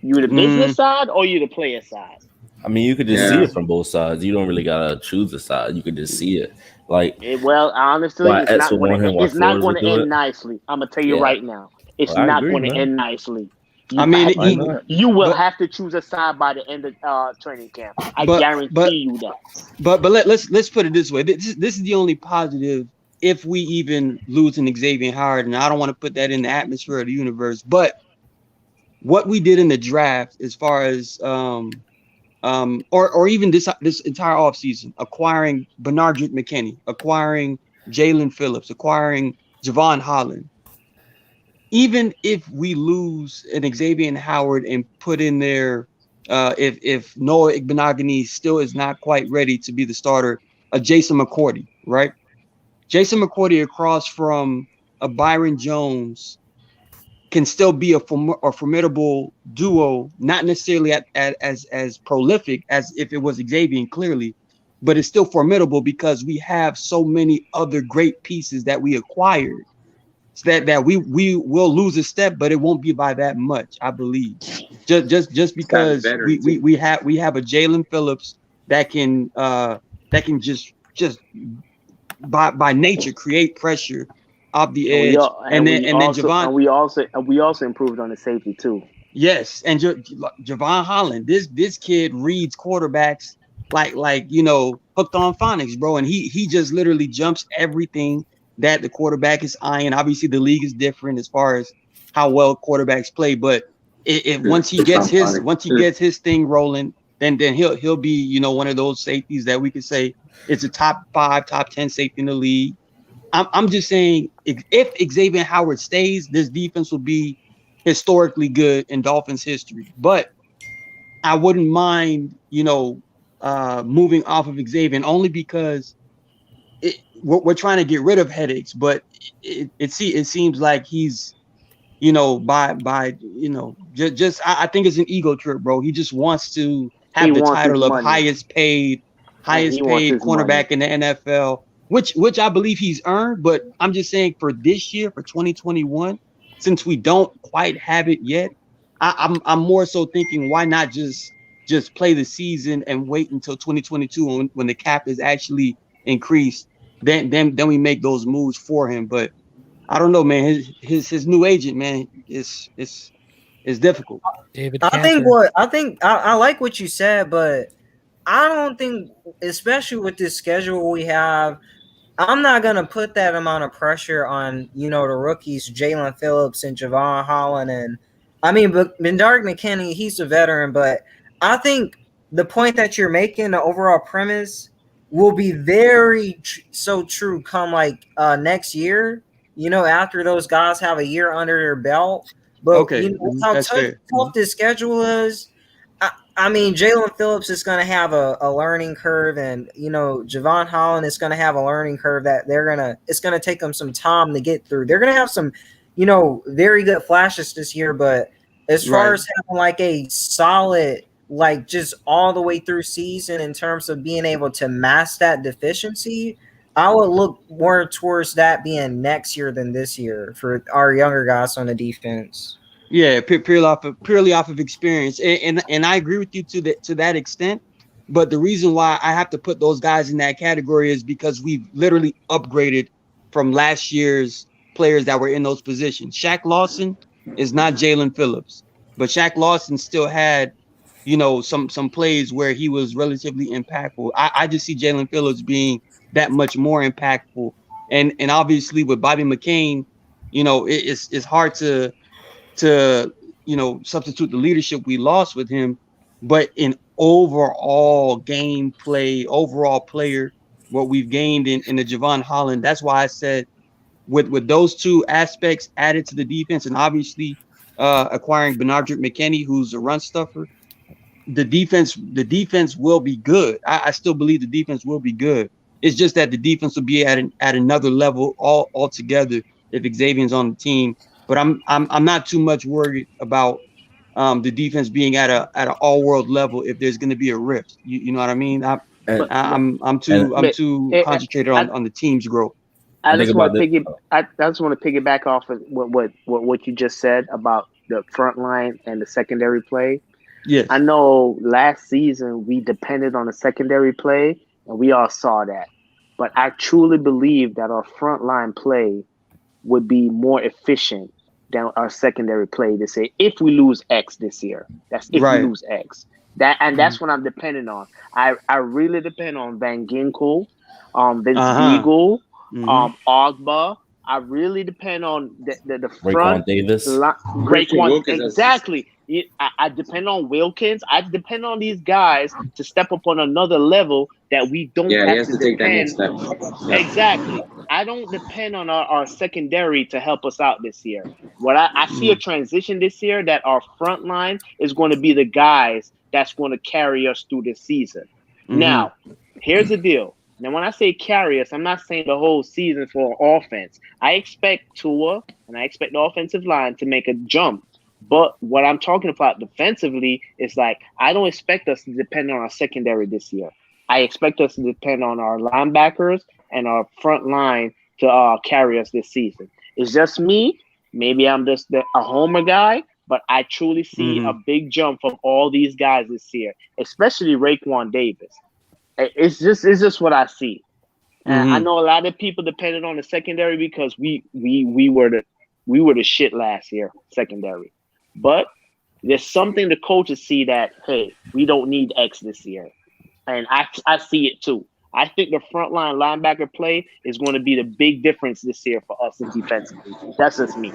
You the business side, or you the player side. I mean, you could just see it from both sides. You don't really gotta choose a side. You could just see it. Like, honestly, it's not going to end nicely. I'm gonna tell you right now, it's not going to end nicely. You will have to choose a side by the end of training camp. I guarantee you that. But let's put it this way. This is the only positive if we even lose an Xavien Howard, and I don't want to put that in the atmosphere of the universe. But what we did in the draft, as far as or even this entire offseason, acquiring Benardrick McKinney, acquiring Jalen Phillips, acquiring Javon Holland. Even if we lose an Xavien Howard and put in there, if Noah Igbenogany still is not quite ready to be the starter, a Jason McCourty, right? Jason McCourty across from a Byron Jones can still be a formidable duo, not necessarily as prolific as if it was Xavien, clearly, but it's still formidable because we have so many other great pieces that we acquired. So that we will lose a step, but it won't be by that much, I believe. Just because we have a Jalen Phillips that can just by nature create pressure off the edge, and then Javon. We also improved on the safety too. Yes, and Javon Holland, this kid reads quarterbacks like hooked on phonics, bro, and he just literally jumps everything that the quarterback is eyeing. Obviously, the league is different as far as how well quarterbacks play, but once he gets his thing rolling, then he'll be one of those safeties that we could say it's a top 5, top 10 safety in the league. I'm just saying if Xavien Howard stays, this defense will be historically good in Dolphins history. But I wouldn't mind moving off of Xavien only because we're trying to get rid of headaches, but it seems like he's I think it's an ego trip, bro. He just wants to have the title of highest paid cornerback in the NFL, which I believe he's earned. But I'm just saying for this year, for 2021, since we don't quite have it yet, I'm more so thinking why not just play the season and wait until 2022 when the cap is actually increased. Then we make those moves for him. But I don't know, man. His new agent, man, is difficult. David, I think I like what you said, but I don't think, especially with this schedule we have, I'm not gonna put that amount of pressure on the rookies, Jalen Phillips and Javon Holland, but Bendark McKinney, he's a veteran, but I think the point that you're making, the overall premise, will be very so true come next year, after those guys have a year under their belt. But how tough this schedule is. Jalen Phillips is going to have a learning curve, and Javon Holland is going to have a learning curve that it's going to take them some time to get through. They're going to have some very good flashes this year, but as far as having a solid just all the way through season in terms of being able to mask that deficiency, I would look more towards that being next year than this year for our younger guys on the defense. Yeah, purely off of experience, and I agree with you to that extent. But the reason why I have to put those guys in that category is because we've literally upgraded from last year's players that were in those positions. Shaq Lawson is not Jalen Phillips, but Shaq Lawson still had some plays where he was relatively impactful. I just see Jalen Phillips being that much more impactful, and obviously with Bobby McCain, it's hard to substitute the leadership we lost with him, but in overall gameplay, overall player, what we've gained in the Javon Holland, that's why I said with those two aspects added to the defense, and obviously acquiring Benardrick McKinney, who's a run stuffer, the defense will be good. I still believe the defense will be good. It's just that the defense will be at another level altogether if Xavien's on the team. But I'm not too much worried about the defense being at an all world level if there's going to be a rift. You know what I mean? I'm too concentrated on the team's growth. I just want to piggyback off of what you just said about the front line and the secondary play. Yes. I know last season we depended on the secondary play, and we all saw that. But I truly believe that our front line play would be more efficient than our secondary play to say, if we lose X this year, that's if we lose X. That's what I'm depending on. I really depend on Van Ginkel, Vince Eagle, Ogba. I really depend on the front. Raekwon Davis. Raekwon, exactly. I depend on Wilkins. I depend on these guys to step up on another level that we don't have to depend. Exactly. I don't depend on our secondary to help us out this year. What I see a transition this year that our front line is going to be the guys that's going to carry us through this season. Now, here's the deal. Now, when I say carry us, I'm not saying the whole season for offense. I expect Tua and I expect the offensive line to make a jump. But what I'm talking about defensively is like, I don't expect us to depend on our secondary this year. I expect us to depend on our linebackers and our front line to carry us this season. It's just me. Maybe I'm just a homer guy, but I truly see a big jump from all these guys this year, especially Raekwon Davis. It's just what I see. And I know a lot of people depended on the secondary because we were the shit last year, secondary. But there's something the coaches see that, hey, we don't need X this year. And I see it too. I think the frontline linebacker play is going to be the big difference this year for us defensively. That's just me.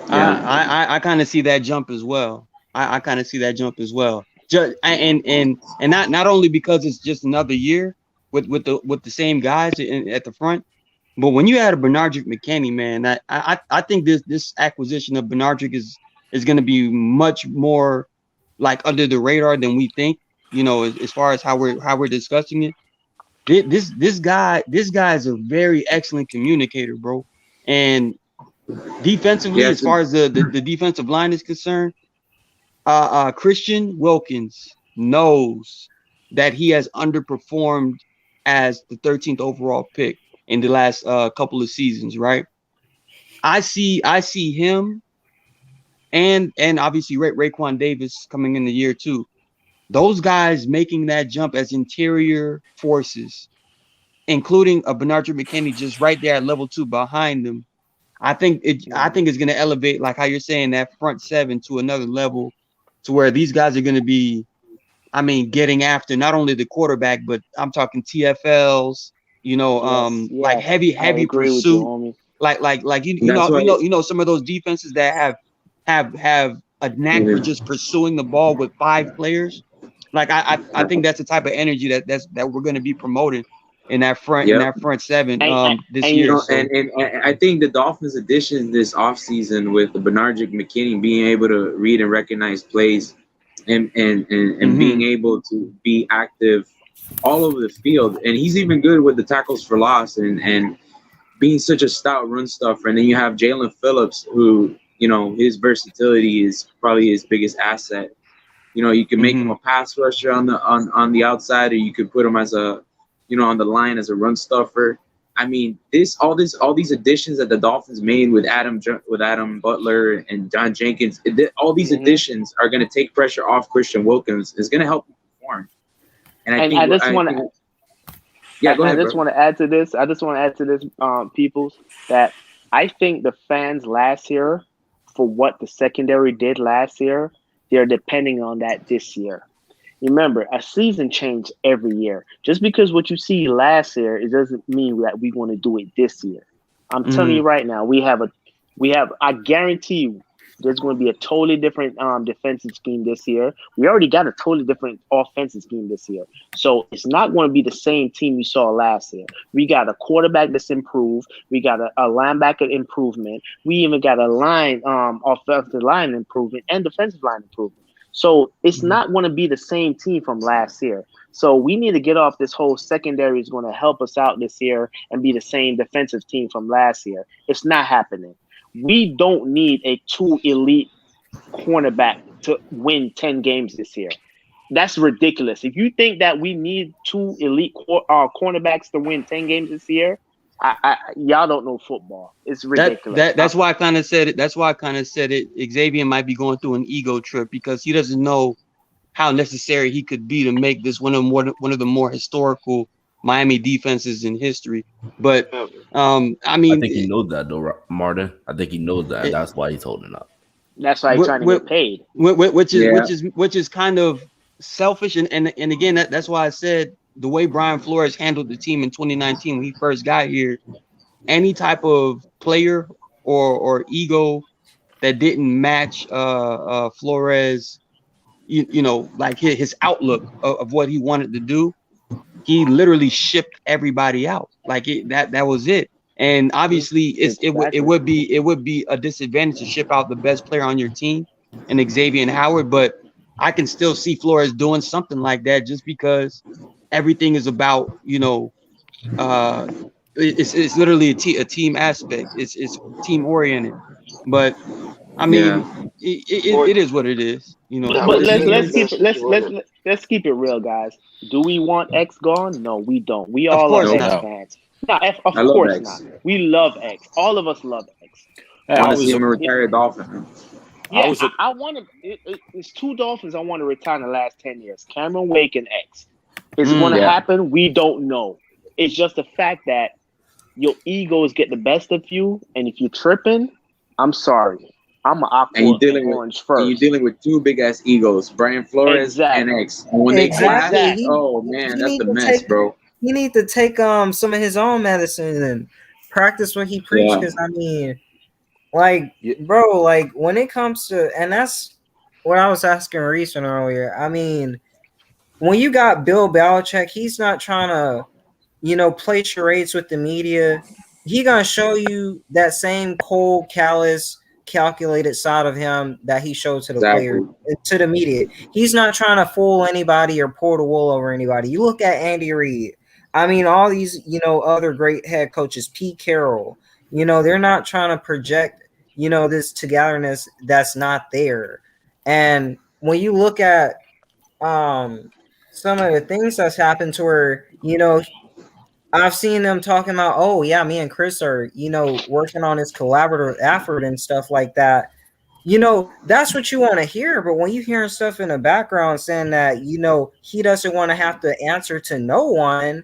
I kind of see that jump as well. I kind of see that jump as well. And not only because it's just another year with the same guys at the front, but when you add a Benardrick McKinney, man, I think this acquisition of Benardrick is going to be much more like under the radar than we think. You know, as far as how we're discussing it. This guy is a very excellent communicator, bro. And defensively, as far as the defensive line is concerned, Christian Wilkins knows that he has underperformed as the 13th overall pick in the last couple of seasons, right? I see him and obviously Raekwon Davis coming in the year too. Those guys making that jump as interior forces, including a Benardrick McKinney just right there at level 2 behind them. I think it's going to elevate, like how you're saying, that front seven to another level, to where these guys are going to be, I mean, getting after not only the quarterback, but I'm talking TFLs, like heavy pursuit, like you know some of those defenses that have a knack for just pursuing the ball with 5 players. Like I think that's the type of energy that we're going to be promoting in that front seven this year. And I think the Dolphins' addition this offseason with the Benardrick McKinney being able to read and recognize plays and being able to be active all over the field, and he's even good with the tackles for loss and being such a stout run stuffer. And then you have Jalen Phillips, who his versatility is probably his biggest asset. You can make him a pass rusher on the outside, or you could put him as a, on the line as a run stuffer. I mean, all these additions that the Dolphins made with Adam Butler and John Jenkins, all these additions are going to take pressure off Christian Wilkins. It's going to help him perform. And I just want to add to this. Peoples, that I think the fans last year, for what the secondary did last year, they're depending on that this year. Remember, a season change every year. Just because what you see last year, it doesn't mean that we want to do it this year. I'm telling you right now, I guarantee you, there's going to be a totally different defensive scheme this year. We already got a totally different offensive scheme this year. So it's not going to be the same team you saw last year. We got a quarterback that's improved. We got a linebacker improvement. We even got a offensive line improvement and defensive line improvement. So it's not going to be the same team from last year. So we need to get off this whole secondary is going to help us out this year and be the same defensive team from last year. It's not happening. We don't need a 2 elite cornerback to win 10 games this year. That's ridiculous. If you think that we need 2 elite cornerbacks to win 10 games this year, y'all don't know football. It's ridiculous. That's why I kind of said it. Xavien might be going through an ego trip because he doesn't know how necessary he could be to make this one of the more historical Miami defenses in history. But I mean, I think he knows that though, Martin. I think he knows that. That's why he's holding up. That's why he's trying to get paid. Which is kind of selfish. And again, that's why I said the way Brian Flores handled the team in 2019 when he first got here, any type of player or ego that didn't match Flores, like his outlook of what he wanted to do, he literally shipped everybody out. Like that was it. And obviously it would be a disadvantage to ship out the best player on your team and Xavien Howard, but I can still see Flores doing something like that just because everything is about, it's literally a team aspect. It's team oriented. But I mean, it is what it is. You know. But let's keep it real, guys. Do we want X gone? No, we don't. We Of all course are X not. fans. No, of I love course X. not. We love X. All of us love X. I want to see him a retired Dolphin. Yeah, I want to. It's two Dolphins I want to retire in the last 10 years. Cameron Wake and X. Is it going to happen? We don't know. It's just the fact that your egos get the best of you, and if you're tripping, I'm sorry. I'm an aqua and orange first. And you're dealing with two big ass egos, Brian Flores and X. And when they clash, oh man, that's the mess, bro. He need to take some of his own medicine and practice what he preached. Because I mean, like, bro, like when it comes to, and that's what I was asking Reese earlier. I mean, when you got Bill Belichick, he's not trying to, play charades with the media. He gonna show you that same cold, callous, calculated side of him that he showed to the player, to the media. He's not trying to fool anybody or pull the wool over anybody. You look at Andy Reid. I mean, all these, other great head coaches, Pete Carroll, they're not trying to project, this togetherness that's not there. And when you look at some of the things that's happened to her, I've seen them talking about, oh yeah, me and Chris are, working on this collaborative effort and stuff like that. That's what you want to hear. But when you hearing stuff in the background saying that, he doesn't want to have to answer to no one.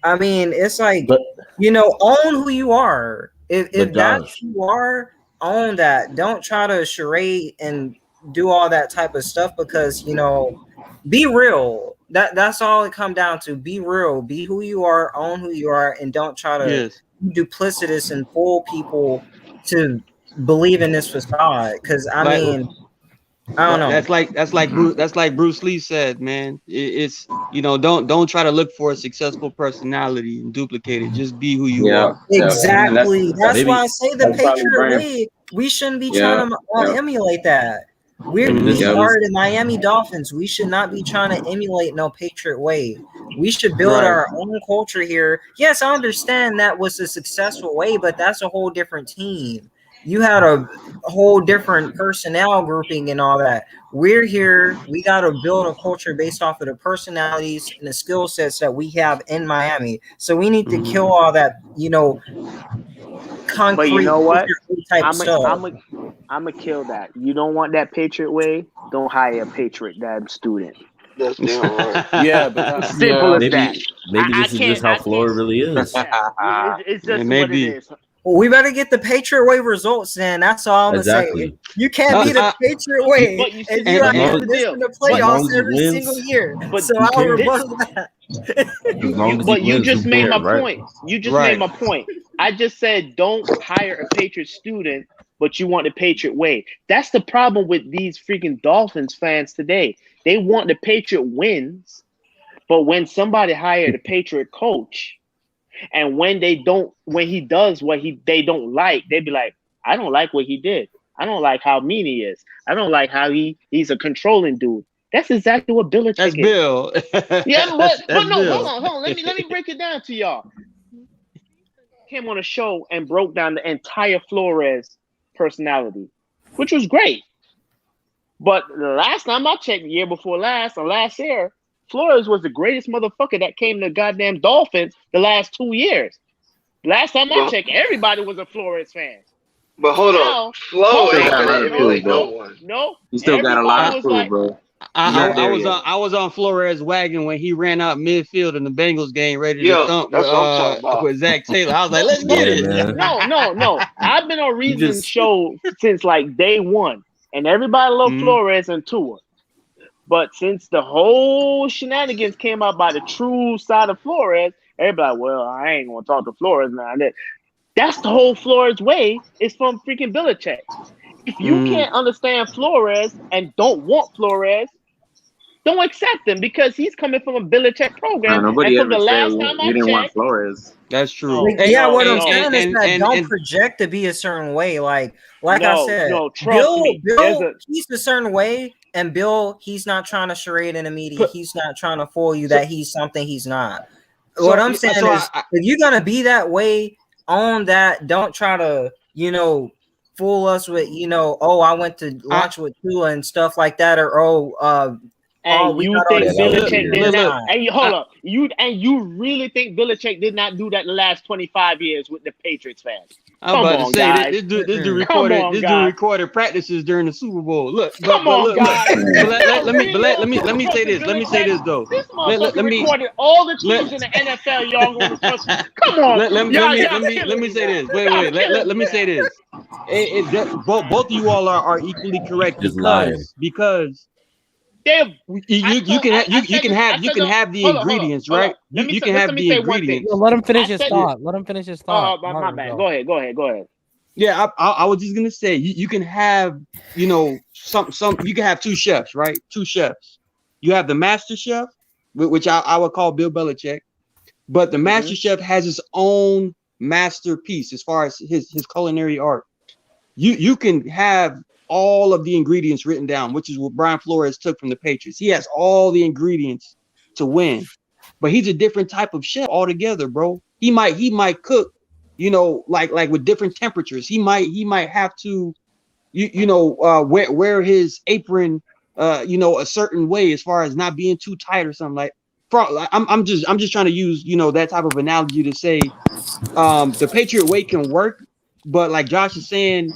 I mean, it's like, own who you are. If that's who you are, own that. Don't try to charade and do all that type of stuff because, be real. That's all it come down to. Be real. Be who you are. Own who you are, and don't try to be duplicitous and fool people to believe in this facade. Because I mean, I don't know. That's like Bruce Lee said, man. It's don't try to look for a successful personality and duplicate it. Just be who you are. Exactly. That's why I say the Patriot way. We shouldn't be trying to emulate that. We are the Miami Dolphins. We should not be trying to emulate no Patriot way. We should build our own culture here. Yes, I understand that was a successful way, but that's a whole different team. You had a whole different personnel grouping and all that. We're here. We got to build a culture based off of the personalities and the skill sets that we have in Miami. So we need to kill all that, concrete. But you know what? I'm gonna kill that. You don't want that Patriot way? Don't hire a Patriot damn student. That's damn right. Yeah, but that's simple as that. Maybe this is just how Florida really is. It's just what it is. Well, we better get the Patriot way results then. That's all I'm gonna say. You can't be the Patriot way and you have this in the playoffs every single year. But so I'll rebuttal that. But you just made my point. You just made my point. I just said don't hire a Patriot student, but you want the Patriot way. That's the problem with these freaking Dolphins fans today. They want the Patriot wins, but when somebody hired a Patriot coach, and when he does what they don't like, they be like, I don't like what he did. I don't like how mean he is. I don't like how he's a controlling dude. That's exactly what Belichick is. Bill. Yeah, but no, hold on. Let me break it down to y'all. Came on a show and broke down the entire Flores personality, which was great. But the last time I checked, the year before last, or last year, Flores was the greatest motherfucker that came to the goddamn Dolphins the last 2 years. Last time I checked, everybody was a Flores fan. But hold on, Flo ain't really one. No, you still got a lot of proof, bro. I was on Flores' wagon when he ran out midfield in the Bengals game, ready to thump with Zach Taylor. I was like, let's get it. No. I've been on Reason's show since like day one, and everybody loved Flores and Tua. But since the whole shenanigans came out by the true side of Flores, everybody like, well, I ain't gonna talk to Flores now. That's the whole Flores way. It's from freaking Belichick. If you can't understand Flores and don't want Flores, don't accept him because he's coming from a Belichick program. Nobody and from ever the last said time you didn't want Flores. That's true. What I'm saying is that don't project to be a certain way. Like I said, Bill, he's a certain way, and Bill, he's not trying to charade in the media. He's not trying to fool you that he's something he's not. What I'm saying is, if you're gonna be that way on that, don't try to, fool us with, oh, I went to lunch with Tua and stuff like that, or you think Belichick did not? Hey, hold up. You really think Belichick did not do that in the last 25 years with the Patriots fans? I'm about to say this dude recorded practices during the Super Bowl. Look, let me say this. Let me say this though. This motherfucker recorded all the teams in the NFL. Y'all gonna trust me? Come on. Let me say this. Wait. Let me say this. Both of you all are equally correct because you can have the ingredients, right? You can have the ingredients. Let him finish his thought. My bad. Go ahead. Yeah, I was just gonna say you can have some you can have two chefs, right? Two chefs. You have the master chef, which I would call Bill Belichick, but the master chef has his own masterpiece as far as his culinary art. You can have all of the ingredients written down, which is what Brian Flores took from the Patriots. He has all the ingredients to win, but he's a different type of chef altogether, bro. He might cook, like with different temperatures. He might have to, wear his apron, a certain way as far as not being too tight or something like. I'm just trying to use, that type of analogy to say, the Patriot way can work, but like Josh is saying,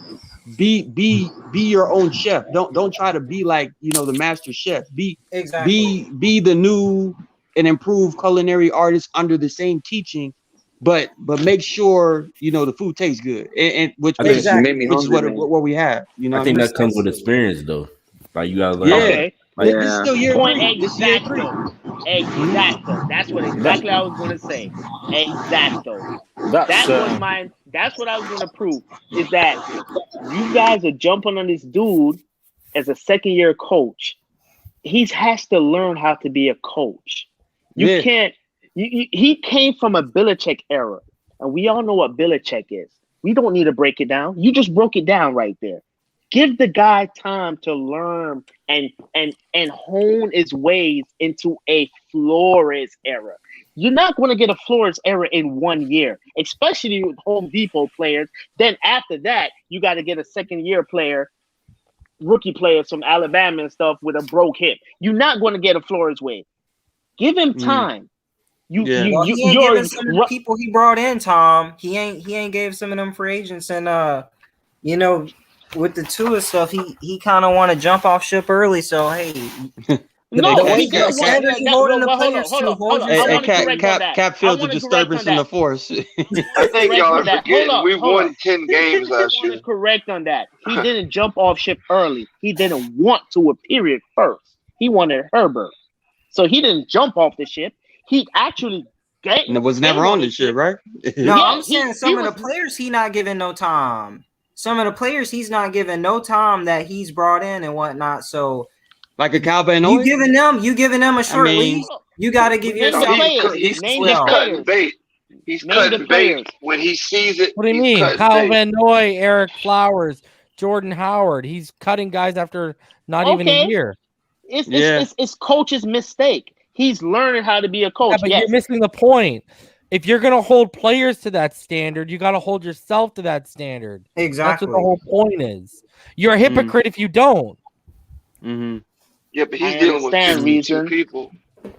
be your own chef. Don't try to be like the master chef. Be the new and improved culinary artist under the same teaching, but make sure the food tastes good, and which is what we have. I think that comes with experience though. Like you gotta learn. Yeah. Okay. This is still year three. Exactly. That's what exactly I was gonna say. Exacto. That's what I was gonna prove is that you guys are jumping on this dude as a second-year coach. He has to learn how to be a coach. You can't. He came from a Belichick era, and we all know what Belichick is. We don't need to break it down. You just broke it down right there. Give the guy time to learn and hone his ways into a Flores era. You're not going to get a Flores era in 1 year, especially with Home Depot players. Then after that, you got to get a second-year player, rookie players from Alabama and stuff with a broke hip. You're not going to get a Flores way. Give him time. He ain't giving some of the people he brought in, Tom. He ain't gave some of them free agents, and with the Tua stuff, he kind of want to jump off ship early. So hey, Cap feels a disturbance in the force. I think y'all are forgetting we won 10 games last year. Correct on that. He didn't jump off ship early. He didn't want to a period first. He wanted Herbert, so he didn't jump off the ship. He actually was never on the ship, right? No, I'm saying some of the players he not giving no time. Some of the players he's not giving no time that he's brought in and whatnot. So, like a Calvin, you giving them a short leash. You got to give yourself. He's cutting bait. He's cutting bait when he sees it. What do you mean? Kyle Van Noy, Eric Flowers, Jordan Howard. He's cutting guys after not even a year. It's coach's mistake. He's learning how to be a coach. Yeah, but you're missing the point. If you're going to hold players to that standard, you got to hold yourself to that standard. Exactly. That's what the whole point is. You're a hypocrite if you don't. Mm-hmm. Yeah, but he's dealing with two people.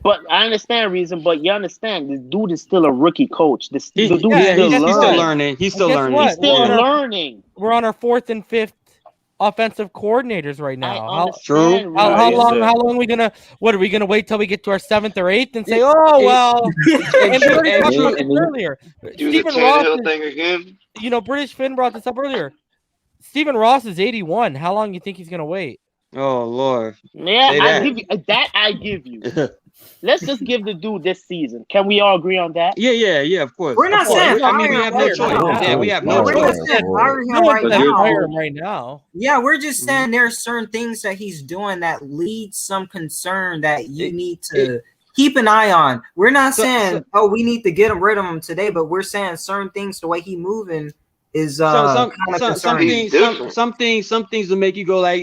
But I understand reason, but you understand this dude is still a rookie coach. He's still learning. He's still learning. We're on our 4th and 5th offensive coordinators right now. How long are we gonna? What are we gonna wait till we get to our 7th or 8th and say, oh well? And we already talked about this earlier. Stephen Ross thing again. British Finn brought this up earlier. Stephen Ross is 81. How long do you think he's gonna wait? Oh Lord. Yeah, I give you. Let's just give the dude this season. Can we all agree on that? Yeah, of course. We're not saying we have no choice. Yeah, we have no choice. Right now. Yeah, we're just saying there's certain things that he's doing that leads some concern that you need to keep an eye on. We're not saying, we need to get rid of him today, but we're saying certain things, the way he moving is some things will make you go like,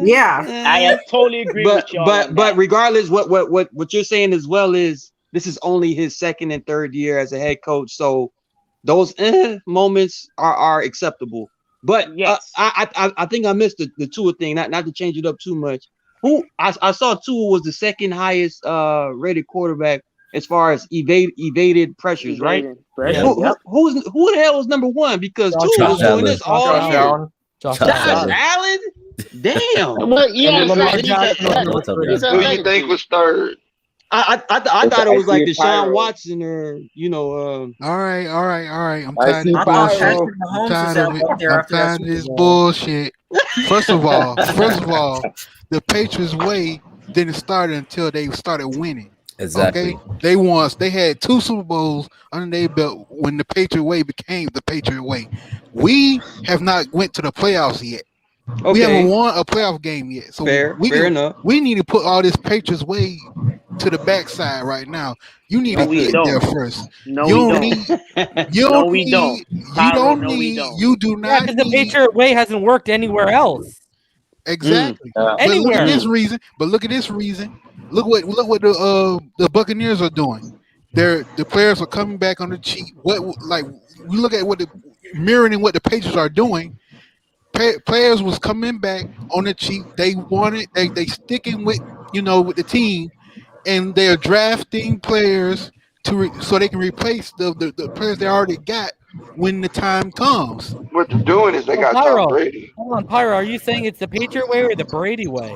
I totally agree with y'all. But regardless, what you're saying as well is this is only his second and third year as a head coach, so those moments are acceptable. But yes, I think I missed the Tua thing. Not to change it up too much. Who I saw Tua was the second highest rated quarterback as far as evaded pressures, right? Pressure, Who the hell was number one? Because Tua was doing this all year. Josh Allen. Damn. But yeah, who you think was third? I thought it was like Deshaun Watson or All right. I'm I tired of thought bullshit. Patrick Mahomes I'm tired of this bullshit. First of all, the Patriots way didn't start until they started winning. Exactly. Okay? They had 2 Super Bowls under their belt when the Patriot way became the Patriot way. We have not went to the playoffs yet. Okay. We haven't won a playoff game yet. So fair enough. We need to put all this Patriots way to the backside right now. You need to get there first. No, we don't. You don't do not. Because the Patriot way hasn't worked anywhere else. Exactly. Anywhere. Look at this reason. Look what the Buccaneers are doing. The players are coming back on the cheap. We look at mirroring what the Patriots are doing. Players was coming back on the cheap. They wanted they sticking with with the team, and they're drafting players so they can replace the players they already got when the time comes. What they're doing is they got Tom Brady. Hold on, Pyro. Are you saying it's the Patriot way or the Brady way?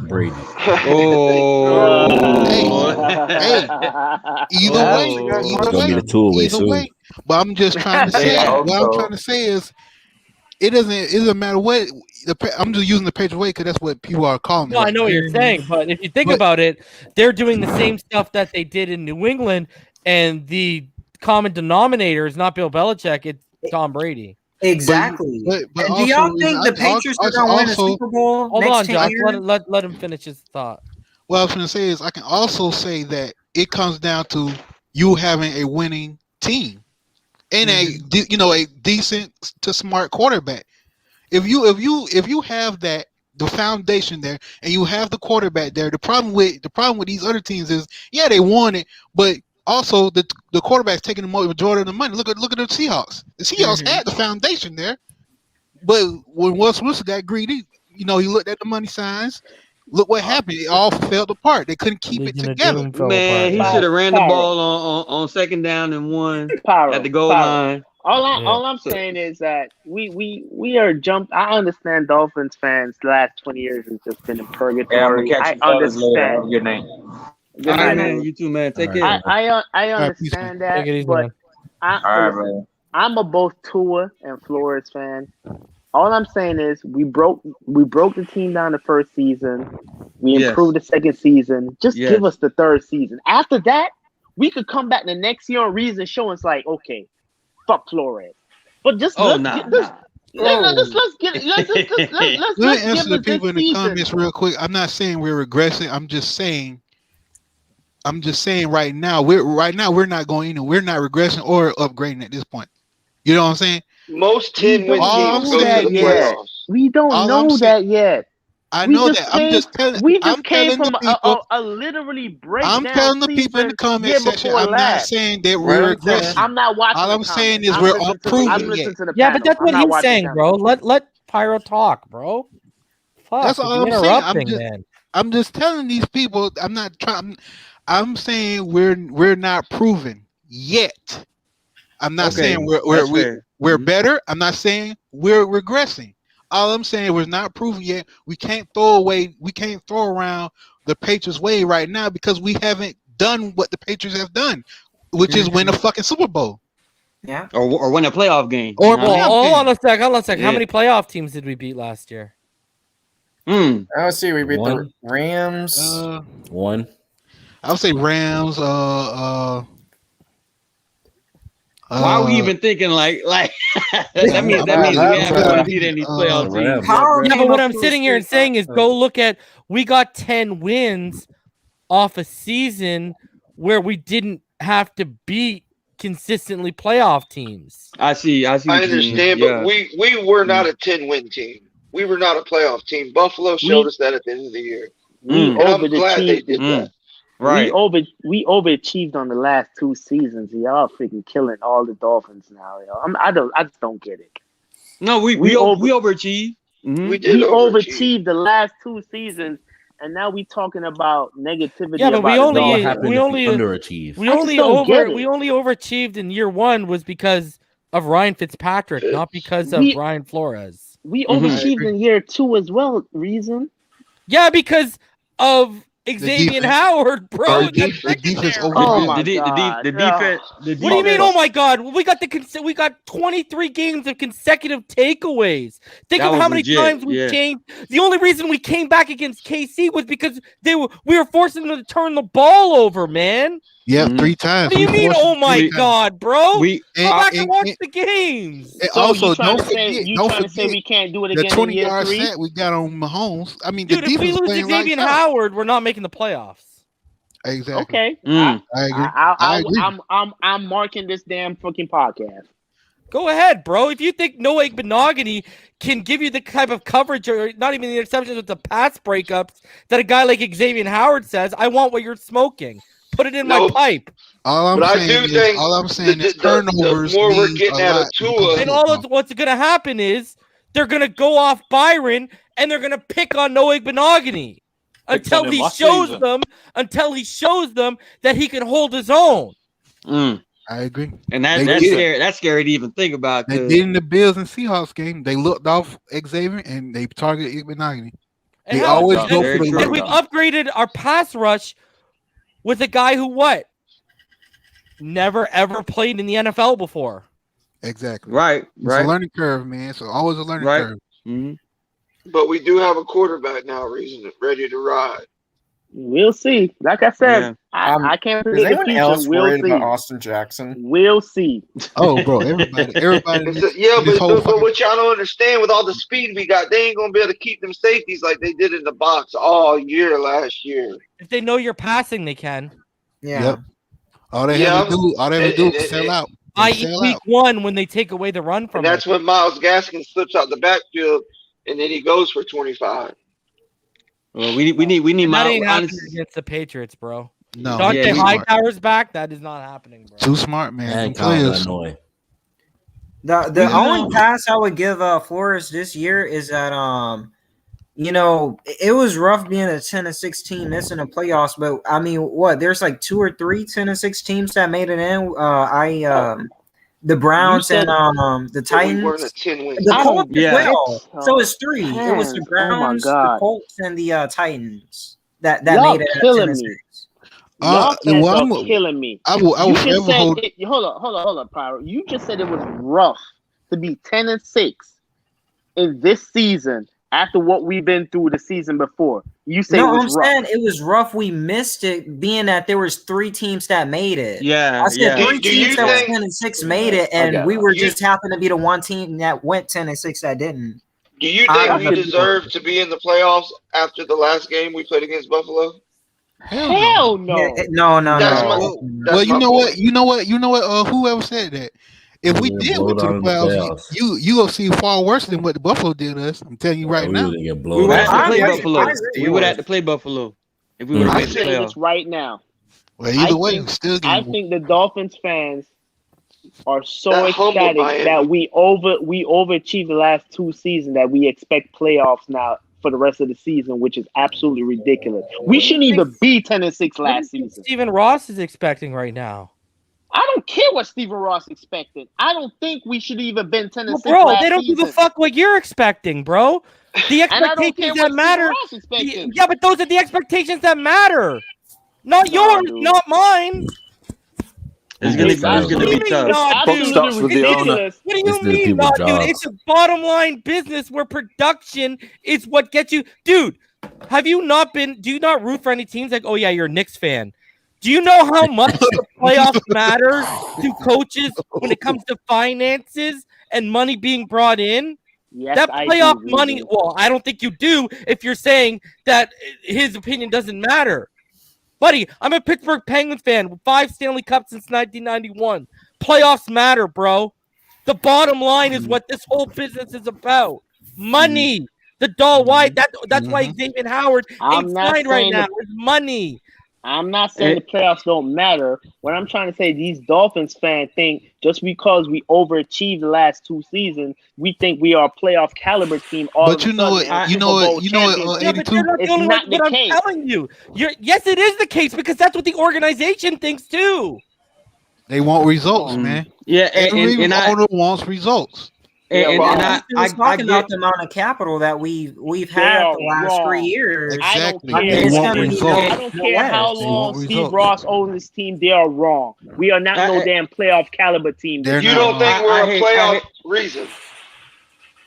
Brady. Hey. Either way. But I'm just trying to say. What I'm trying to say is, it doesn't matter what. I'm just using the Patriot way because that's what people are calling it. No, I know what you're saying, but if you think about it, they're doing the same stuff that they did in New England, and the common denominator is not Bill Belichick; it's Tom Brady. Exactly. But and do y'all think the Patriots are going to win a Super Bowl? Hold on, Josh. Let him finish his thought. What I was going to say is, I can also say that it comes down to you having a winning team and a decent to smart quarterback. If you have the foundation there and you have the quarterback there, the problem with these other teams is, yeah, they won it, but also the quarterback's taking the majority of the money. Look at the Seahawks. The Seahawks had the foundation there, but when Russell Wilson got greedy, he looked at the money signs. Look what happened. It all fell apart. They couldn't keep it together. Man, he should have ran the ball on second down and one at the goal line. All I'm saying is that we are jumped. I understand Dolphins fans the last 20 years has just been in purgatory. I understand. Your name. All right, man. You too, man. Take care. I understand that, but I'm a both Tua and Flores fan. All I'm saying is we broke the team down the first season. We improved the second season. Just give us the third season. After that, we could come back the next year on reason show us like, okay, fuck Flores. But just let's let me answer the people in the comments real quick. I'm not saying we're regressing. I'm just saying right now we're not going in. We're not regressing or upgrading at this point. You know what I'm saying? Most 10-win teams go to the playoffs. We don't know that yet. I know that. I'm just telling. We just came from a literally breakdown. I'm telling the people in the comment section. I'm not saying that we're regressing. I'm not watching. All I'm saying is we're improving yet. Yeah, but that's what he's saying, bro. Let Pyro talk, bro. Fuck, that's all I'm saying. I'm just telling these people. I'm not trying. I'm saying we're not proven yet. I'm not saying we're better. I'm not saying we're regressing. All I'm saying, we're not proven yet. We can't throw around the Patriots way right now because we haven't done what the Patriots have done, which is win a fucking Super Bowl. Yeah. Or win a playoff game. Hold on a sec. Yeah. How many playoff teams did we beat last year? Let's see. We beat the Rams. One. I would say Rams. Why are we even thinking like that means we haven't beat any playoff teams. Yeah, but what I'm sitting here and saying is go look at, we got 10 wins off a season where we didn't have to beat consistently playoff teams. I see. I understand, but we were not a 10-win team. We were not a playoff team. Buffalo showed us that at the end of the year. And I'm glad they did that. Right. We overachieved on the last 2 seasons. Y'all freaking killing all the Dolphins now, yo. I just don't get it. No, we overachieved. Mm-hmm. We did overachieved the last 2 seasons, and now we talking about negativity. Yeah, but we only underachieved. We only overachieved in year 1 was because of Ryan Fitzpatrick, not because of Brian Flores. We overachieved in year 2 as well. Reason? Yeah, because of Xavien Howard, bro. The defense the defense. What do you mean? Oh my God! We got 23 games of consecutive takeaways. Think of how many times we changed. The only reason we came back against KC was because we were forcing them to turn the ball over, man. Yeah, 3 times. What do you mean? Oh my God, bro! Go back and watch the games. And also, don't forget we can't do it the again. 20-yard set we got on Mahomes. I mean, dude, the if we defense lose Xavien Howard, we're not making the playoffs. Exactly. Okay. I agree. I agree. I'm marking this damn fucking podcast. Go ahead, bro. If you think Noah Benogany can give you the type of coverage, or not even the interceptions with the pass breakups that a guy like Xavien Howard says, I want what you're smoking. Put it in my pipe. All I'm saying is turnovers. The more we're getting out of Tua, and what's going to happen is they're going to go off Byron and they're going to pick on Noah Benogany until he shows them that he can hold his own. I agree, and that's scary. That's scary to even think about. They did in the Bills and Seahawks game. They looked off Xavien and they targeted Benogany. They always go for the and we've upgraded our pass rush with a guy who never ever played in the NFL before. Exactly. Right. It's a learning curve, man. So always a learning curve. Mm-hmm. But we do have a quarterback now, ready to ride. We'll see. Like I said, I can't predict the future. Else we'll see. About Austin Jackson. We'll see. Oh, bro, everybody. But what y'all don't understand, with all the speed we got, they ain't gonna be able to keep them safeties like they did in the box all year last year. If they know you're passing, they can. Yeah. Yep. All they have to do is sell out. Week 1 when they take away the run from. And that's when Myles Gaskin slips out the backfield, and then he goes for 25. Well, we need That ain't happening against the Patriots, bro. No, Dante Hightower's back. That is not happening, bro. Too smart, man. The only pass I would give Flores this year is that it was rough being a 10-6 team missing the playoffs, but I mean, there's like 2 or 3 10-6 teams that made it in. The Browns and the Titans. We weren't a 10-win. The Colts as well. So it's 3. It was the Browns, the Colts, and the Titans that made it. Killing me. Y'all fans are killing me. I will forever hold. Hold up, Pyro. You just said it was rough to be 10-6 in this season after what we've been through the season before. You say I'm rough. saying it was rough. We missed it, being that there was 3 teams that made it. Yeah, I said 3 teams that was 10-6 made it, and we were just happened to be the one team that went 10-6 that didn't. Do you think we deserve to be in the playoffs after the last game we played against Buffalo? Hell no. Yeah, no. Well, you know what? Whoever said that. If we did went to the playoffs, you gonna see far worse than what the Buffalo did us. I'm telling you right now. We would have to play Buffalo. We would have to play Buffalo if we were to I'm make the saying playoffs. this right now. Well, either way, still. I think the Dolphins fans are so ecstatic that we overachieved the last 2 seasons that we expect playoffs now for the rest of the season, which is absolutely ridiculous. We shouldn't even be 10-6 last season. Stephen Ross is expecting right now. I don't care what Stephen Ross expected. I don't think we should even been 10-6. Bro, they don't give a fuck what you're expecting, bro. The expectations that matter. Yeah, but those are the expectations that matter. Not yours, not mine. It's gonna be tough. What do you mean, not, dude? It's a bottom line business where production is what gets you. Dude, do you not root for any teams like, oh yeah, you're a Knicks fan? Do you know how much the playoffs matter to coaches when it comes to finances and money being brought in? Yes, that playoff money, well, I don't think you do if you're saying that his opinion doesn't matter. Buddy, I'm a Pittsburgh Penguins fan with 5 Stanley Cups since 1991. Playoffs matter, bro. The bottom line is what this whole business is about. Money. The doll white. That's why Xavien Howard ain't signed right now. It's money. I'm not saying the playoffs don't matter. What I'm trying to say, these Dolphins fans think just because we overachieved the last 2 seasons, we think we are a playoff caliber team. But you know what? You know what? Yeah, but you're not the only one. But I'm telling you, yes, it is the case because that's what the organization thinks too. They want results, man. Yeah, every owner wants results. I was talking about the amount of capital that we've had the last 3 years. Exactly. I don't care how long Steve Ross owns this team. They are wrong. We are not no damn playoff caliber team. You don't think we're a playoff reason?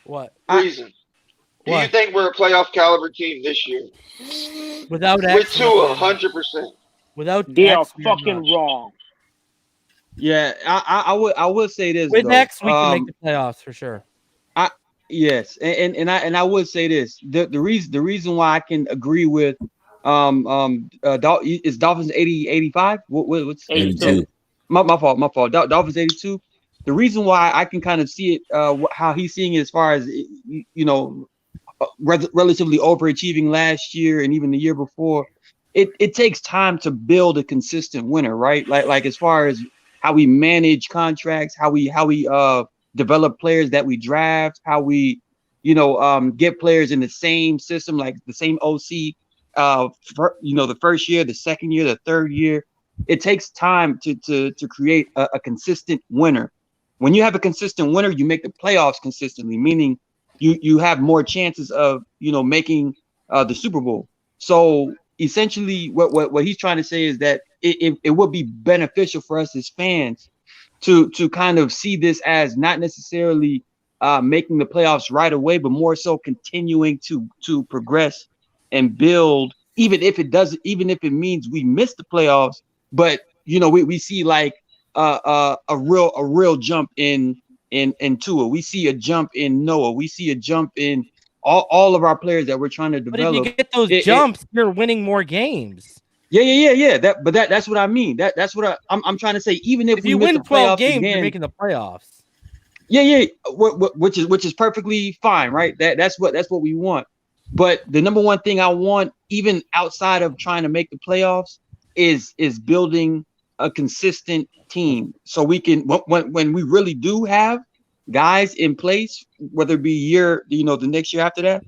What reason? Do you think we're a playoff caliber team this year? Without X, with Tua, 100%. Without they are fucking wrong. Yeah, I would say this. With though. X, we can make the playoffs for sure. Yes, and I would say this. The reason why I can agree with is Dolphins 85? What's 82? My fault. Dolphins 82. The reason why I can kind of see it, how he's seeing it as far as relatively overachieving last year and even the year before. It takes time to build a consistent winner, right? Like as far as how we manage contracts, how we develop players that we draft, how we get players in the same system, like the same OC, the first year, the second year, the third year. It takes time to create a consistent winner. When you have a consistent winner, you make the playoffs consistently, meaning you have more chances of making the Super Bowl. So essentially, what he's trying to say is that it would be beneficial for us as fans to kind of see this as not necessarily making the playoffs right away, but more so continuing to progress and build, even if it means we miss the playoffs. But we see like a real jump in Tua. We see a jump in Noah. We see a jump in all of our players that we're trying to develop. But if you get those jumps, you're winning more games. Yeah. That's what I mean. That's what I'm trying to say. Even if you win 12 games, you're making the playoffs. Yeah. Which is perfectly fine, right? That's what we want. But the number one thing I want, even outside of trying to make the playoffs, is building a consistent team, so we can when we really do have guys in place, whether it be the next year after that,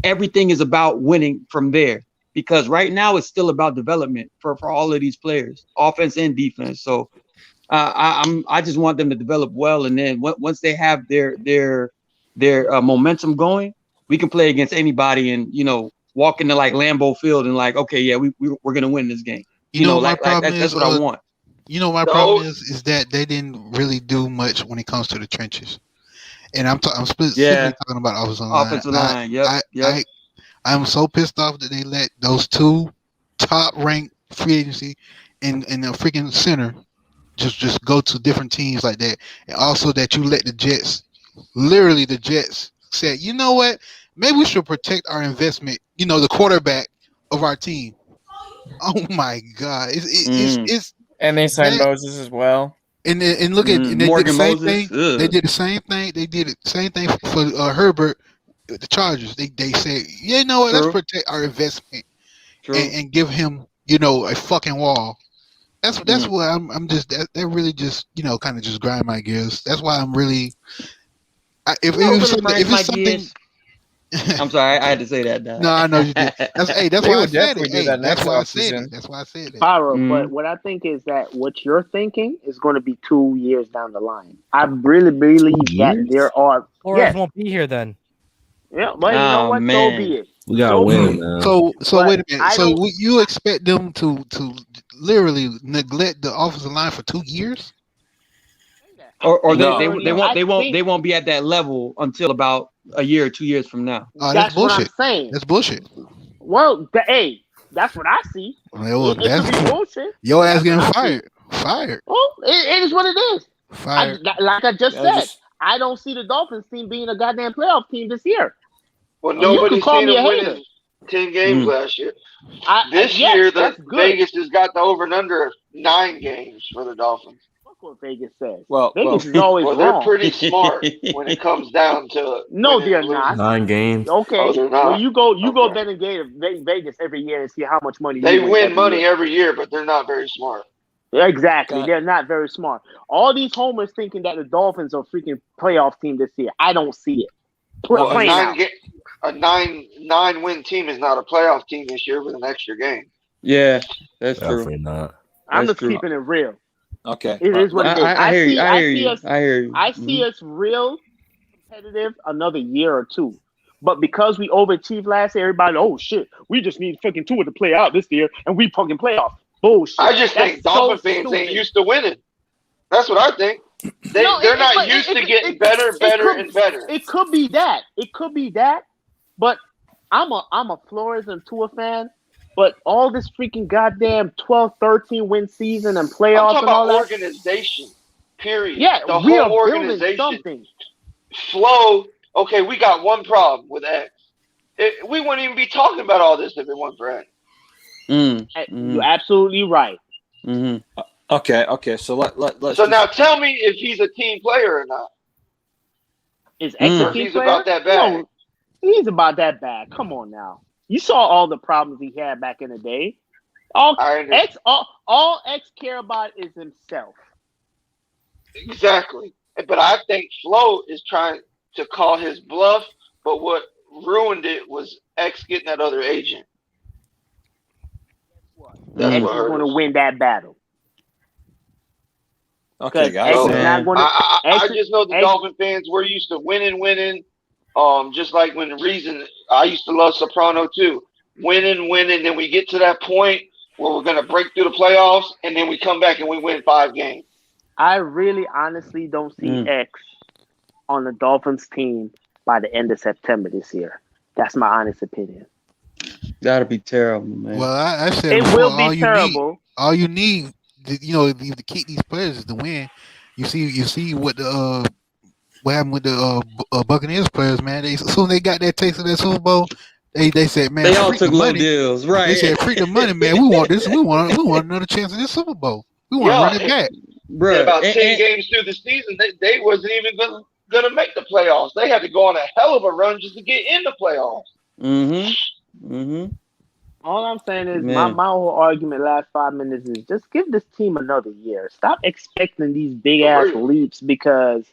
everything is about winning from there. Because right now it's still about development for all of these players, offense and defense. So I just want them to develop well, and then once they have their momentum going, we can play against anybody and walk into like Lambeau Field and like, okay, yeah, we're gonna win this game. That's what I want. My problem is that they didn't really do much when it comes to the trenches, and I'm specifically talking about offensive line. Yep. I'm so pissed off that they let those 2 top-ranked free agency in the freaking center just go to different teams like that, and also that you let the Jets said, you know what, maybe we should protect our investment, the quarterback of our team. Oh my God, it's and they signed Moses as well. And look at and they did the same thing. They did the same thing. They did the same thing for Herbert, the Chargers. They said, you know what, let's protect our investment and give him a fucking wall. That's why I'm just that really just kind of just grind my gears. That's why I'm really if it's something. I'm sorry, I had to say that. No, I know you did. That's why I said it. That's why I said it. Pyro, but what I think is that what you're thinking is going to be 2 years down the line. I really believe that there are. Flores won't be here then. Yeah, but you know what? Man. So be it. We gotta win, man. So wait a minute. So you expect them to literally neglect the offensive line for 2 years? Or they won't be at that level until about a year or 2 years from now. That's bullshit. What I'm saying. That's bullshit. Well, that's what I see. Well, that's bullshit. Your ass getting fired. Fired. Oh, it is what it is. Fired. Like I just said, I don't see the Dolphins team being a goddamn playoff team this year. Well, nobody's seen them winning 10 games last year. This year, Vegas has got the over and under 9 games for the Dolphins. what Vegas says. Well, Vegas is always well, wrong. they're pretty smart when it comes down to No, winning they're and not. losing. 9 games. Okay. Oh, they're not. Well, you go Okay. bet in Vegas every year and see how much money They you win win every money year. every year, but they're not very smart. Exactly. God. They're not very smart. All these homers thinking that the Dolphins are a freaking playoff team this year. I don't see it. Well, Plain out. a nine win team is not a playoff team this year with an extra game. Yeah, that's true. Definitely not. I'm That's just true. keeping it real. Okay. It is what it is. I hear you. I hear see you. us. I hear you. I see us real competitive another year or two. But because we overachieved last year, everybody, oh shit, we just need fucking Tua to play out this year, and we fucking playoff. Bullshit. I just think Dolphin fans ain't used to winning. That's what I think. They're not used to getting better and better. It could be that. It could be that. But I'm a Flores and Tua fan. But all this freaking goddamn 12, 13 win season and playoffs I'm talking and all about that. Organization. Period. Yeah, the we whole are building organization. something. Flow. Okay, we got one problem with X. We wouldn't even be talking about all this if it wasn't for X. You're absolutely right. Mm-hmm. Okay. So let's. So now tell me if he's a team player or not. Is X a Or team he's player? about that bad. No, he's about that bad. Come on now. You saw all the problems he had back in the day. All X care about is himself. Exactly. But I think Flo is trying to call his bluff, but what ruined it was X getting that other agent. That's X is what hurt going to us. win that battle. Okay, guys. X is not going to. I just know the Dolphin fans, we're used to winning. Just like when the reason I used to love Soprano too. Winning, then we get to that point where we're going to break through the playoffs, and then we come back and we win 5 games. I really honestly don't see X on the Dolphins team by the end of September this year. That's my honest opinion. That'd be terrible, man. Well, I said It before, will be terrible. All you need, to keep these players is to win. You see what the what happened with the Buccaneers players, man. As soon as they got that taste of that Super Bowl, they said, man, They all freak took the low money. deals, right? They said, freak the money, man. We want this. We want another chance at this Super Bowl. We want to run it back. Bro, about 10 games through the season, they wasn't even gonna make the playoffs. They had to go on a hell of a run just to get in the playoffs. All I'm saying is my whole argument last 5 minutes is just give this team another year. Stop expecting these big ass leaps because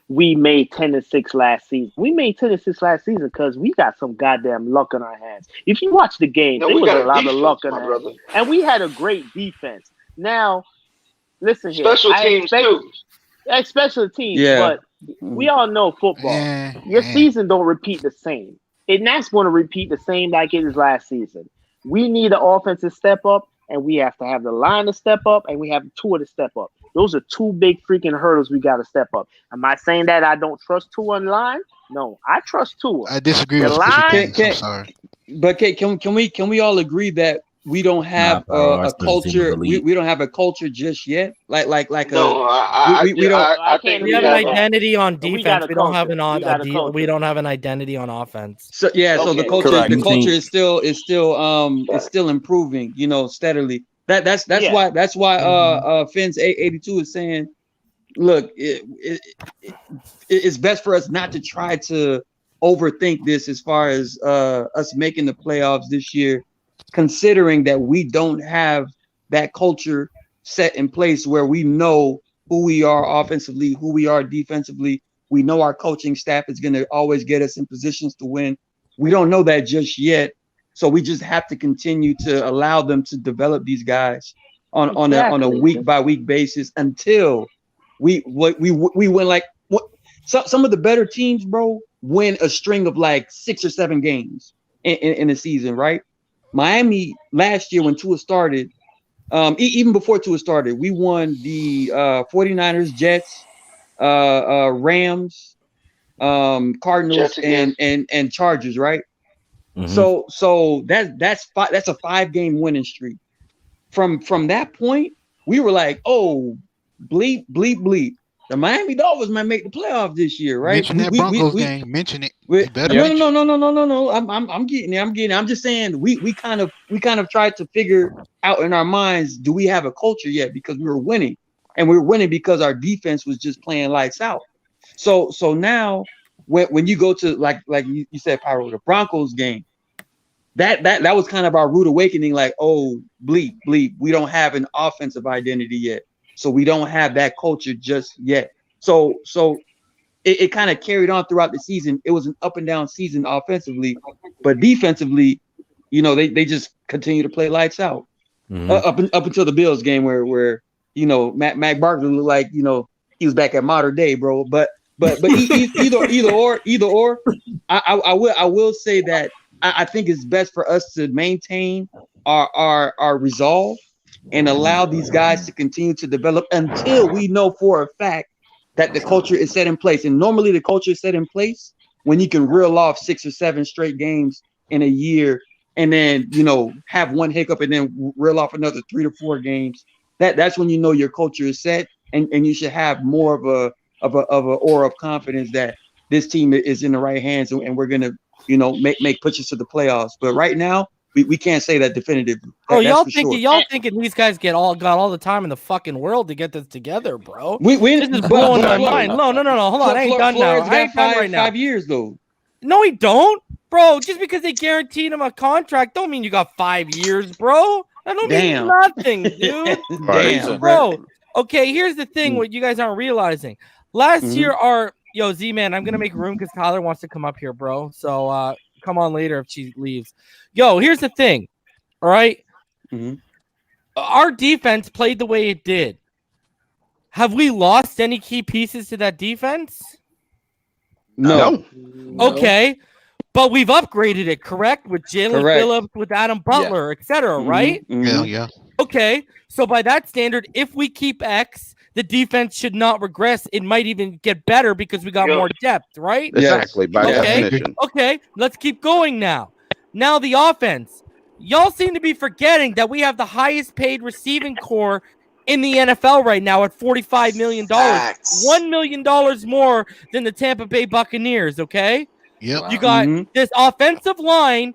we made 10-6 last season. We made 10-6 last season because we got some goddamn luck in our hands. If you watch the game, there was a lot of luck in our hands. And we had a great defense. Now, listen here. Special teams too. Special teams, Yeah. but we all know football. Your season don't repeat the same. And that's going to repeat the same like it is last season. We need the offense to step up, and we have to have the line to step up, and we have Tua to step up. Those are 2 big freaking hurdles we got to step up. Am I saying that I don't trust Tua in line? No, I trust Tua. I disagree the with line. I'm sorry. But can we all agree that we don't have a culture? We don't have a culture just yet. Like we don't. We have an identity on defense. We don't have we don't have an identity on offense. So so the culture is still improving, steadily. That's why Fins 82 is saying, look, it's best for us not to try to overthink this as far as us making the playoffs this year, considering that we don't have that culture set in place where we know who we are offensively, who we are defensively. We know our coaching staff is going to always get us in positions to win. We don't know that just yet. So we just have to continue to allow them to develop these guys on a week by week basis until we win. Like some of the better teams, bro, win a string of like 6 or 7 games in a season, right? Miami last year when Tua started, even before Tua started, we won the 49ers, Jets, Rams, Cardinals, and Chargers, right? Mm-hmm. So that's a 5-game winning streak. From that point, we were like, oh, bleep, bleep, bleep. The Miami Dolphins might make the playoffs this year, right? Mention that Broncos game. Mention it. No. I'm getting it. I'm just saying we kind of tried to figure out in our minds, do we have a culture yet? Because we were winning. and we're winning because our defense was just playing lights out. So now when you go to like you said, Pyro, the Broncos game, that was kind of our rude awakening. Like, oh, bleep, we don't have an offensive identity yet, so we don't have that culture just yet. So it kind of carried on throughout the season. It was an up and down season offensively, but defensively, they just continue to play lights out up until the Bills game where Mac Barkley looked like he was back at modern day, bro. But either or, I will say that I think it's best for us to maintain our resolve and allow these guys to continue to develop until we know for a fact that the culture is set in place. And normally the culture is set in place when you can reel off 6 or 7 straight games in a year and then, have one hiccup and then reel off another 3 to 4 games. That's when your culture is set and you should have more of a aura of confidence that this team is in the right hands and we're going to, make pushes to the playoffs. But right now, we can't say that definitively. Y'all thinking these guys got all the time in the fucking world to get this together, bro? This is blowing my mind. No. Hold on, I ain't done now. I ain't done right now. 5 years though. No, he don't, bro. Just because they guaranteed him a contract, don't mean you got 5 years, bro. That don't mean nothing, dude. Damn, bro. Okay, here's the thing. What you guys aren't realizing. Last year, Z-Man, I'm gonna make room because Tyler wants to come up here, bro. So come on later if she leaves. Here's the thing. All right. Our defense played the way it did. Have we lost any key pieces to that defense? No. Okay. But we've upgraded it, correct? With Jalen Phillips, with Adam Butler, etc., right? Yeah. Okay. So by that standard, if we keep X, the defense should not regress. It might even get better because we got more depth, right? Exactly. By definition. Okay. Let's keep going now. Now the offense. Y'all seem to be forgetting that we have the highest paid receiving core in the NFL right now at $45 million. $1 million more than the Tampa Bay Buccaneers, okay? Yep. You got this offensive line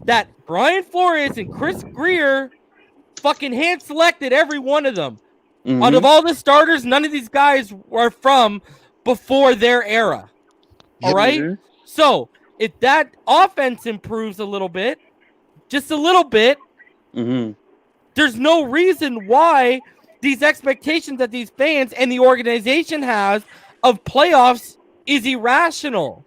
that Brian Flores and Chris Greer fucking hand-selected every one of them. Out of all the starters, none of these guys were from before their era. All right? So, if that offense improves a little bit, just a little bit, there's no reason why these expectations that these fans and the organization has of playoffs is irrational.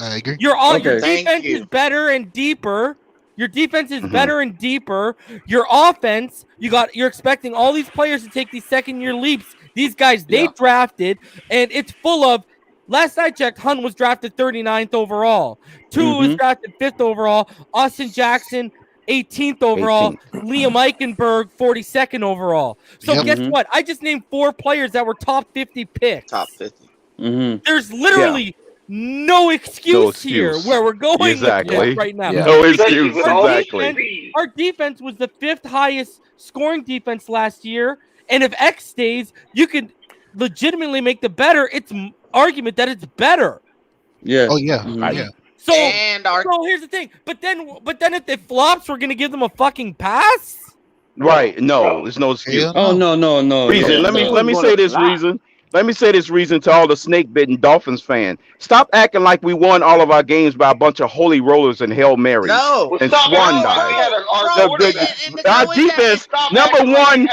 I agree. Your defense is better and deeper. Your defense is better and deeper. Your offense, you're expecting all these players to take these second-year leaps. These guys, they drafted, and it's full of. Last I checked, Hunt was drafted 39th overall. Tua was drafted 5th overall. Austin Jackson, 18th overall. Liam Eichenberg, 42nd overall. So guess what? I just named 4 players that were top 50 picks. Top 50. There's literally no excuse here where we're going with this right now. No excuse, exactly. Our defense was the 5th highest scoring defense last year, and if X stays, you can legitimately make the better. It's argument that it's better. Yeah. Oh yeah. So here's the thing. But then if it flops, we're gonna give them a fucking pass. Right. No, there's no excuse. Oh no. Reason. Let me say this reason. Let me say this reason to all the snake-bitten Dolphins fans. Stop acting like we won all of our games by a bunch of holy rollers and Hail Marys and swan dives. Our defense, number one,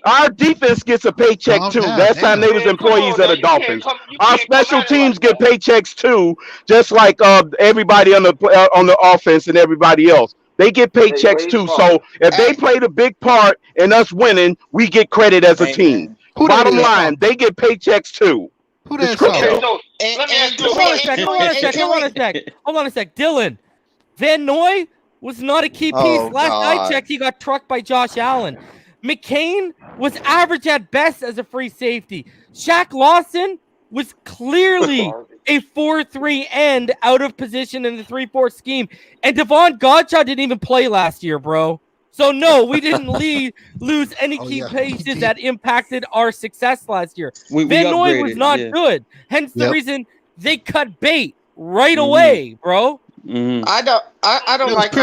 our defense gets a paycheck too. Last time they was employees of the Dolphins. Our special teams get paychecks too, just like everybody on the offense and everybody else. They get paychecks too. So if they played a big part in us winning, we get credit as a team. Bottom line, they get paychecks too. Who that? Hold on a sec. Dylan, Van Noy was not a key piece. Last I checked, he got trucked by Josh Allen. McCain was average at best as a free safety. Shaq Lawson was clearly a 4-3 end out of position in the 3-4 scheme. And Devon Godchaux didn't even play last year, bro. So, no, we didn't lose any key pieces that impacted our success last year. Van Noy was not good. Hence the reason they cut bait right away, bro. I I don't like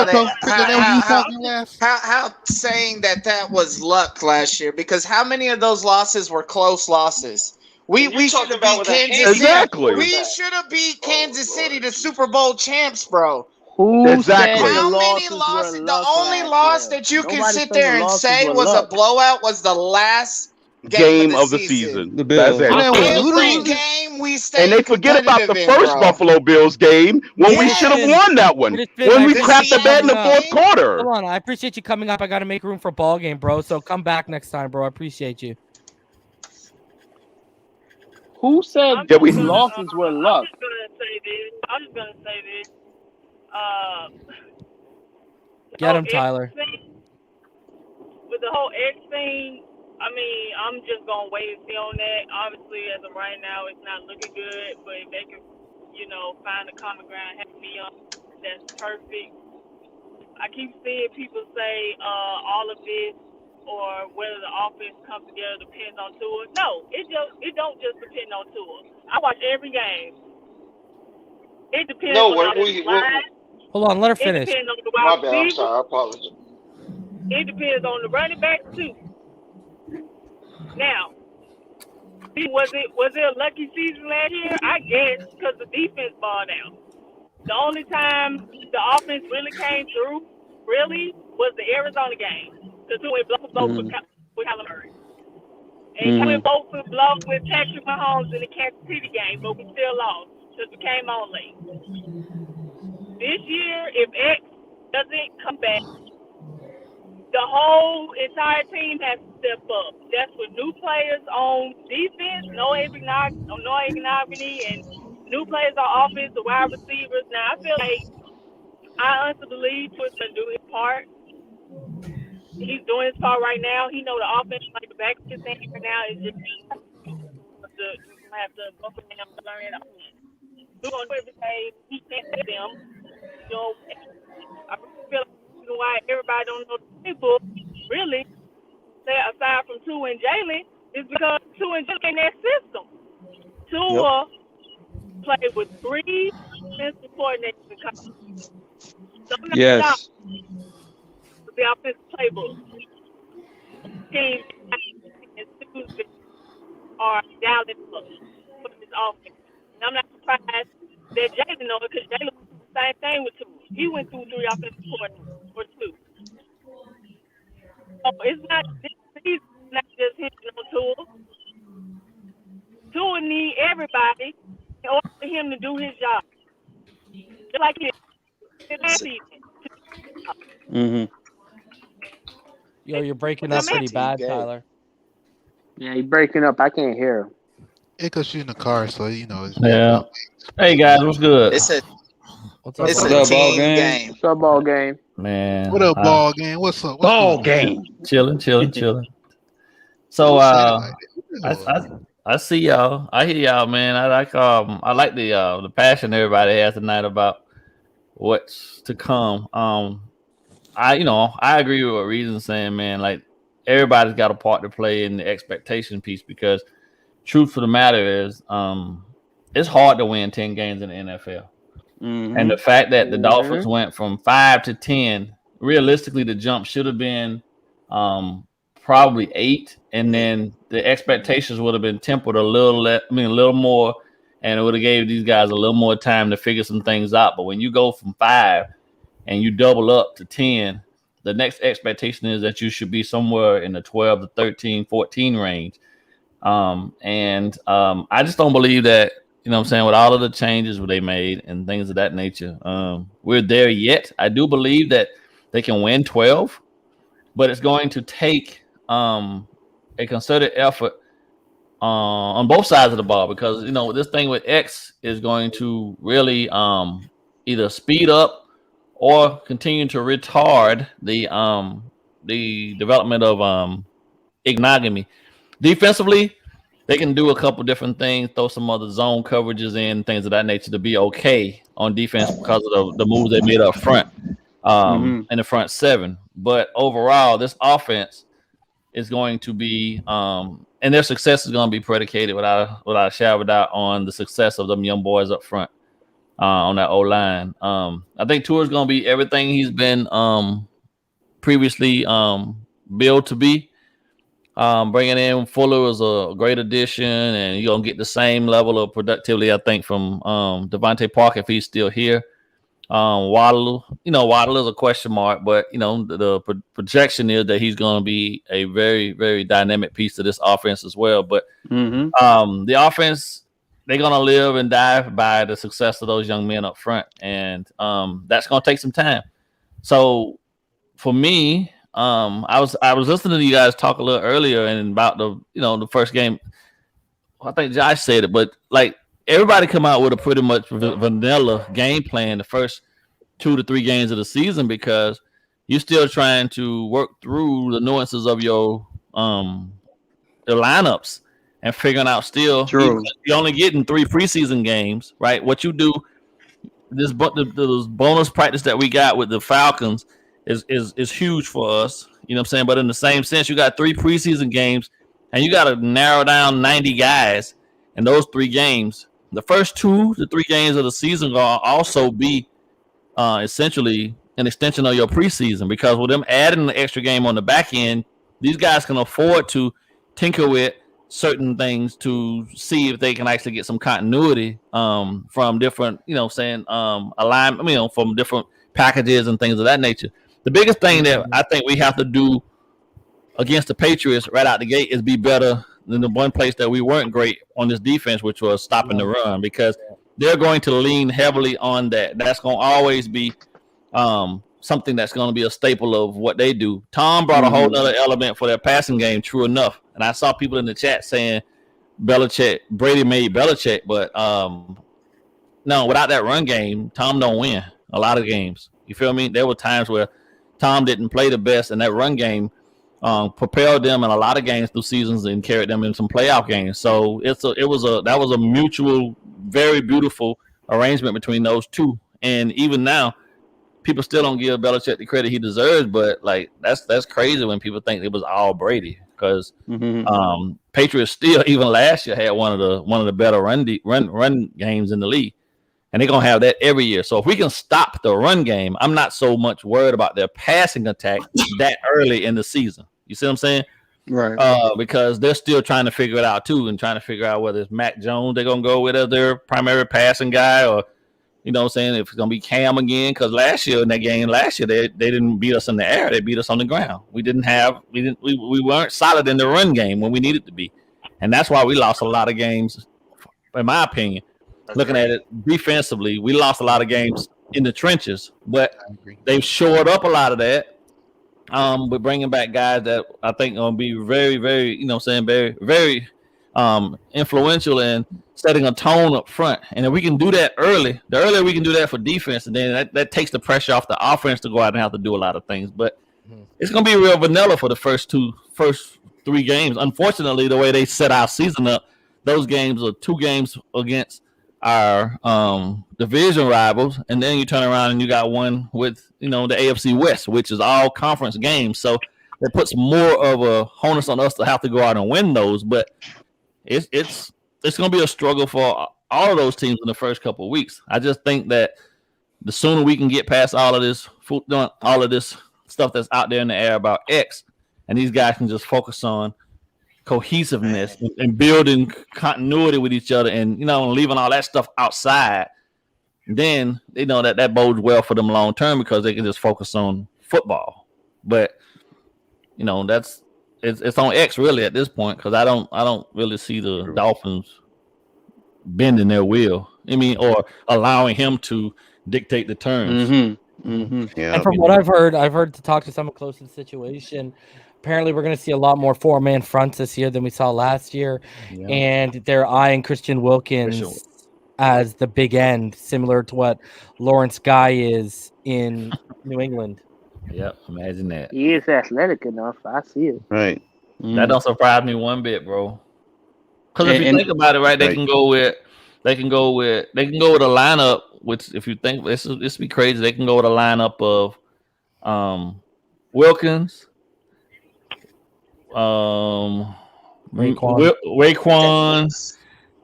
how saying that was luck last year, because how many of those losses were close losses? We should have beat Kansas City. Exactly. We should have beat Kansas City, the Super Bowl champs, bro. Who said Exactly. the How many losses losses? were The luck only last loss year? that you can Nobody sit said there the and losses say were was a luck. blowout was the last Game of the season. The That's Bills. it. Every game we stayed And they forget about the competitive in, first bro. Buffalo Bills game when we should have won that one. When we crapped the bed in the fourth quarter. Hold on, I appreciate you coming up. I got to make room for ball game, bro. So come back next time, bro. I appreciate you. Who said Yeah, we- losses were luck? I'm just gonna say this. Get him, Tyler. With the whole X thing, I mean, I'm just gonna wait and see on that. Obviously, as of right now, it's not looking good. But if they can, find a common ground, have me on, that's perfect. I keep seeing people say all of this, or whether the offense comes together depends on Tua. No, it don't just depend on Tua. I watch every game. It depends on the line. Hold on, let her finish. It depends on the My wide bad. I'm receivers. sorry. I apologize. It depends on the running back too. Now, was it a lucky season last year? I guess, because the defense balled out. The only time the offense really came through, was the Arizona game. Because we went blow for blow with Kyler Murray. And we went blow for blow with Patrick Mahomes in the Kansas City game, but we still lost because we came on late. This year, if X doesn't come back, the whole entire team has to step up. That's with new players on defense, no Ignorogany, and new players on offense, the wide receivers. Now, I feel like I honestly believe Twitt's going to do his part. He's doing his part right now. He know the offense like the back of his hand right now is just have to buckle down and learn it. We're going to do everything he can't say them. I feel like the reason why everybody don't know the people, really, aside from Tua and Jalen, is because Tua and Jalen in that system. Tua played with 3 defensive coordinators in college. So Yes. the offensive playbook. Teams and Tuesday are down in the for this offense. And I'm not surprised that Jalen knows it, because Jalen was the same thing with Tua. He went through 3 offensive coordinators or 2. So it's not just hitting on Tua. Tua need everybody in order for him to do his job. Just like his last season. Yo, you're breaking up pretty bad, Tyler. Yeah, he's breaking up. I can't hear him. Yeah, because you're in the car, so It's Yeah. Hey guys, what's good? It's a What's team game. What's up, ball game? Man. What up, ball game? What's up? Ball game. Chilling. So I see y'all. I hear y'all, man. I like the passion everybody has tonight about what's to come. I agree with what Reason's saying, man. Like, everybody's got a part to play in the expectation piece, because truth of the matter is, it's hard to win 10 games in the NFL. And the fact that the Dolphins went from 5 to 10, realistically, the jump should have been probably 8, and then the expectations would have been tempered a little more, and it would have gave these guys a little more time to figure some things out. But when you go from 5 and you double up to 10, the next expectation is that you should be somewhere in the 12 to 13, 14 range. I just don't believe that, with all of the changes they made and things of that nature, we're there yet. I do believe that they can win 12, but it's going to take a concerted effort on both sides of the ball, because, this thing with X is going to really either speed up or continue to retard the development of ignominy. Defensively, they can do a couple different things, throw some other zone coverages in, things of that nature, to be okay on defense because of the moves they made up front in the front 7. But overall, this offense is going to be and their success is going to be predicated without a shadow of a doubt on the success of them young boys up front. on that O line. I think Tua's gonna be everything he's been previously billed to be. Bringing in Fuller was a great addition, and you're gonna get the same level of productivity, I think, from Devontae Parker if he's still here. Waddle is a question mark, but the projection is that he's going to be a very, very dynamic piece to this offense as well. But the offense, they're going to live and die by the success of those young men up front, and that's going to take some time. So for me, I was listening to you guys talk a little earlier and about the first game. I think Josh said it, but like everybody come out with a pretty much vanilla game plan the first 2 to 3 games of the season because you're still trying to work through the nuances of your lineups and figuring out still. True. You're only getting 3 preseason games, right? What you do, this bonus practice that we got with the Falcons is huge for us. You know what I'm saying? But in the same sense, you got 3 preseason games and you got to narrow down 90 guys in those 3 games. The first 2 to 3 games of the season will also be essentially an extension of your preseason because with them adding the extra game on the back end, these guys can afford to tinker with certain things to see if they can actually get some continuity from different, alignment, from different packages and things of that nature. The biggest thing that I think we have to do against the Patriots right out the gate is be better than the one place that we weren't great on this defense, which was stopping the run, because they're going to lean heavily on that. That's going to always be something that's going to be a staple of what they do. Tom brought a whole other element for their passing game, true enough. And I saw people in the chat saying Brady made Belichick, but no, without that run game, Tom don't win a lot of games. You feel me? There were times where Tom didn't play the best, and that run game propelled them in a lot of games through seasons and carried them in some playoff games. So that was a mutual, very beautiful arrangement between those two. And even now, people still don't give Belichick the credit he deserves. But like that's crazy when people think it was all Brady because Patriots still even last year had one of the better run games in the league. And they're going to have that every year. So if we can stop the run game, I'm not so much worried about their passing attack that early in the season. You see what I'm saying? Right. Because they're still trying to figure it out, too, and trying to figure out whether it's Mac Jones they're going to go with as their primary passing guy or, you know what I'm saying, if it's going to be Cam again. Because last year, they didn't beat us in the air. They beat us on the ground. We weren't solid in the run game when we needed to be. And that's why we lost a lot of games, in my opinion. Looking at it defensively, we lost a lot of games in the trenches, but they've shored up a lot of that. We're bringing back guys that I think are going to be very, very, very, very influential in setting a tone up front. And if we can do that early, the earlier we can do that for defense, and then that takes the pressure off the offense to go out and have to do a lot of things. But it's going to be real vanilla for the first 3 games. Unfortunately, the way they set our season up, those games are 2 games against our division rivals, and then you turn around and you got one with the AFC West, which is all conference games. So it puts more of a onus on us to have to go out and win those. But it's going to be a struggle for all of those teams in the first couple of weeks. I just think that the sooner we can get past all of this stuff that's out there in the air about X, and these guys can just focus on cohesiveness and building continuity with each other and leaving all that stuff outside, then that bodes well for them long term because they can just focus on football. But it's on X really at this point because I don't really see the Dolphins bending their will. Or allowing him to dictate the terms. Yeah. And from what I've heard to talk to someone close to the situation. Apparently, we're going to see a lot more 4-man fronts this year than we saw last year. Yeah. And they're eyeing Christian Wilkins as the big end, similar to what Lawrence Guy is in New England. Yep, imagine that. He is athletic enough. I see it. Right. That don't surprise me one bit, bro. Because if you think about it, right, they can go with a lineup, which if you think this be crazy, they can go with a lineup of Wilkins, Raekwon.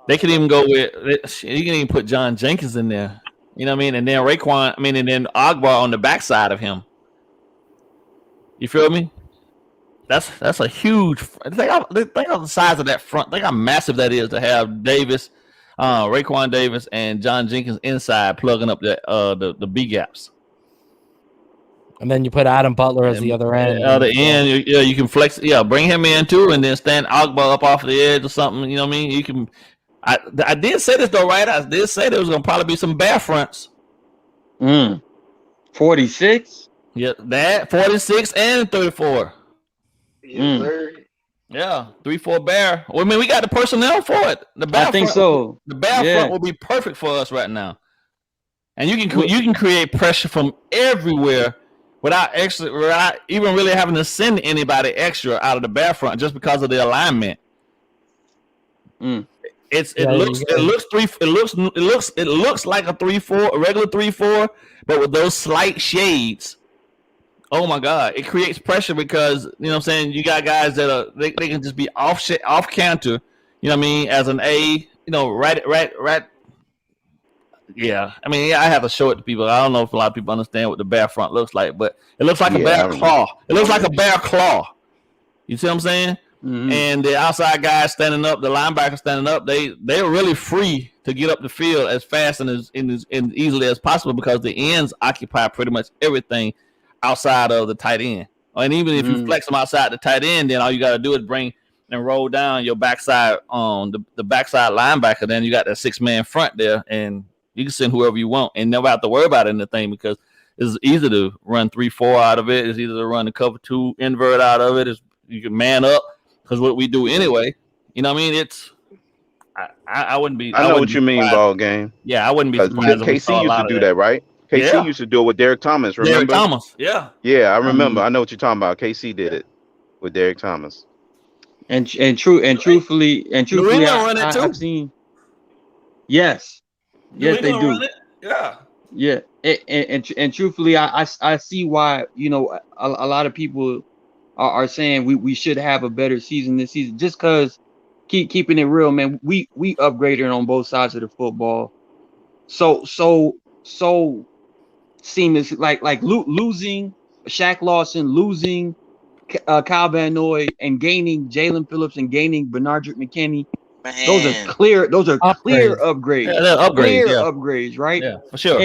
They could even go with. You can even put John Jenkins in there. You know what I mean? And then Raekwon, and then Agbar on the backside of him. You feel me? That's a huge. Think of the size of that front. Think how massive that is to have Davis, Raekwon Davis, and John Jenkins inside plugging up the B gaps. And then you put Adam Butler as the other end. The end, you can flex. Yeah, bring him in too, and then stand Agbar up off the edge or something. You know what I mean? You can. I did say this though, right? I did say there was gonna probably be some bear fronts. 46. Yeah, that 46 and 34. Yeah, 3-4 bear. Well, I mean, we got the personnel for it. The bear I think front, so. The bear front will be perfect for us right now, and you can create pressure from everywhere without even really having to send anybody extra out of the bear front just because of the alignment. It looks like a 3-4, a regular 3-4, but with those slight shades. Oh my God! It creates pressure because you know what I'm saying. You got guys that they can just be off counter. You know what I mean? As an A, you know, right. Yeah, I mean, I have to show it to people. I don't know if a lot of people understand what the bear front looks like, but it looks like a bear claw. It looks like a bear claw. You see what I'm saying? Mm-hmm. And the outside guys standing up, the linebackers standing up, they're really free to get up the field as fast and as easily as possible because the ends occupy pretty much everything outside of the tight end. And even if you flex them outside the tight end, then all you got to do is bring and roll down your backside on the backside linebacker. Then you got that 6-man front there, and you can send whoever you want and never have to worry about anything because it's easy to run 3-4 out of it. It's easy to run the cover 2 invert out of it. You can man up because what we do anyway. You know what I mean? I wouldn't be. I know what you mean, ball game. Yeah, I wouldn't be surprised. KC used to do that, right? KC used to do it with Derek Thomas. Remember? Derek Thomas, yeah. Yeah, I remember. I know what you're talking about. KC did it with Derek Thomas. And truthfully, I've seen. Yes, they do. Yeah, and truthfully, I see why a lot of people are saying we should have a better season this season. Just because keeping it real, man, we upgraded on both sides of the football. So seamless, like losing Shaq Lawson, losing Kyle Van Noy, and gaining Jalen Phillips and gaining Benardrick McKinney. Man. Those are clear upgrades. Yeah, upgrades, right? Yeah, for sure.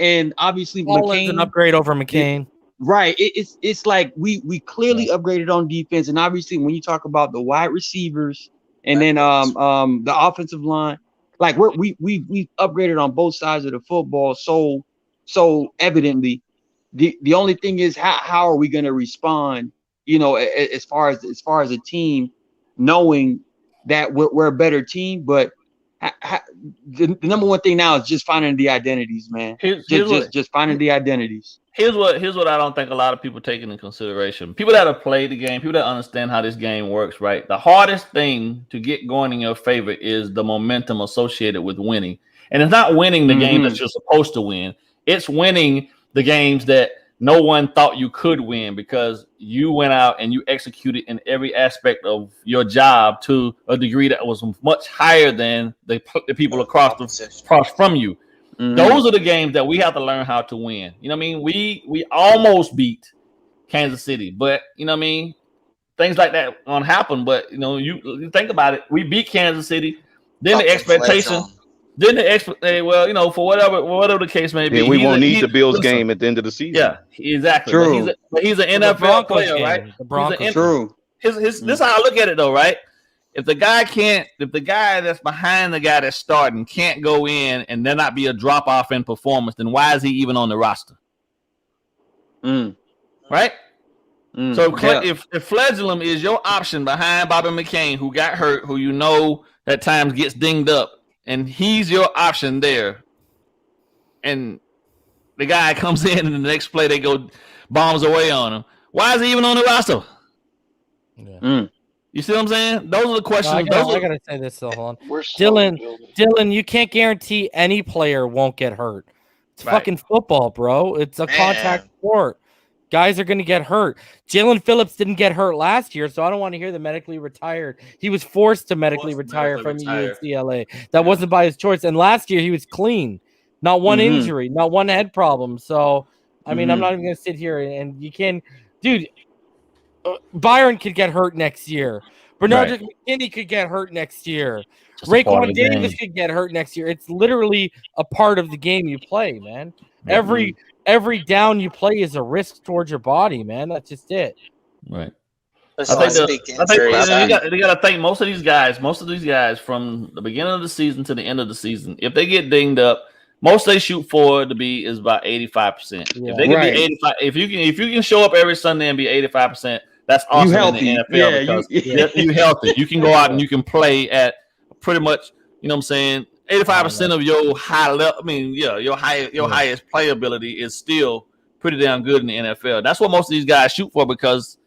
And obviously McCain, an upgrade over McCain. Right. It's like we clearly upgraded on defense, and obviously when you talk about the wide receivers and then the offensive line, like we upgraded on both sides of the football. So evidently, the only thing is how are we going to respond? As far as a team, knowing that we're a better team, but the number one thing now is just finding the identities, man. Just finding the identities. Here's what I don't think a lot of people take into consideration. People that have played the game, people that understand how this game works, right? The hardest thing to get going in your favor is the momentum associated with winning. And it's not winning the game that you're supposed to win. It's winning the games that no one thought you could win because you went out and you executed in every aspect of your job to a degree that was much higher than the people across from you. Mm-hmm. Those are the games that we have to learn how to win. You know what I mean? We almost beat Kansas City, but you know what I mean? Things like that gonna happen. But you think about it, we beat Kansas City, then the expectation. For whatever the case may be, we won't need the Bills game at the end of the season. Yeah, exactly. True. But he's an NFL player, right? The Broncos. True. This is how I look at it, though, right? If the guy that's behind the guy that's starting can't go in and there not be a drop off in performance, then why is he even on the roster? Right? So if Fledgling is your option behind Bobby McCain, who got hurt, who at times gets dinged up, and he's your option there, and the guy comes in and the next play they go bombs away on him. Why is he even on the roster? Yeah. You see what I'm saying? Those are the questions. I gotta say this though. Hold on. Dylan, you can't guarantee any player won't get hurt. It's fucking football, bro. It's a contact sport. Guys are going to get hurt. Jalen Phillips didn't get hurt last year, so I don't want to hear the medically retired. He was forced to medically retire from UCLA. That wasn't by his choice. And last year he was clean. not one injury, not one head problem. So, I mean, I'm not even going to sit here and you can, dude. Byron could get hurt next year. Bernard McKinney could get hurt next year. Raekwon Davis could get hurt next year. It's literally a part of the game you play, man. Every down you play is a risk towards your body, man. That's just it. Right. I think they got to thank most of these guys from the beginning of the season to the end of the season. If they get dinged up, most they shoot for to be is about 85%. If they can be 85, if you can show up every Sunday and be 85%, that's awesome in the NFL because you healthy. You can go out and you can play at pretty much, you know what I'm saying, 85% of your high level. I mean, your highest playability is still pretty damn good in the NFL. That's what most of these guys shoot for because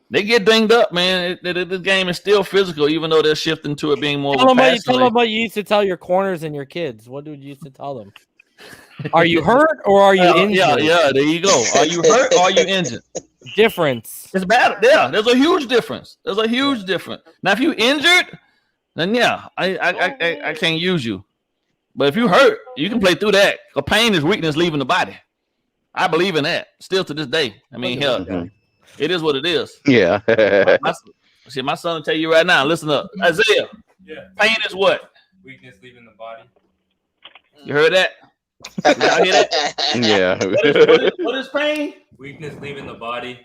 they get dinged up, man. The game is still physical, even though they're shifting to it being more. Tell them what you used to tell your corners and your kids. What did you used to tell them? Are you hurt or are you injured? Yeah. There you go. Are you hurt or are you injured? Difference. It's bad. Yeah, there's a huge difference. Now, if you injured, then I can't use you. But if you hurt, you can play through that. The pain is weakness leaving the body. I believe in that still to this day. I mean, hell, it is what it is. Yeah. My son will tell you right now. Listen up, Isaiah. Yeah. Pain is what? Weakness leaving the body. You heard that? Y'all hear that? Yeah. What is pain? Weakness leaving the body.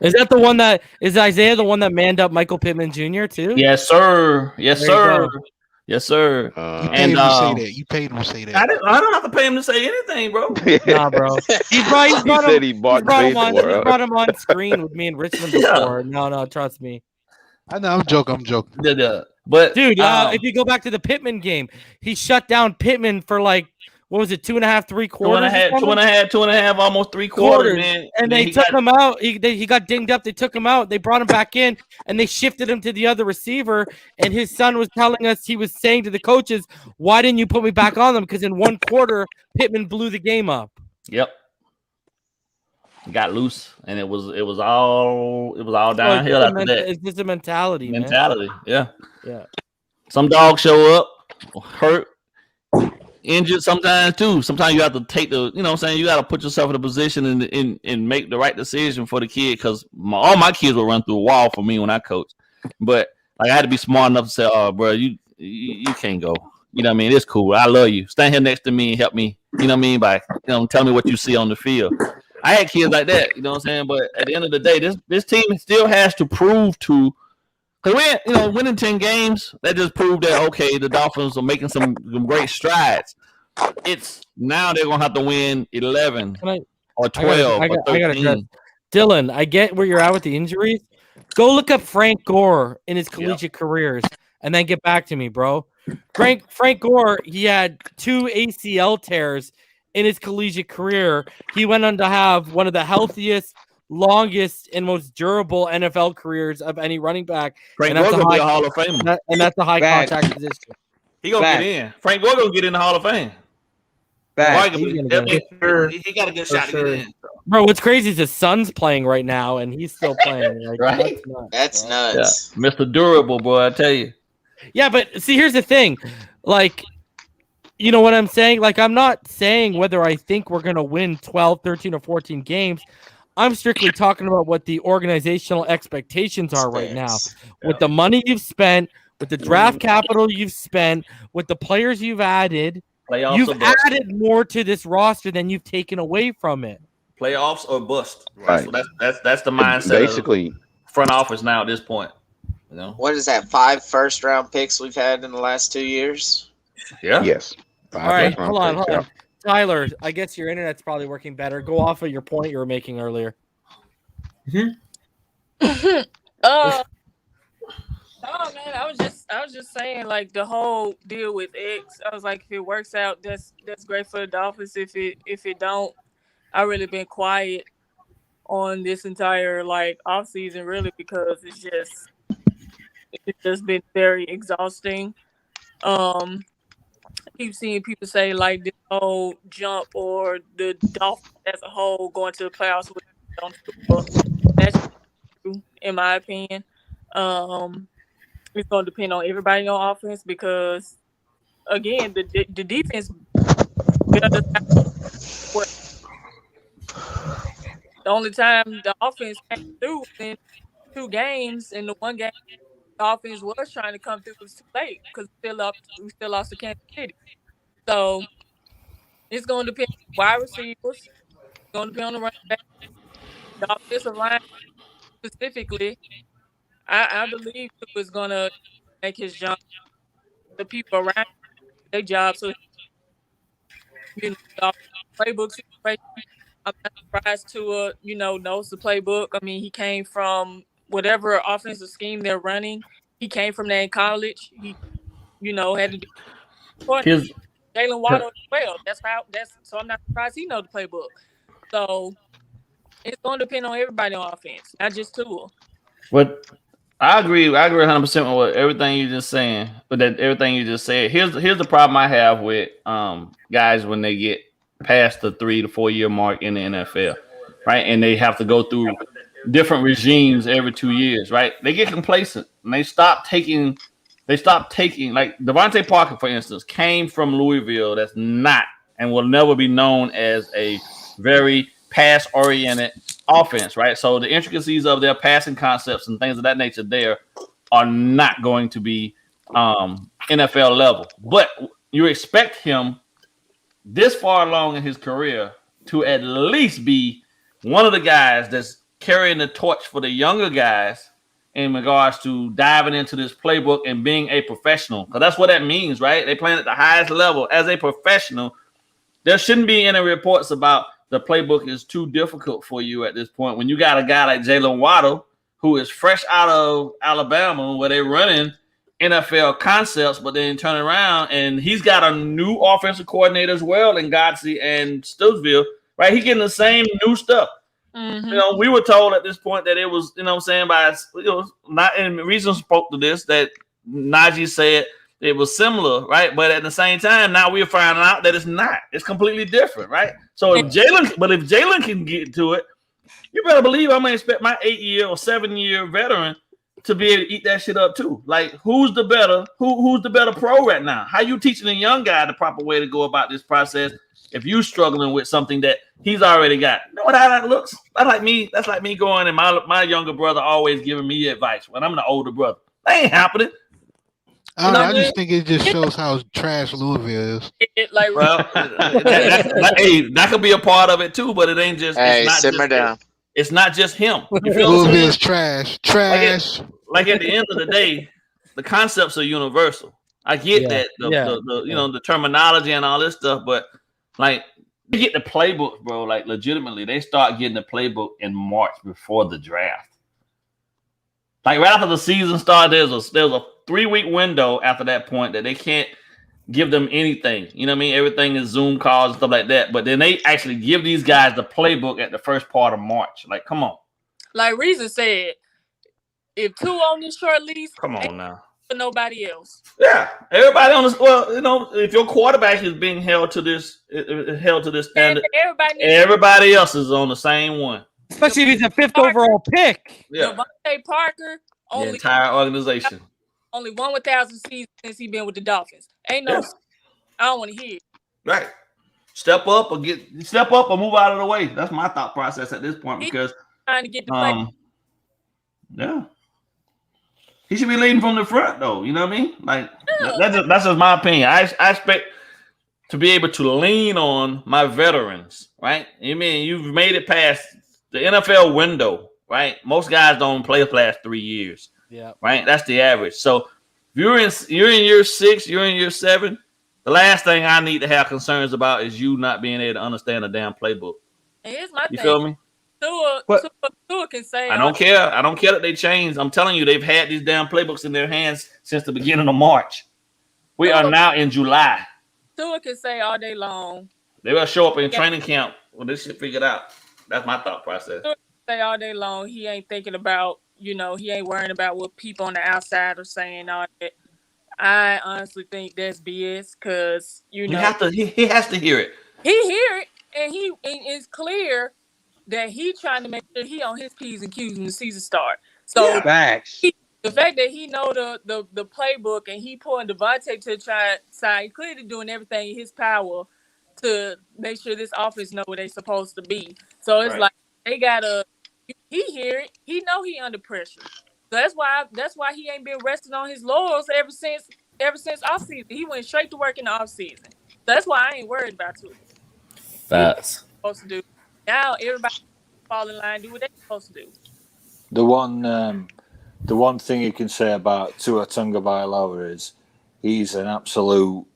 Is that the one that is Isaiah the one that manned up Michael Pittman Jr. too? Yes, sir. Yes, sir. You paid him to say that. I don't have to pay him to say anything, bro. Nah, bro. He brought him on screen with me in Richmond before. No, trust me. I know. I'm joking. But dude, if you go back to the Pittman game, he shut down Pittman for like, what was it, 2.5, 3 quarters? 2.5, almost 3 quarters, man. And they took him out. He got dinged up. They took him out. They brought him back in, and they shifted him to the other receiver. And his son was telling us, he was saying to the coaches, "Why didn't you put me back on them?" Because in one quarter, Pittman blew the game up. Yep. Got loose, and it was all downhill after that. It's just a mentality. Yeah. Yeah. Some dogs show up hurt, injured sometimes too. Sometimes you have to take the, you know what I'm saying, you got to put yourself in a position and make the right decision for the kid, because all my kids will run through a wall for me when I coach. But like, I had to be smart enough to say, "Oh, bro, you can't go. You know what I mean? It's cool. I love you. Stand here next to me and help me. You know what I mean? By tell me what you see on the field." I had kids like that, you know what I'm saying? But at the end of the day, this team still has to prove to, because winning 10 games, that just proved that, okay, the Dolphins are making some great strides. It's now they're going to have to win 11 or 12 or 13. Dylan, I get where you're at with the injuries. Go look up Frank Gore in his collegiate careers and then get back to me, bro. Frank Gore, he had 2 ACL tears in his collegiate career. He went on to have one of the healthiest, longest, and most durable NFL careers of any running back. Frank Gore gonna be a Hall of Famer, and that's a high contact position. He gonna get in. Frank Gore gonna get in the Hall of Fame. He got a good shot to get in. Bro, what's crazy is his son's playing right now, and he's still playing. Like, right? That's nuts. Yeah. Mr. Durable, boy, I tell you. Yeah, but see, here's the thing. Like, you know what I'm saying? Like, I'm not saying whether I think we're going to win 12, 13, or 14 games. I'm strictly talking about what the organizational expectations are right now. With the money you've spent, with the draft capital you've spent, with the players you've added, you've added more to this roster than you've taken away from it. Playoffs or bust. Right. So that's the mindset. Basically, of front office now at this point. What is that? 5 first-round picks we've had in the last 2 years? Yeah. Yes. All right, hold on. Tyler, I guess your internet's probably working better. Go off of your point you were making earlier. Oh man, I was just saying, like, the whole deal with X. I was like, if it works out, that's great for the Dolphins. If it don't, I really been quiet on this entire off season, really, because it's just been very exhausting. I keep seeing people say this whole jump or the Dolphins as a whole going to the playoffs with that's true, in my opinion. It's going to depend on everybody on offense because, again, the defense The only time the offense came through was in 2 games. In the one game, the offense was trying to come through. It was too late because we still lost to Kansas City. So it's going to depend on wide receivers. It's going to depend on the running back. The offensive line specifically, I believe Tua is going to make his jump. The people around their job, so the playbook situation. I'm not surprised Tua, knows the playbook. I mean, he came from whatever offensive scheme they're running. He came from that in college. He, had to do Jalen Waddle as well. So I'm not surprised he knows the playbook. So it's going to depend on everybody on offense, not just Tua. But I agree 100% with what everything you just saying. But that everything you just said. Here's the problem I have with guys when they get past the 3 to 4 year mark in the NFL, right? And they have to go through different regimes every 2 years, right? They get complacent and they stop taking like Devontae Parker, for instance, came from Louisville. That's not and will never be known as a very pass-oriented offense, right? So the intricacies of their passing concepts and things of that nature there are not going to be NFL level. But you expect him this far along in his career to at least be one of the guys that's carrying the torch for the younger guys in regards to diving into this playbook and being a professional. Because that's what that means, right? They playing at the highest level as a professional. There shouldn't be any reports about the playbook is too difficult for you at this point. When you got a guy like Jalen Waddle, who is fresh out of Alabama, where they're running NFL concepts, but then turn around and he's got a new offensive coordinator as well in Godsey and Stillsville, right? He's getting the same new stuff. Mm-hmm. We were told at this point that it was, not in reason spoke to this that Najee said it was similar, right? But at the same time, now we're finding out that it's not. It's completely different, right? So if Jalen can get to it, you better believe I'm gonna expect my 8-year or 7-year veteran to be able to eat that shit up too. Like, who's the better pro right now? How you teaching a young guy the proper way to go about this process if you struggling with something that he's already got? You know what how that looks? That's like me going and my younger brother always giving me advice when I'm the older brother. That ain't happening. I just think it just shows how trash Louisville is. That could be a part of it too, but it ain't just. Hey, simmer down. It's not just him. Louisville's trash. Like at the end of the day, the concepts are universal. I get that the terminology and all this stuff, but like they get the playbook, bro. Like legitimately, they start getting the playbook in March before the draft. Like right after the season started, there's a 3-week window after that point that they can't give them anything. You know what I mean? Everything is Zoom calls and stuff like that. But then they actually give these guys the playbook at the first part of March. Like, come on. Like Reason said, if 2 on this short lease, come on now. For nobody else. Yeah, everybody on this. Well, if your quarterback is being held to this standard, everybody else is on the same one. Especially if he's a 5th overall pick. Yeah. Devontae Parker, the entire organization. Only won 1,000 seasons since he's been with the Dolphins. Ain't no. I don't want to hear it. Right. Step up or move out of the way. That's my thought process at this point because trying to get the play. Yeah. He should be leading from the front though. You know what I mean? Like that's just my opinion. I expect to be able to lean on my veterans, right? You mean you've made it past the NFL window, right? Most guys don't play the last 3 years. Yeah. Right. That's the average. So if you're in year 6, you're in year 7. The last thing I need to have concerns about is you not being able to understand a damn playbook. And here's my you thing. Feel me? Tua can say. I don't care. I don't care that they changed. I'm telling you, they've had these damn playbooks in their hands since the beginning of March. We are now in July. Tua can say all day long. They will show up in training camp when this shit figured out. That's my thought process. Tua can say all day long. He ain't thinking about. He ain't worrying about what people on the outside are saying. All that. I honestly think that's BS because he has to hear it. He hear it, and it's clear that he trying to make sure he on his P's and Q's when the season start. So facts. The fact that he know the playbook and he pulling Devontae to try side, clearly doing everything in his power to make sure this offense know where they supposed to be. So it's Right. like they gotta. He hear it. He know he under pressure. So that's why he ain't been resting on his laurels ever since offseason. He went straight to work in the offseason. That's why I ain't worried about Tua. Facts. Supposed to do now. Everybody fall in line, do what they supposed to do. The one thing you can say about Tua Tagovailoa is he's an absolute.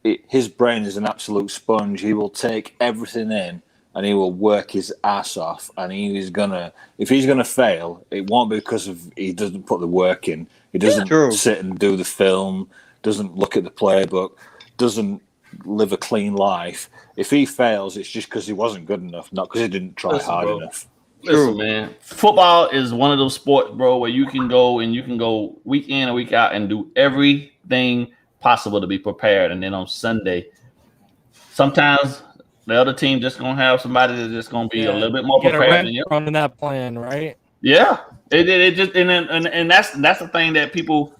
His brain is an absolute sponge. He will take everything in and he will work his ass off. And if he's gonna fail, it won't be because of he doesn't put the work in. He doesn't sit and do the film. Doesn't look at the playbook. Doesn't live a clean life. If he fails, it's just because he wasn't good enough, not because he didn't try hard enough. Listen, man. Football is one of those sports, bro, where you can go week in and week out and do everything possible to be prepared. And then on Sunday, sometimes the other team just gonna have somebody that's just gonna be a little bit more prepared than you. Running that plan, right? Yeah, it just and that's the thing that people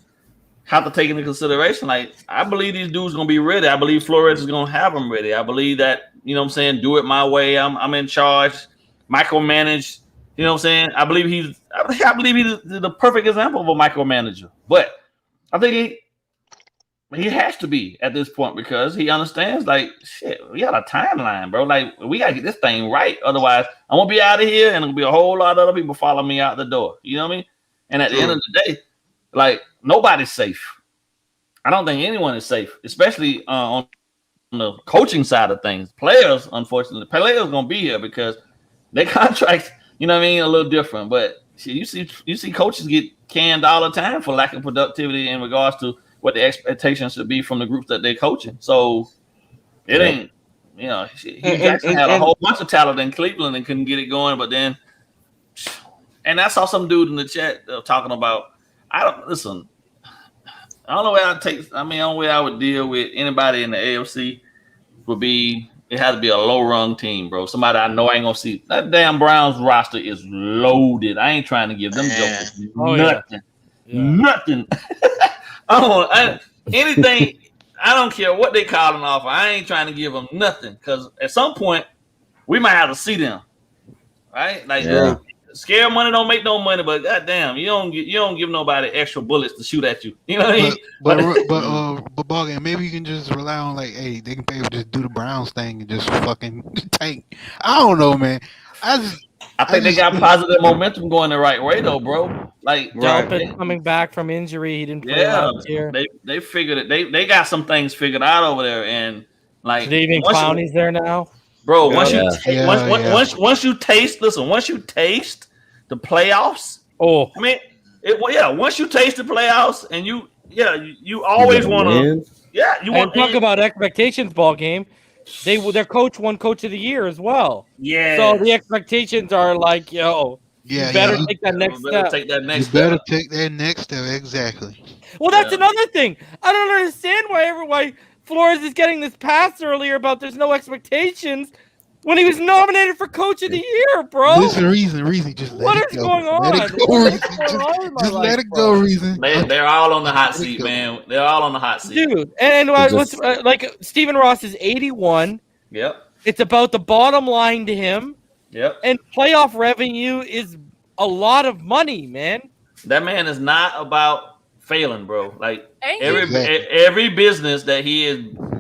have to take into consideration. Like, I believe these dudes gonna be ready. I believe Flores is gonna have them ready. I believe that, you know what I'm saying, do it my way. I'm in charge, micromanage. You know what I'm saying? I believe he's the perfect example of a micromanager. But I think he has to be at this point because he understands, like, shit, we got a timeline, bro. Like, we got to get this thing right. Otherwise, I'm going to be out of here and there'll be a whole lot of other people following me out the door. You know what I mean? And at the end of the day, like, nobody's safe. I don't think anyone is safe, especially on the coaching side of things. Players, unfortunately, players going to be here because their contracts, you know what I mean, a little different. But shit, you see coaches get canned all the time for lack of productivity in regards to what the expectations should be from the groups that they're coaching. So it ain't, you know, Jackson had a whole bunch of talent in Cleveland and couldn't get it going. But then, and I saw some dude in the chat talking about, the only way I would deal with anybody in the AFC would be, it has to be a low-rung team, bro. Somebody I know I ain't gonna see. That damn Browns roster is loaded. I ain't trying to give them jokers nothing. Yeah. Nothing. Anything. I don't care what they calling off. I ain't trying to give them nothing because at some point we might have to see them, right? Like, scare money don't make no money, but goddamn, you don't give nobody extra bullets to shoot at you. You know what I mean? But Ballgame, maybe you can just rely on, like, hey, they can maybe just do the Browns thing and just fucking tank. I don't know, man. I think they got positive momentum going the right way, though, bro. Like, Delpit coming back from injury, he didn't play last year. They figured it. They got some things figured out over there, and like, David Clowney's there now, bro. Once you taste the playoffs. Oh, I mean, once you taste the playoffs, and you always want to. Yeah, you want to talk about expectations. Ball game. Their coach won Coach of the Year as well. Yeah. So the expectations are like, you better take that next step. Take that next step. Exactly. Well, that's another thing. I don't understand why Flores is getting this pass earlier about there's no expectations when he was nominated for Coach of the Year, bro. Listen, Reason, just let it go. Going on? Let it go, Reason. Just let it go, Reason. They're all on the hot seat, man. They're all on the hot seat, dude. And like Stephen Ross is 81. Yep. It's about the bottom line to him. Yep. And playoff revenue is a lot of money, man. That man is not about failing, bro. Like every business that he has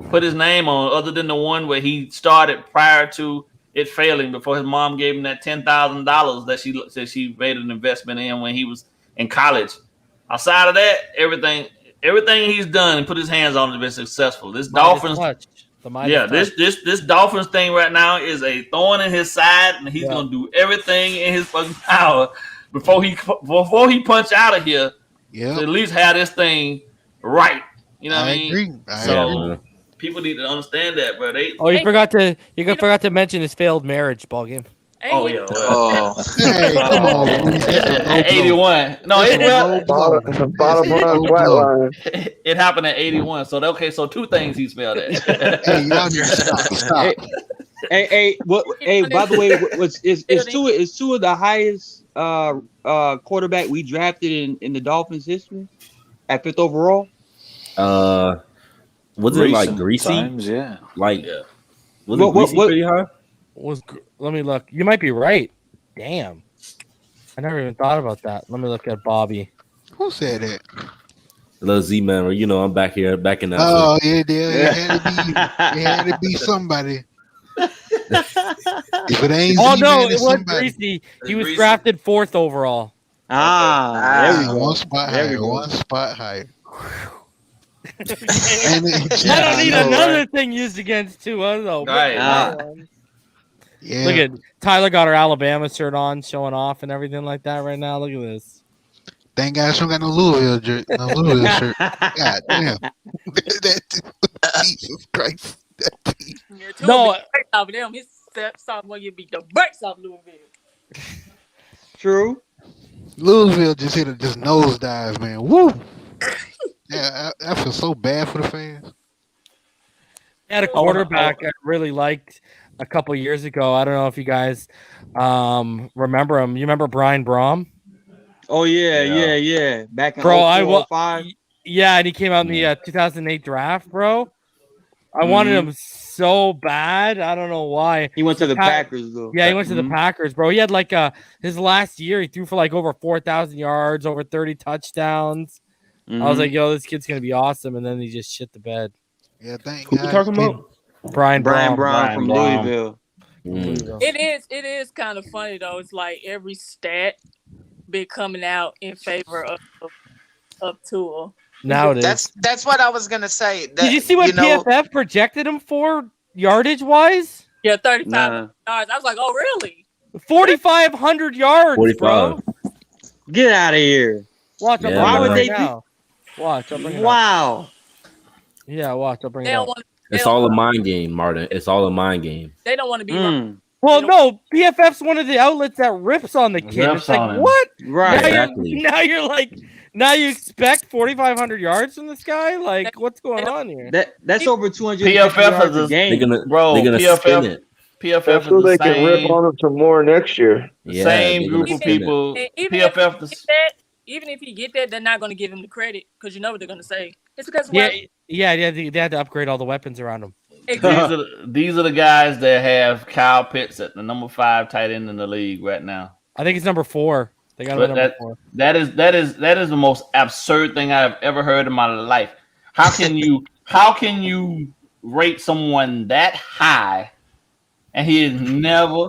put his name on, other than the one where he started prior to it failing, before his mom gave him that $10,000 that she said she made an investment in when he was in college. Outside of that, everything he's done and put his hands on has been successful. This Dolphins, this Dolphins thing right now is a thorn in his side, and he's gonna do everything in his fucking power before he punch out of here to at least have this thing right. You know what I mean? I agree. People need to understand that, bro. You forgot to mention his failed marriage, ball game. Oh yeah. Hey, come on. 81. No, it happened at 81. So two things he spelled at. Hey, y'all need to stop. Hey, by the way, is Tua the highest quarterback we drafted in the Dolphins history at 5th overall? Was it like Greasy? Times, yeah. Like Greasy pretty high? Let me look. You might be right. Damn. I never even thought about that. Let me look at Bobby. Who said that? Little Z-Man, I'm back here, back in that. Oh, yeah, it had to be somebody. If it ain't no, Z-Man, it it's was somebody. Greasy. He was drafted 4th overall. There we go. One spot higher. One spot higher. I don't need another thing used against Tua, though. Right. Yeah. Look at Tyler got her Alabama shirt on, showing off and everything like that right now. Look at this. Thank God she don't got no Louisville shirt. God damn. Jesus Christ. No. Off of them. His sophomore year beat the brakes off Louisville. True. Louisville just hit a nosedive, man. Woo. Yeah, I feel so bad for the fans. They had a quarterback I really liked a couple years ago. I don't know if you guys remember him. You remember Brian Brom? Oh yeah. Back in bro, 05. Yeah, and he came out in the 2008 draft, bro. I wanted him so bad. I don't know why. He went to the Packers, though. Yeah, he went to the Packers, bro. He had like his last year, he threw for like over 4,000 yards, over 30 touchdowns. I was like, yo, this kid's gonna be awesome, and then he just shit the bed. Yeah, thank God. Who you talking about? Brian Brown from Louisville. It is kind of funny though. It's like every stat been coming out in favor of Tua. Now it is. That's what I was gonna say. Did you see what PFF projected him for yardage wise? Yeah, 35 yards. I was like, oh really? 4,500 yards, 45. Bro. Get out of here. Watch, why would they now. Watch, I'll bring it up. Yeah, watch, I'll bring it up. It's all a mind game, Martin. It's all a mind game. They don't want to be wrong. Well, no, PFF's one of the outlets that rips on the kid. It's like, what? Right. Exactly. Now you're like, now you expect 4,500 yards from this guy? Like, what's going on here? That's over 200 PFF is a game. They're gonna spin it. PFF so is they the can rip same, on them some more next year. Yeah, same group of people. Even if he get that, they're not going to give him the credit because you know what they're going to say. It's because they had to upgrade all the weapons around him. These are the guys that have Kyle Pitts at the number 5 tight end in the league right now. I think it's number 4. They got him at number 4. That is the most absurd thing I've ever heard in my life. How can you rate someone that high and he has never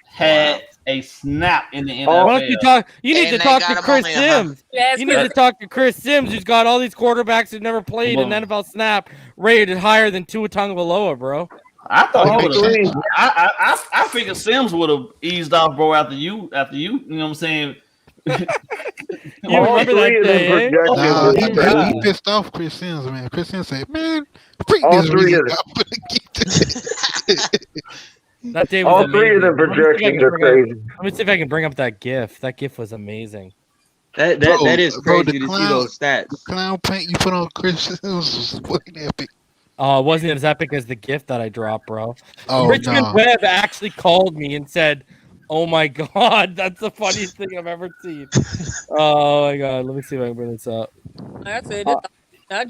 had a snap in the NFL? Why don't you talk? You need to talk to Chris Sims. You need to talk to Chris Sims, who's got all these quarterbacks who've never played an NFL snap rated higher than Tua Tagovailoa, bro. I thought he would have. I figured Sims would have eased off, bro. After you, you know what I'm saying. You remember that day? He pissed off Chris Sims, man. Chris Sims said, "Man, freak all this three reason." That day was all amazing. 3 of the projections are crazy. Let me see if I can bring up that GIF. That GIF was amazing. That is crazy to see those stats. The clown paint you put on Chris Sims was fucking epic. Oh, it wasn't as epic as the GIF that I dropped, bro. Oh, Richmond no. Webb actually called me and said, "Oh my god, that's the funniest thing I've ever seen." Oh my god, let me see if I can bring this up. I said, that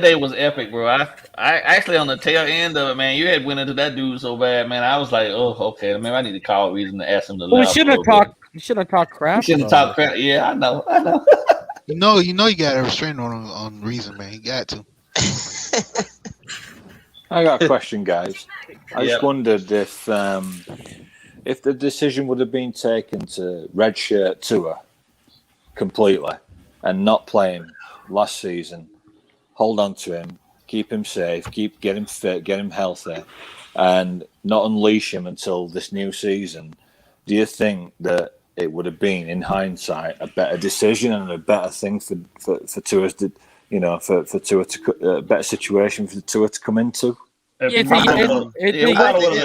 day was epic, bro. I actually on the tail end of it, man. You had went into that dude so bad, man. I was like, oh, okay, man. I need to call Reason to ask him to. Well, we shouldn't have talked. You shouldn't have talked crap. You shouldn't have talked crap. Yeah, I know. You know, you got a restraint on Reason, man. You got to. I got a question, guys. I just wondered if the decision would have been taken to redshirt Tua completely and not play him last season, hold on to him, keep him safe, get him fit, get him healthy, and not unleash him until this new season. Do you think that it would have been, in hindsight, a better decision and a better thing for Tua to, for Tua to a better situation for Tua to come into? It's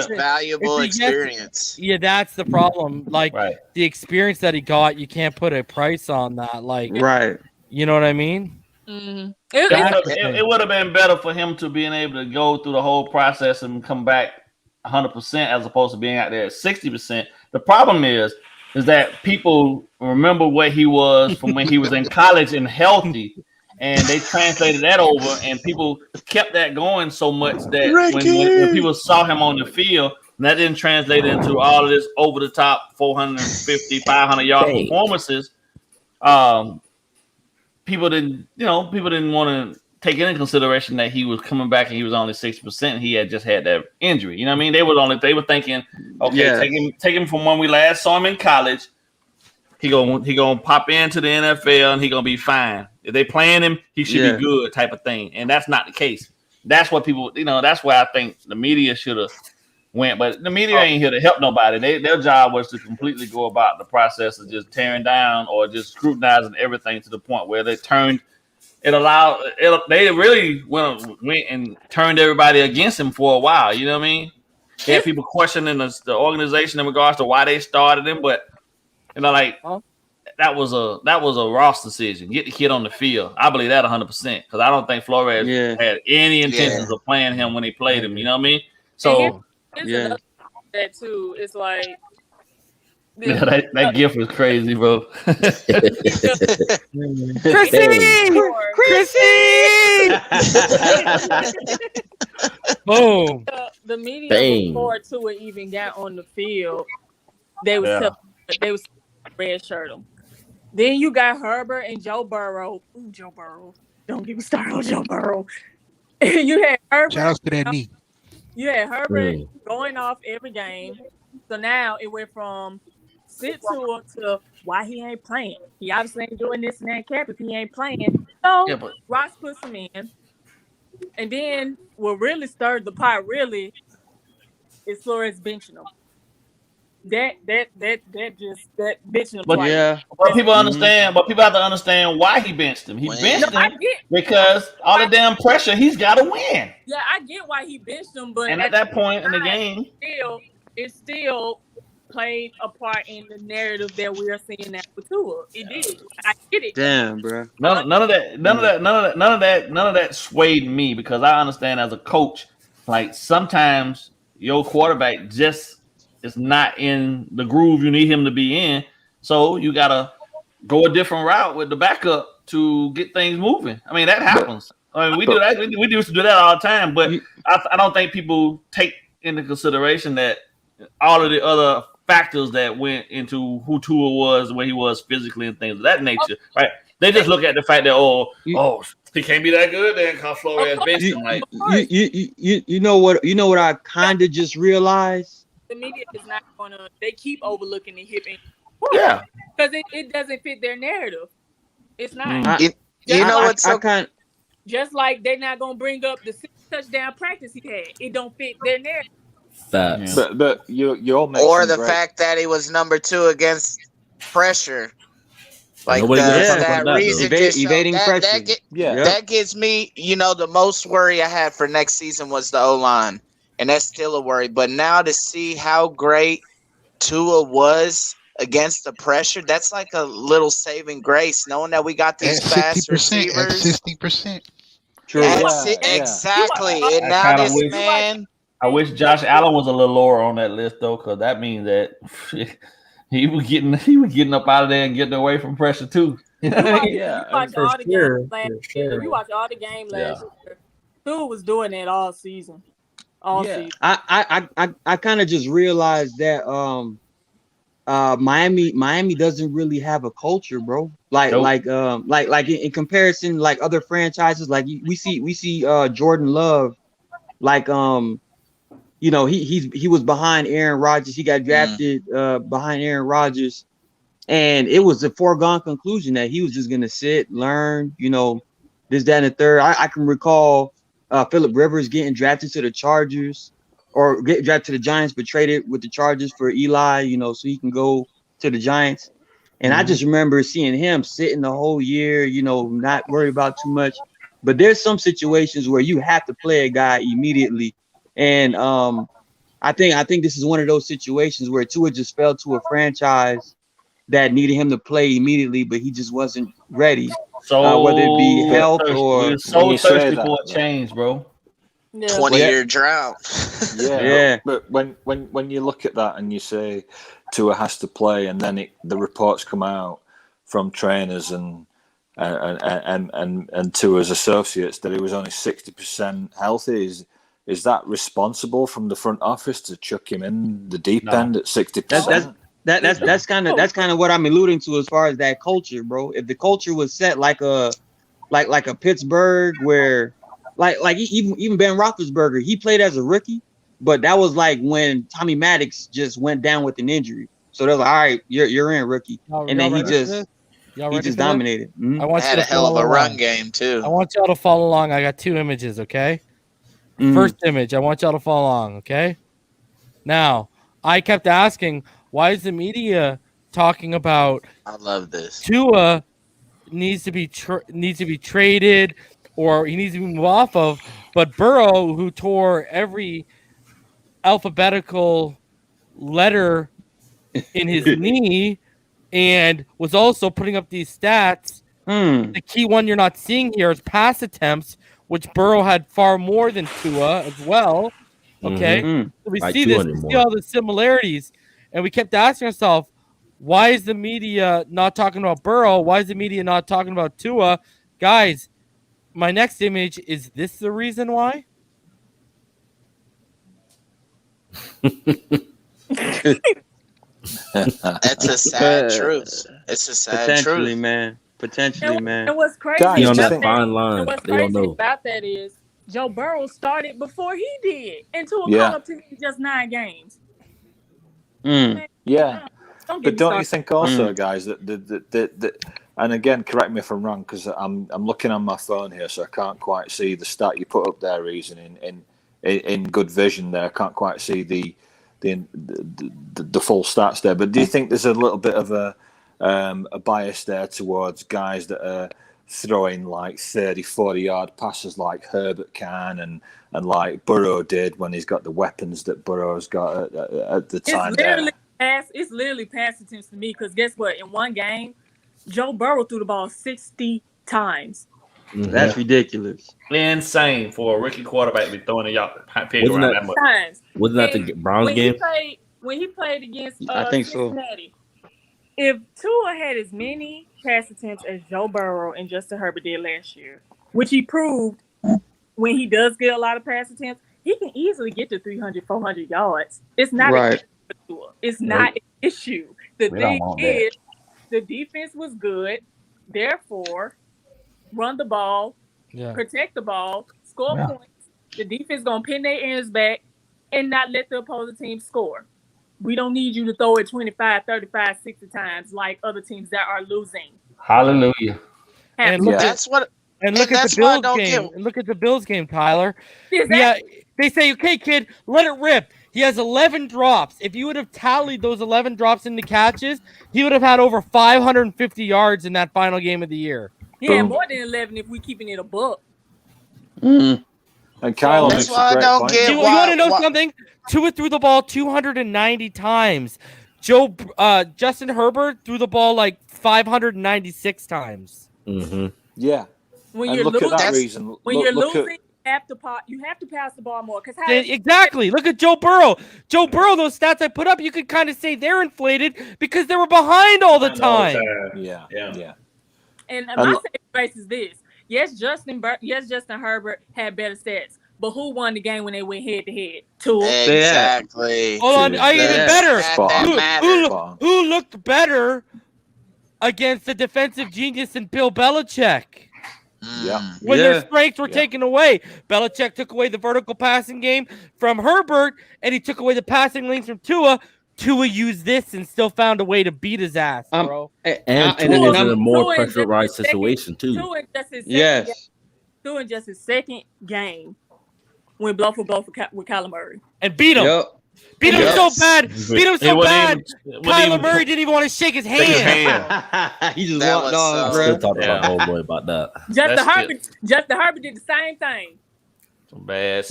valuable experience. Yeah, that's the problem. Like the experience that he got, you can't put a price on that. Like, you know what I mean? Mm-hmm. It would have been better for him to being able to go through the whole process and come back 100% as opposed to being out there at 60%. The problem is that people remember what he was from when he was in college and healthy, and they translated that over, and people kept that going so much that when people saw him on the field, and that didn't translate into all of this over the top 450, 500 yard performances. People didn't want to take into consideration that he was coming back and he was only 60%. He had just had that injury. You know what I mean? They were thinking, okay, take him from when we last saw him in college. He gonna pop into the NFL and he gonna be fine. If they playing him, he should be good, type of thing. And that's not the case. That's what people, that's where I think the media should have went. But the media ain't here to help nobody. Their job was to completely go about the process of just tearing down or just scrutinizing everything to the point where they turned. They really went and turned everybody against him for a while. You know what I mean? They had people questioning the organization in regards to why they started him, but that was a Ross decision. Get the kid on the field. I believe that 100% because I don't think Flores had any intentions of playing him when he played him. You know what I mean? So that too. It's like that gift was crazy, bro. Boom. The media before Tua even got on the field, they was red shirt him. Then you got Herbert and Joe Burrow. Ooh, Joe Burrow. Don't get me started on Joe Burrow. You had Herbert. Shout out to that knee. You had Herbert going off every game. So now it went from sit Tua to why he ain't playing. He obviously ain't doing this and that cap if he ain't playing. So Ross puts him in. And then what really stirred the pot really is Flores benching him. That benching him. But people understand. But people have to understand why he benched him. He benched him because all the damn pressure. He's got to win. Yeah, I get why he benched him, but at that point in the game, it still played a part in the narrative that we are seeing now with Tua. It did. I get it. Damn, bro. None of that swayed me because I understand as a coach, like sometimes your quarterback just is not in the groove you need him to be in. So you gotta go a different route with the backup to get things moving. I mean, that happens. I mean, we do that. We used to do that all the time, but I don't think people take into consideration that all of the other factors that went into who Tua was, where he was physically, and things of that nature. Right? They just look at the fact that he can't be that good. Then come Flores bench him. Like you know what I kind of just realized. The media is not going to. They keep overlooking the hip injury. Yeah, because it doesn't fit their narrative. It's not. Just like they're not going to bring up the 6 touchdown practice he had. It don't fit their narrative. Facts. But you all or the fact that he was number 2 against pressure. Like that reason evading pressure. That gives me, the most worry I had for next season was the O-line. And that's still a worry. But now to see how great Tua was against the pressure, that's like a little saving grace, knowing that we got these fast receivers. At 60%. True. Exactly. And now this man. I wish Josh Allen was a little lower on that list, though, because that means that he was getting up out of there and getting away from pressure, too. You watch all the games last year. You watch all the games last year. Tua was doing that all season. Season. I kind of just realized that Miami doesn't really have a culture, bro. Like in comparison, like other franchises, like we see Jordan Love, like he was behind Aaron Rodgers. He got drafted behind Aaron Rodgers, and it was a foregone conclusion that he was just gonna sit, learn, this, that, and the third. I can recall Phillip Rivers getting drafted to the Chargers or get drafted to the Giants, but traded with the Chargers for Eli, so he can go to the Giants. And I just remember seeing him sitting the whole year, not worry about too much. But there's some situations where you have to play a guy immediately. And I think this is one of those situations where Tua just fell to a franchise that needed him to play immediately, but he just wasn't ready. So whether it be health or so thirsty for a change, bro. 20-year drought. But when you look at that and you say Tua has to play, and then the reports come out from trainers and and to his associates that he was only 60% healthy. Is that responsible from the front office to chuck him in the deep end at 60%? That's kind of what I'm alluding to as far as that culture, bro. If the culture was set like a Pittsburgh, where like even Ben Roethlisberger, he played as a rookie, but that was like when Tommy Maddox just went down with an injury. So they're like, all right, you're in, rookie, and then he just dominated. I want had a hell of a run game too. I want y'all to follow along. I got 2 images, okay? First image, I want y'all to follow along, okay? Now, I kept asking, why is the media talking about? I love this. Tua needs to be traded, or he needs to be moved off of. But Burrow, who tore every alphabetical letter in his knee, and was also putting up these stats. The key one you're not seeing here is pass attempts, which Burrow had far more than Tua as well. Okay, so we see this, we see all the similarities, and we kept asking ourselves, why is the media not talking about Burrow? Why is the media not talking about Tua? Guys, my next image, is this the reason why? That's a sad truth. It's a sad truth, man. Potentially, man. And what's crazy on that fine line. What's They don't crazy know. about that is Joe Burrow started before he did, and Tua Yeah. called up to him just 9 games. Yeah. Don't get But me don't started. you think also, guys, that and again, correct me if I'm wrong, because I'm looking on my phone here, so I can't quite see the stat you put up there, Reason, in good vision there. I can't quite see the full stats there. But do you think there's a little bit of a bias there towards guys that are throwing like 30, 40-yard passes like Herbert can and like Burrow did when he's got the weapons that Burrow's got at the time? It's literally pass attempts to me, because guess what? In one game, Joe Burrow threw the ball 60 times. That's ridiculous. Insane for a rookie quarterback to be throwing a y'all pig around that much. Wasn't that the Browns game? When he played against I think so. Cincinnati, if Tua had as many pass attempts as Joe Burrow and Justin Herbert did last year, which he proved when he does get a lot of pass attempts, he can easily get to 300, 400 yards. It's not an issue for Tua. It's not an issue. The thing is, the defense was good. Therefore, run the ball, protect the ball, score points. The defense going to pin their ears back and not let the opposing team score. We don't need you to throw it 25, 35, 60 times like other teams that are losing. Hallelujah. And look at the Bills game. And look at the Bills game, Tyler. They say, okay, kid, let it rip. He has 11 drops. If you would have tallied those 11 drops into catches, he would have had over 550 yards in that final game of the year. Yeah, more than 11 if we keeping it a buck. And Kyle, that's why I don't get. You want to know something? Tua threw the ball 290 times. Justin Herbert threw the ball like 596 times. Yeah. When And you're look at losing, that reason. you have to pass the ball more. Exactly. Look at Joe Burrow. Joe Burrow, those stats I put up, you could kind of say they're inflated because they were behind all the time. Yeah. And my favorite race is this. Yes, Justin Herbert had better stats, but who won the game when they went head to head? Tua. Exactly. Hold on, even better. That Who looked better against the defensive genius in Bill Belichick? When their strengths were taken away. Belichick took away the vertical passing game from Herbert, and he took away the passing lanes from Tua. Tua used this and still found a way to beat his ass, bro. And Tua was in a more pressurized situation, too. Tua in just his second game went blow for blow with Kyler Murray. And beat him. Beat him so bad. Kyler Murray didn't even want to shake his hand. He just walked off, bro. Still talking about homeboy about that. Justin Herbert did the same thing. Some bad.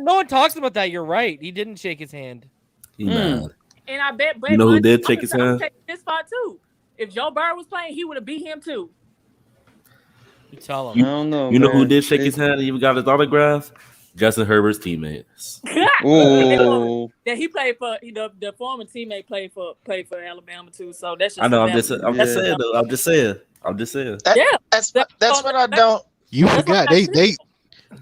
No one talks about that. You're right. He didn't shake his hand. He mad. And I bet you know who did shake his hand? This spot too. If Joe Burrow was playing, he would have beat him too. You tell him. You know who did shake his hand and even got his autograph? Justin Herbert's teammates. Ooh. That he played for the former teammate played for Alabama too. So that's just I know. I'm just saying. That's what I don't. You forgot they.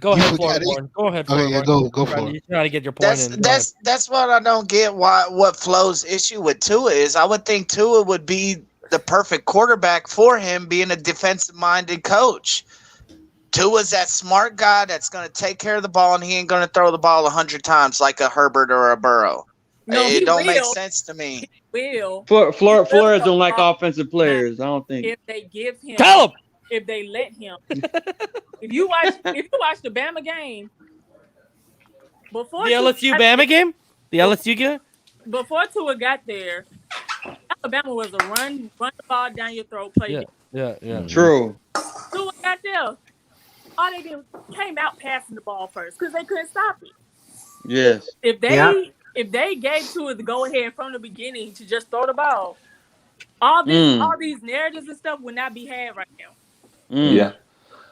Go You ahead, forgot Florida. Go ahead, Okay, Florida. go for it. You're trying to get your point in. Go ahead. That's what I don't get. What Flo's issue with Tua is. I would think Tua would be the perfect quarterback for him, being a defensive-minded coach. Tua's that smart guy that's going to take care of the ball, and he ain't going to throw the ball 100 times like a Herbert or a Burrow. No, it don't make will. sense to me. He will. Flores don't like offensive players. I don't think. If they give him, tell him. If they let him. if you watch the Bama game before The LSU Bama game, the LSU game. Before Tua got there, Alabama was a run the ball down your throat play. Yeah. True. Tua got there. All they did came out passing the ball first because they couldn't stop it. Yes. If they gave Tua the go ahead from the beginning to just throw the ball, all these narratives and stuff would not be had right now. Yeah.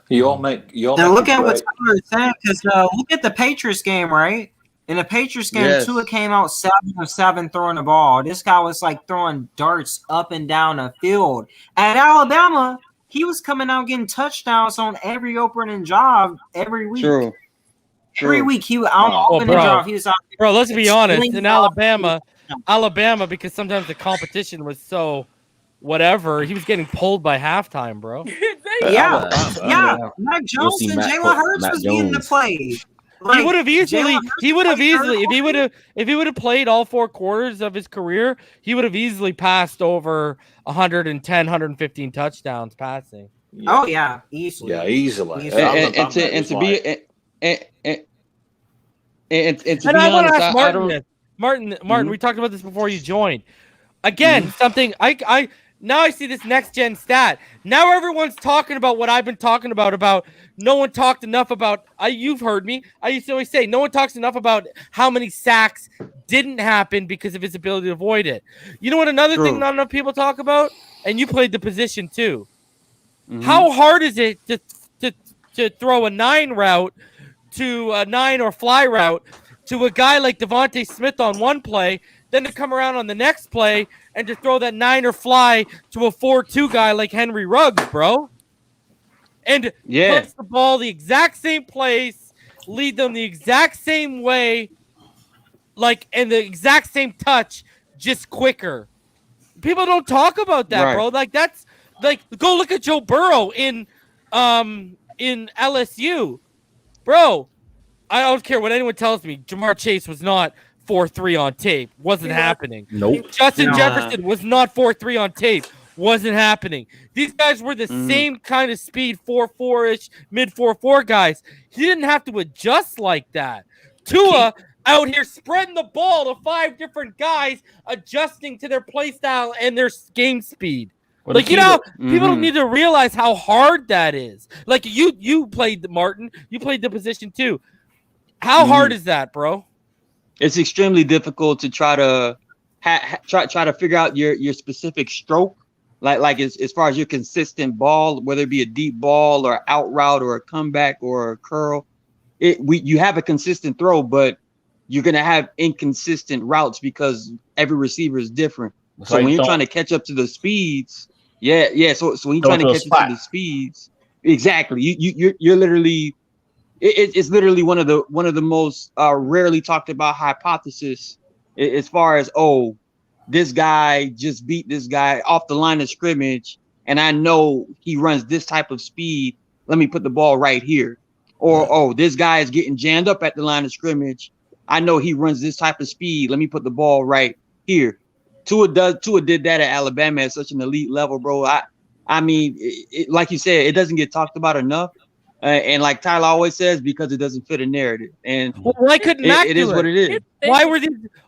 You all make look at what Tyler is saying, because look at the Patriots game, right? In the Patriots game, Tua came out 7 of 7 throwing the ball. This guy was like throwing darts up and down the field. At Alabama, he was coming out getting touchdowns on every opening job every week. True. Every week he was on opening job. He was out. Bro, let's be honest. In Alabama, because sometimes the competition was so whatever, he was getting pulled by halftime, bro. Yeah. Mac Jones and Jalen Hurts was getting the play. Like, he would have easily, if he would have played all 4 quarters of his career, he would have easily passed over 110, 115 touchdowns passing. Oh yeah, easily. Yeah, easily. And to be I want to ask Martin this. Martin, we talked about this before you joined. Again, something I now I see this next gen stat. Now everyone's talking about what I've been talking about no one talked enough about. You've heard me. I used to always say no one talks enough about how many sacks didn't happen because of his ability to avoid it. You know what? Another thing not enough people talk about, and you played the position too. How hard is it to throw a 9 route to a 9 or fly route to a guy like Devontae Smith on one play, then to come around on the next play and to throw that 9 or fly to a 4-2 guy like Henry Ruggs, bro? And puts the ball the exact same place, lead them the exact same way, and the exact same touch, just quicker. People don't talk about that, bro. Like, that's go look at Joe Burrow in LSU. Bro, I don't care what anyone tells me. Jamar Chase was not 4.3 on tape. Wasn't happening. Nope. Justin Jefferson was not 4.3 on tape. Wasn't happening. These guys were the same kind of speed, 4.4-ish, mid 4.4 guys. He didn't have to adjust like that. Tua out here spreading the ball to 5 different guys, adjusting to their play style and their game speed. People don't need to realize how hard that is. Like you played Martin, you played the position too. How hard is that, bro? It's extremely difficult to try to try to figure out your specific stroke, like as far as your consistent ball, whether it be a deep ball or out route or a comeback or a curl. You have a consistent throw, but you're gonna have inconsistent routes because every receiver is different. So when you're trying to catch up to the speeds, So when you're trying to catch up to the speeds, exactly. You're literally. It's literally one of the most rarely talked about hypothesis as far as this guy just beat this guy off the line of scrimmage, and I know he runs this type of speed. Let me put the ball right here. Or this guy is getting jammed up at the line of scrimmage. I know he runs this type of speed. Let me put the ball right here. Tua did that at Alabama at such an elite level, bro. I mean, like you said, it doesn't get talked about enough. And like Tyler always says, because it doesn't fit a narrative. And why couldn't Mac it is what it is.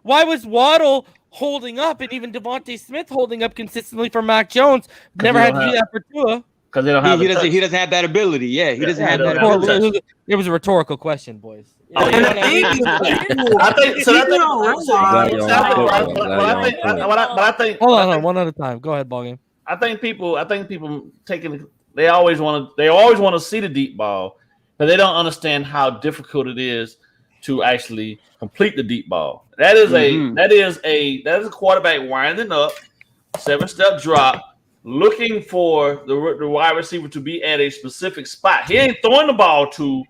Why was Waddle holding up and even Devontae Smith holding up consistently for Mac Jones? Never had to do that for Tua. Because they don't have he doesn't have that ability. Yeah, he doesn't have that ability. It was a rhetorical question, boys. I think. Hold on, one at a time. Go ahead, ballgame. I think people taking. They always want to see the deep ball, but they don't understand how difficult it is to actually complete the deep ball. That is a quarterback winding up, 7-step drop, looking for the wide receiver to be at a specific spot. He ain't throwing the ball to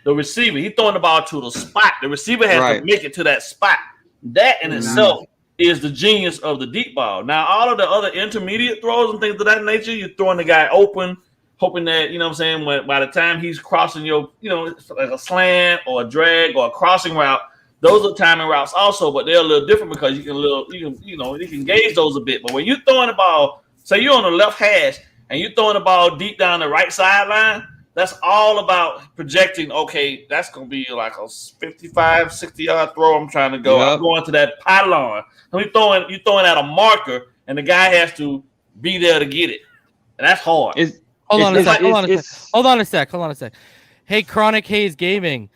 the receiver. He's throwing the ball to the spot. The receiver has to make it to that spot. That in itself is the genius of the deep ball. Now, all of the other intermediate throws and things of that nature, you're throwing the guy open, hoping that, you know what I'm saying, by the time he's crossing your, like a slant or a drag or a crossing route, those are timing routes also, but they're a little different because you can gauge those a bit. But when you're throwing the ball, say you're on the left hash and you're throwing the ball deep down the right sideline, that's all about projecting, okay, that's going to be like a 55, 60-yard throw I'm trying to go. I'm going to that pylon. And you're throwing at a marker, and the guy has to be there to get it. And that's hard. Hold on a sec. Hey, Chronic Hayes Gaming.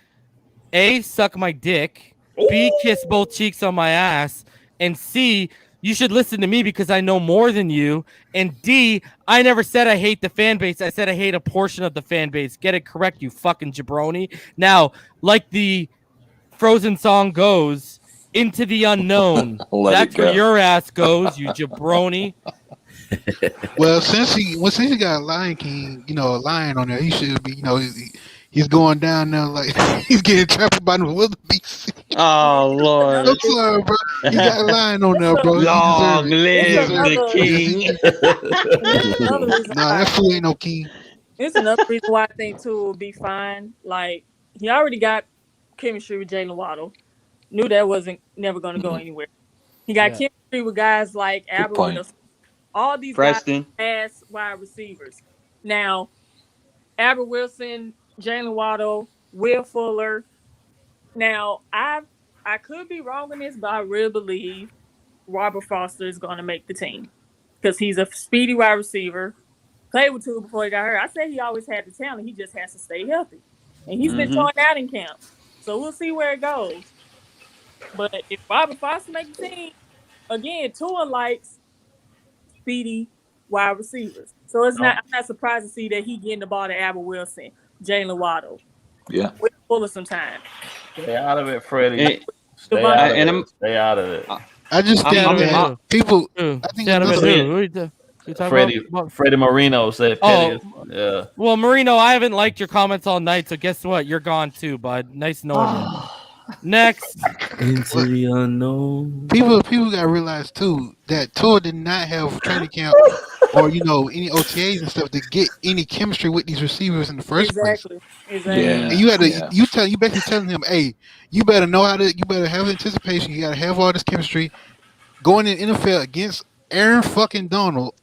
A, suck my dick. B, kiss both cheeks on my ass. And C, you should listen to me because I know more than you. And D, I never said I hate the fan base. I said I hate a portion of the fan base. Get it correct, you fucking jabroni. Now, like the Frozen song goes, into the unknown. That's where your ass goes, you jabroni. Well, since he got a Lion King, a lion on there, he should be, he's going down there like he's getting trapped by the wildebeest. Oh Lord! I'm sorry, bro. You got a lion on there, bro. Long live the king. Nah, that fool ain't no king. It's another reason why I think Tua will be fine. Like, he already got chemistry with Jalen Waddle. Knew that wasn't never going to go anywhere. He got chemistry with guys like Albert. All these Preston. guys pass wide receivers. Now, Albert Wilson, Jalen Waddle, Will Fuller. Now, I could be wrong in this, but I really believe Robert Foster is going to make the team because he's a speedy wide receiver. Played with Tua before he got hurt. I said he always had the talent. He just has to stay healthy. And he's been torn out in camp. So we'll see where it goes. But if Robert Foster makes the team, again, Tua likes speedy wide receivers. So I'm not surprised to see that he getting the ball to Albert Wilson, Jalen Waddle. Yeah. With Fuller some time. Stay out of it, Freddie. Stay out of it. I just think that people. I think Freddie Marino said Petty. Yeah. Well, Marino, I haven't liked your comments all night, so guess what? You're gone too, bud. Nice knowing you. Next. Into the unknown. People got to realize too that Tua did not have training camp or any OTAs and stuff to get any chemistry with these receivers in the first place. Exactly. Yeah. And you had to you basically telling him, hey, you better know you better have anticipation. You got to have all this chemistry going in the NFL against Aaron fucking Donald.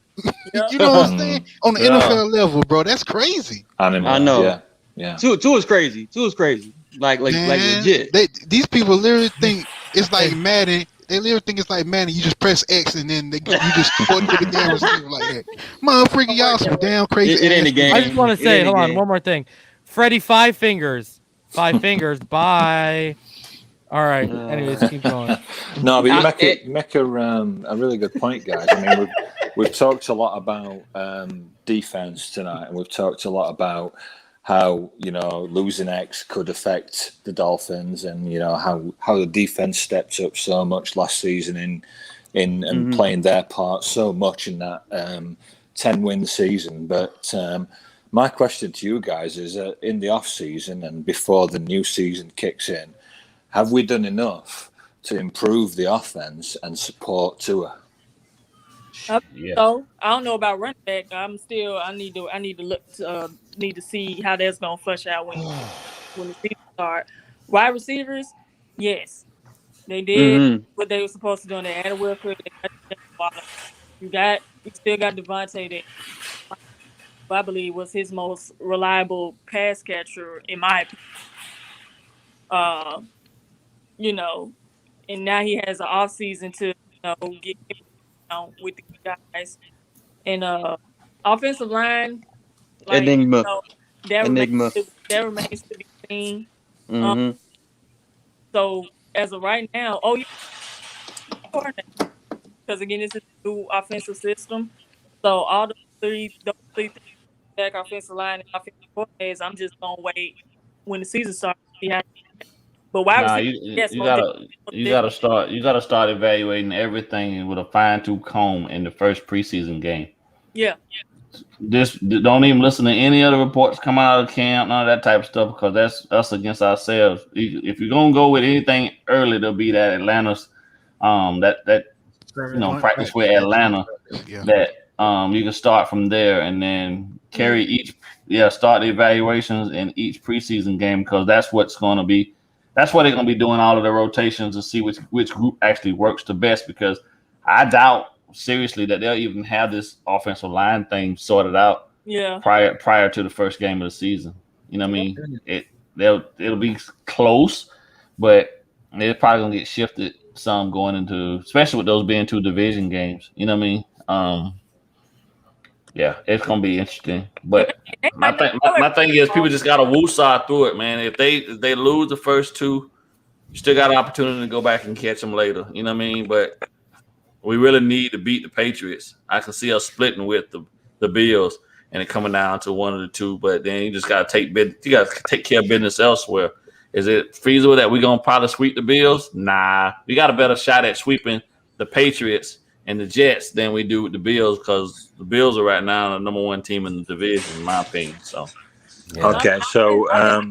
You know what I'm saying? On the NFL level, bro, that's crazy. I know. Yeah. Tua is crazy. Tua's crazy. Like legit. These people literally think it's like Madden. They literally think it's like Madden. You just press X and then you just go to the damn receiver like that. Motherfucker, y'all some damn crazy. It ain't a game. I just want to say, hold on, one more thing. Freddie, 5 fingers. 5 fingers. Bye. All right. Anyways, keep going. No, but you make a really good point, guys. I mean, we've talked a lot about defense tonight, and we've talked a lot about how losing X could affect the Dolphins, and how the defense stepped up so much last season in playing their part so much in that 10-win season. But my question to you guys is, in the off season and before the new season kicks in, have we done enough to improve the offense and support Tua? So I don't know about running back. I need to look need to see how that's gonna flush out when the season starts. Wide receivers, yes, they did what they were supposed to do. They added Wilfred. You still got Devontae there. I believe was his most reliable pass catcher in my opinion. And now he has an off season to get with the guys and offensive line. Like, Enigma. That remains to be seen. So as of right now, because again, this is a new offensive system. So all those three things, offensive line and offensive coordinators, I'm just gonna wait when the season starts to see how. But wide Nah, receiver, you yes, you most gotta start evaluating everything with a fine tooth comb in the first preseason game. yeah. Don't even listen to any other reports coming out of camp, none of that type of stuff, because that's us against ourselves. If you're gonna go with anything early, there'll be that Atlanta's practice with Atlanta. Yeah. That you can start from there and then carry start the evaluations in each preseason game, because that's what they're gonna be doing all of the rotations to see which group actually works the best, because I doubt seriously that they'll even have this offensive line thing sorted out prior to the first game of the season. You know what I mean? It'll be close, but they're probably gonna get shifted some going into, especially with those being 2 division games. You know what I mean? Yeah, it's gonna be interesting. But my thing is, people just gotta woosah through it, man. If they lose the first 2, you still got an opportunity to go back and catch them later. You know what I mean? But we really need to beat the Patriots. I can see us splitting with the Bills and it coming down to one of the 2. But then you just gotta take care of business elsewhere. Is it feasible that we're gonna probably sweep the Bills? Nah, we got a better shot at sweeping the Patriots and the Jets than we do with the Bills, because the Bills are right now the number 1 team in the division, in my opinion. So, okay, so I've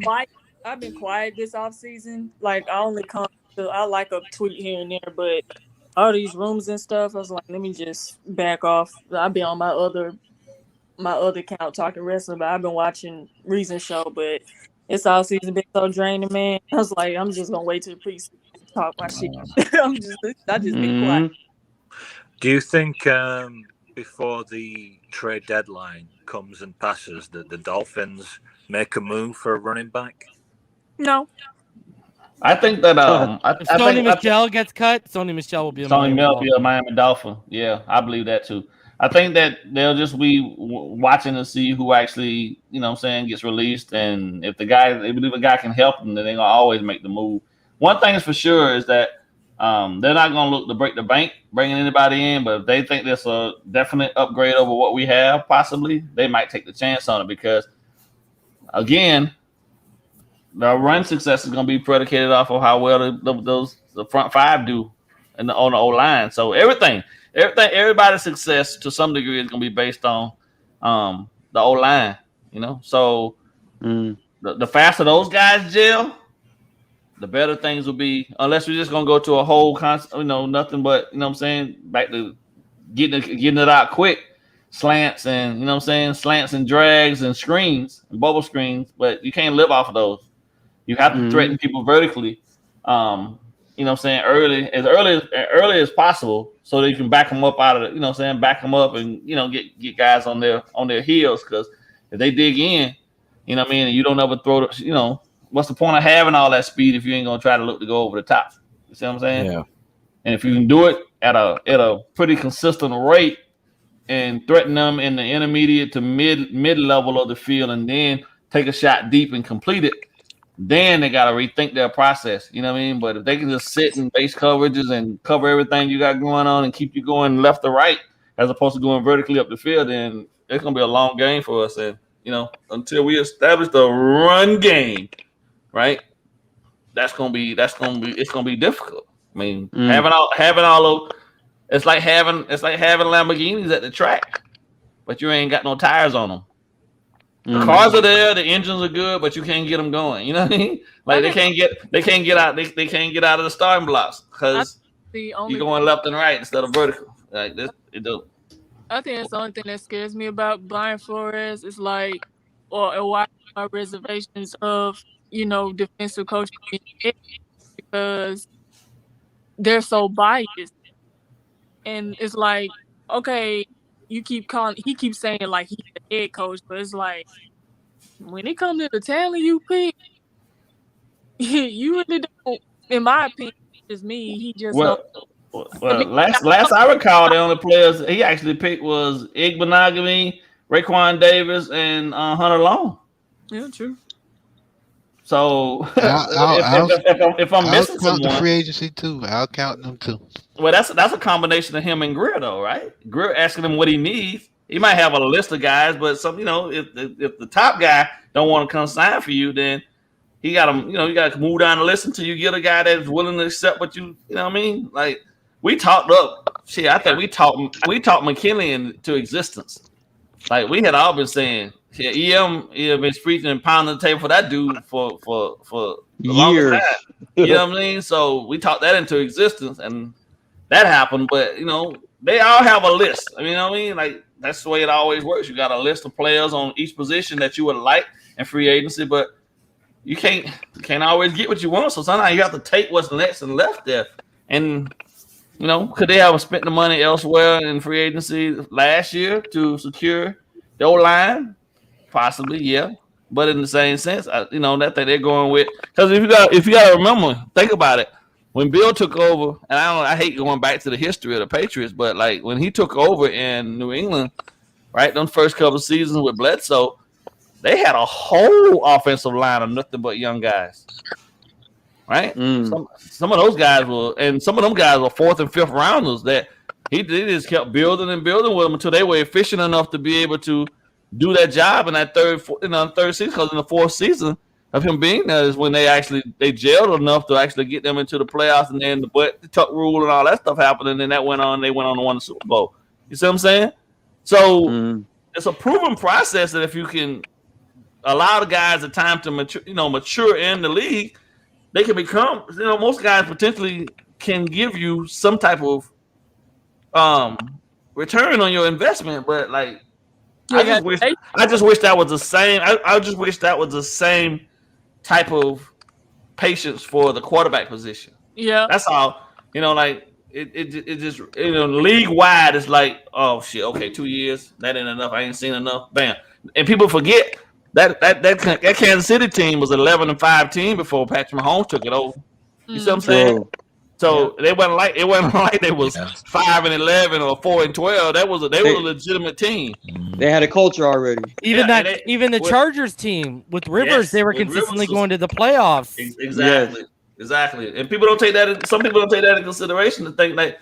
been quiet this offseason. Like, I only I like a tweet here and there, but all these rooms and stuff, I was like, let me just back off. I've been on my other account talking wrestling, but I've been watching Reason Show, but it's all season been so draining, man. I was like, I'm just gonna wait till the preseason to talk my shit. I just been quiet. Do you think before the trade deadline comes and passes that the Dolphins make a move for a running back? No. I think that if Sony Michel gets cut, Sony Michel will be a Miami Dolphin. Yeah, I believe that too. I think that they'll just be watching to see who actually, gets released, and if they believe a guy can help them, then they're gonna always make the move. One thing is for sure is that they're not gonna look to break the bank bringing anybody in, but if they think there's a definite upgrade over what we have, possibly, they might take the chance on it, because again, the run success is going to be predicated off of how well the front 5 do on the O-line. So everybody's success to some degree is going to be based on the O-line. So the faster those guys gel, the better things will be. Unless we're just going to go to a whole nothing but back to getting it out quick. Slants and slants and drags and screens and bubble screens, but you can't live off of those. You have to threaten people vertically, early as possible, so that you can back them up out of the, back them up and get guys on their heels, because if they dig in, and you don't ever throw what's the point of having all that speed if you ain't gonna try to look to go over the top? You see what I'm saying? Yeah. And if you can do it at a pretty consistent rate and threaten them in the intermediate to mid level of the field, and then take a shot deep and complete it, then they got to rethink their process. You know what I mean? But if they can just sit in base coverages and cover everything you got going on and keep you going left to right, as opposed to going vertically up the field, then it's going to be a long game for us. And, until we establish the run game, right? It's going to be difficult. I mean, having all of, it's like having Lamborghinis at the track, but you ain't got no tires on them. The cars are there, the engines are good, but you can't get them going. You know what I mean? Like they can't get out of the starting blocks because you're going left and right instead of vertical. Like this, it does. I think that's the only thing that scares me about Brian Flores is like, or why my reservations of defensive coaching, because they're so biased, and it's like, okay. He keeps saying like he's the head coach, but it's like when it comes to the talent you pick, you really don't. In my opinion, it's me. He just last I recall, the only players he actually picked was Igbenogany, Raekwon Davis, and Hunter Long. Yeah, true. So if I'm missing someone, the free agency too. I'll count them too. Well, that's a combination of him and Greer, though, right? Greer asking him what he needs. He might have a list of guys, but if the top guy don't want to come sign for you, then he got him. You got to move down the list until you get a guy that's willing to accept what you. You know what I mean? Like we talked up. Shit, I think we talked McKinley into existence. Like we had all been saying, EM been preaching and pounding the table for that dude for years. You know what I mean? So we talked that into existence, and that happened. But they all have a list. I mean, you know what I mean? Like that's the way it always works. You got a list of players on each position that you would like in free agency, but you can't always get what you want. So sometimes you have to take what's next and left there. And could they have spent the money elsewhere in free agency last year to secure the O-line? Possibly, yeah. But in the same sense, that thing they're going with, because if you got to remember, think about it. When Bill took over, and I hate going back to the history of the Patriots, but like when he took over in New England, right, those first couple of seasons with Bledsoe, they had a whole offensive line of nothing but young guys, right? Some of those guys some of them guys were 4th and 5th rounders that they just kept building and building with them until they were efficient enough to be able to do that job in that third season. Because in the 4th season of him being there is when they gelled enough to actually get them into the playoffs, and then the tuck rule and all that stuff happened, and then they went on to win the Super Bowl. You see what I'm saying? So it's a proven process that if you can allow the guys the time to mature in the league, they can become, most guys potentially can give you some type of return on your investment. But like, I just wish that was the same. I just wish that was the same type of patience for the quarterback position. Yeah, that's all. Like it just league wide is like, oh shit, okay, 2 years, that ain't enough. I ain't seen enough. Bam, and people forget that Kansas City team was 11-5 team before Patrick Mahomes took it over. You see what I'm saying? So they wasn't like they was 5-11 or 4-12. They was a legitimate team. They had a culture already. Even the Chargers team with Rivers, they were consistently going to the playoffs. Exactly. Exactly. And people don't take that. Some people don't take that in consideration to think like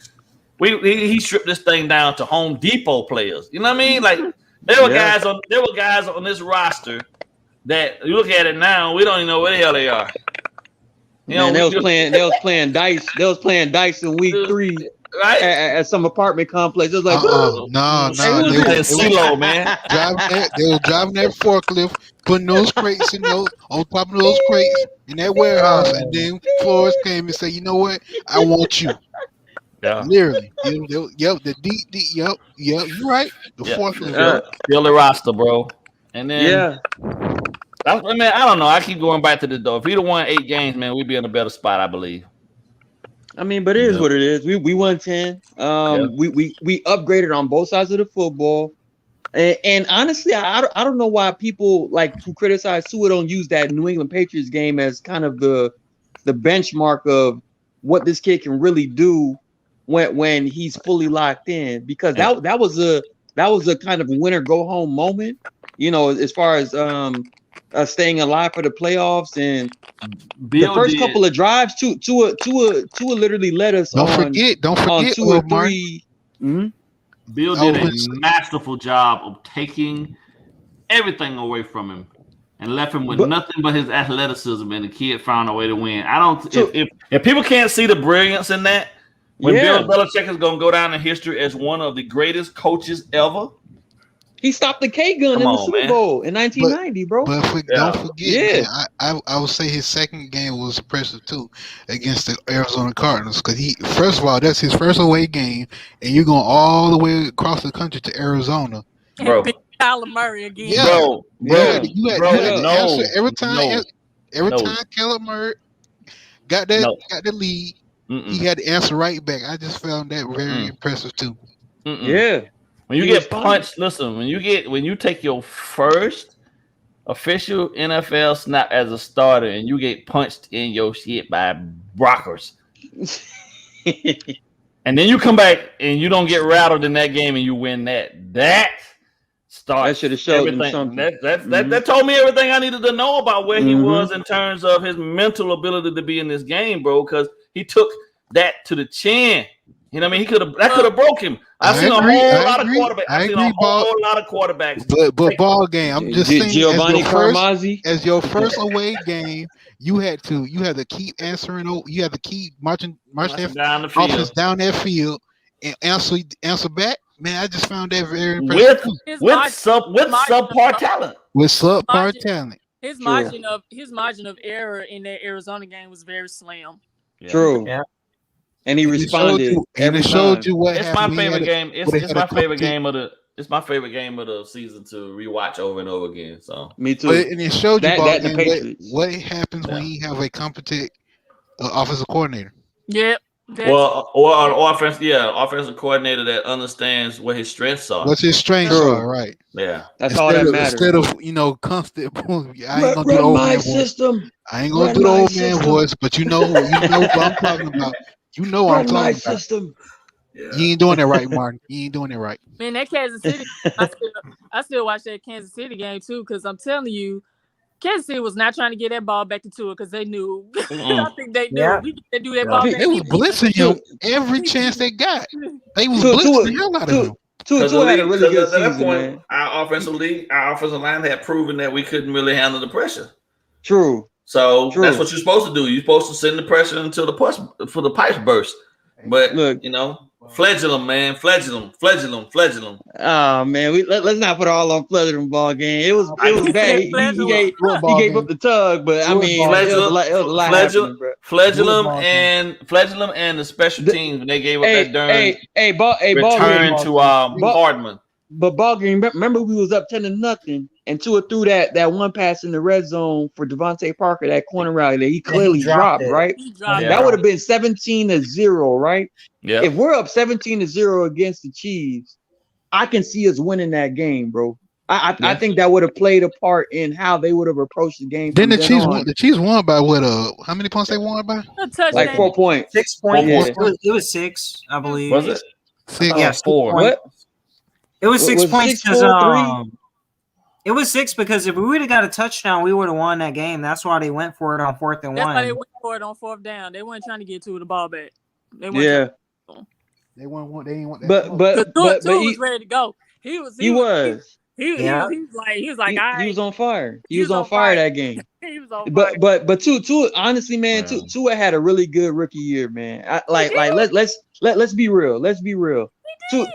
he stripped this thing down to Home Depot players. You know what I mean? Like there were guys on this roster that you look at it now, we don't even know where the hell they are. They was playing dice. They was playing dice in week 3, right? At some apartment complex. It was like, no. They were driving that forklift, putting those crates on top of those crates in that warehouse, and then Flores came and said, "You know what? I want you." Yeah, literally. Yep, the deep. Yep. You're right. The forklift. Fill the roster, bro. And then I don't know. I keep going back to this though. If he'd have won 8 games, man, we'd be in a better spot, I believe. I mean, but it is what it is. We won 10. We upgraded on both sides of the football. And honestly, I don't know why people like who criticize Tua don't use that New England Patriots game as kind of the benchmark of what this kid can really do when he's fully locked in, because that was a kind of winner go home moment, as far as staying alive for the playoffs. And the first couple of drives, Tua literally led us. Don't forget, 2 or 3. Bill did a masterful job of taking everything away from him and left him with nothing but his athleticism, and the kid found a way to win. If people can't see the brilliance in that, when Bill Belichick is going to go down in history as one of the greatest coaches ever. He stopped the K gun in the Super Bowl in 1990, bro. But don't forget, man, I would say his second game was impressive too against the Arizona Cardinals, because first of all, that's his first away game, and you're going all the way across the country to Arizona, bro. Kyler Murray again, bro. You had to answer every time. Every time Kyler Murray got the lead, he had to answer right back. I just found that very impressive too. Yeah. When you get punched, listen, when you take your first official NFL snap as a starter and you get punched in your shit by Brockers, and then you come back and you don't get rattled in that game and you win that starts. That should have showed him something. That told me everything I needed to know about where he was in terms of his mental ability to be in this game, bro, because he took that to the chin. You know what I mean? That could have broke him. I've seen a whole lot of quarterbacks. I've seen a whole lot of quarterbacks. But ball game. I'm just saying, Giovanni Carmazzi. As your first away game, you had to keep answering. You had to keep marching down the offense field. down that field and answer back. Man, I just found that very impressive. With subpar talent. With subpar talent. His margin of error in that Arizona game was very slim. Yeah. True. Yeah. And he responded. And it showed you what It's happened. my favorite game. It's my favorite game of the. It's my favorite game of the season to rewatch over and over again. So me too. And it showed you what happens when you have a competent offensive coordinator. Yep. Well, or an offensive coordinator that understands what his strengths are. What's his strengths are, right? Yeah, that's all that matters. Instead of constant, I ain't gonna do the Run old my man system. voice. I ain't gonna do the old man voice, but you know what I'm talking about. You know what I'm talking about. System. Yeah. You ain't doing it right, Martin. You ain't doing it right. Man, that Kansas City, I still watch that Kansas City game too, because I'm telling you, Kansas City was not trying to get that ball back to Tua because they knew. I think they knew we could do that ball back. They was blitzing him every chance they got. They was blitzing the hell out of him. Tua had a really good season, at that point, man. Our offensive line had proven that we couldn't really handle the pressure. True. So that's what you're supposed to do. You're supposed to send the pressure until the pipes burst. But look, flagellum, man, flagellum. Oh man, let's not put all on flagellum ball game. It was bad. He gave up the tug, but I mean, it was a lot happening, bro. Flagellum and the special teams when they gave up that darn return to Hardman. But ball game, remember we was up 10-0, and Tua threw that one pass in the red zone for Devontae Parker, that corner rally that he clearly dropped, right? That would have been 17-0, right? Yeah. If we're up 17-0 against the Chiefs, I can see us winning that game, bro. I think that would have played a part in how they would have approached the game. Then the Chiefs won. The Chiefs won by what? How many points they won by? Like 4 points. 6 points. It was 6, I believe. Was it? 6. Yeah, 4. What? It was 6 points because 6-4-3? it was 6 because if we would have got a touchdown, we would have won that game. That's why they went for it on 4th and 1. That's why they went for it on 4th down. They weren't trying to get to the ball back. They They didn't want that. But Tua was ready to go. He was like, he was on fire. He was on fire that game. He was on fire. But Tua, honestly, man, Tua had a really good rookie year, man. Let's be real. Let's be real.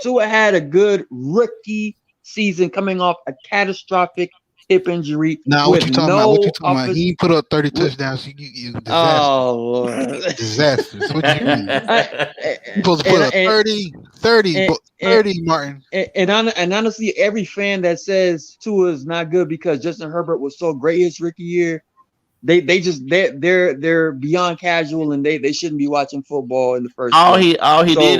Tua had a good rookie season coming off a catastrophic hip injury. Now, what you talking about? What you talking about? He put up 30 touchdowns. You disaster. Oh, Lord. Disaster. What you mean? You're supposed to put up 30, Martin. And honestly, every fan that says Tua is not good because Justin Herbert was so great his rookie year, they're beyond casual and they shouldn't be watching football in the first place. All he did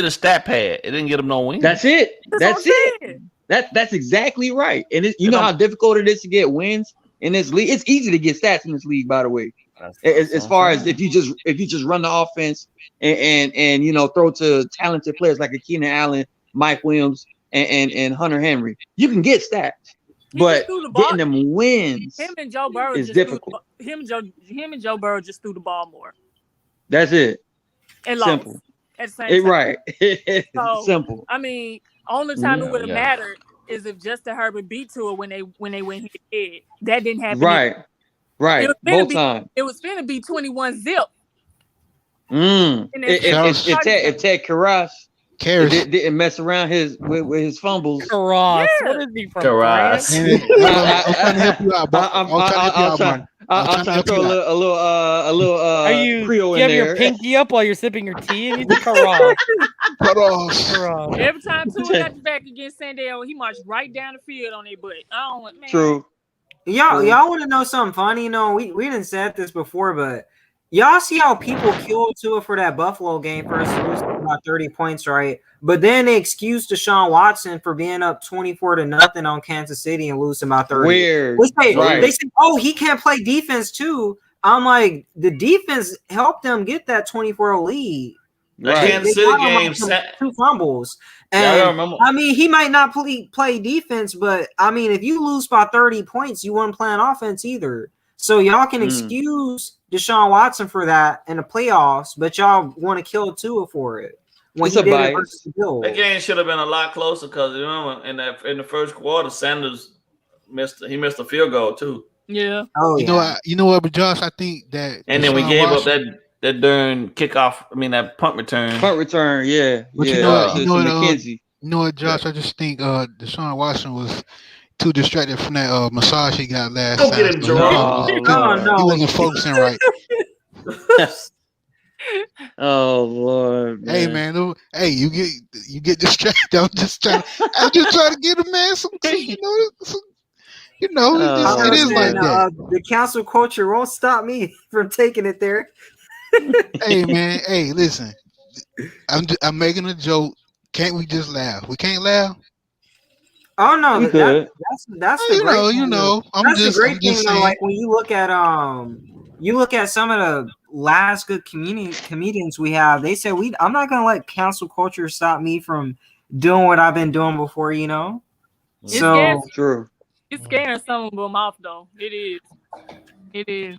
is stat pad. It didn't get him no win. That's it. That's it. That's exactly right. And you know how difficult it is to get wins in this league. It's easy to get stats in this league, by the way. As far as if you just run the offense and throw to talented players like a Keenan Allen, Mike Williams, and Hunter Henry, you can get stats. But getting them wins is difficult. Him and Joe Burrow just threw the ball more. That's it. And simple. At the same time. Right. So, simple. I mean, only time it would have mattered is if Justin Herbert beat Tua when they went head. That didn't happen. Right. Both times. It was finna be 21-0. If Ted Karras didn't mess around with his fumbles. Karras. What is he from? Karras. I'm trying to help you out. I'm trying to throw a little Are you Creole in have there. your pinky up while you're sipping your tea and you say Karras. Karras. Every time Tua got back against San Diego, he marched right down the field on their butt. Man. True. Y'all want to know something funny? We didn't say this before, but y'all see how people killed Tua for that Buffalo game first, losing about 30 points, right? But then they excused Deshaun Watson for being up 24-0 on Kansas City and losing about 30. Weird. They say, oh, he can't play defense too. I'm like, the defense helped them get that 24 lead. Right. Kansas City game, 2 fumbles. And I mean, he might not play defense, but I mean, if you lose by 30 points, you wouldn't play on offense either. So y'all can excuse Deshaun Watson for that in the playoffs, but y'all want to kill Tua for it. when It's he a did it bias. versus the Bills. That game should have been a lot closer because remember in the first quarter, Sanders missed a field goal too. Yeah. Oh You know what, but Josh, I think that And then we Deshaun gave Watson, up that during kickoff. I mean that punt return. Punt return, yeah. but yeah. you know what, to McKenzie. you know what, Josh, I just think Deshaun Watson was too distracted from that massage he got last Go time. get him, So Jerome. he wasn't focusing right. Oh Lord, man. Hey man, hey, you get distracted. I'm just trying to get a man some it is like that. The council culture won't stop me from taking it there. Hey man, hey, listen. I'm making a joke. Can't we just laugh? We can't laugh. Oh no, We could. that's the great thing. I'm just Thing, saying. like when you look at some of the last good comedians we have, they said I'm not gonna let cancel culture stop me from doing what I've been doing before, you know. So true. It's scaring some of them off though. It is. It is.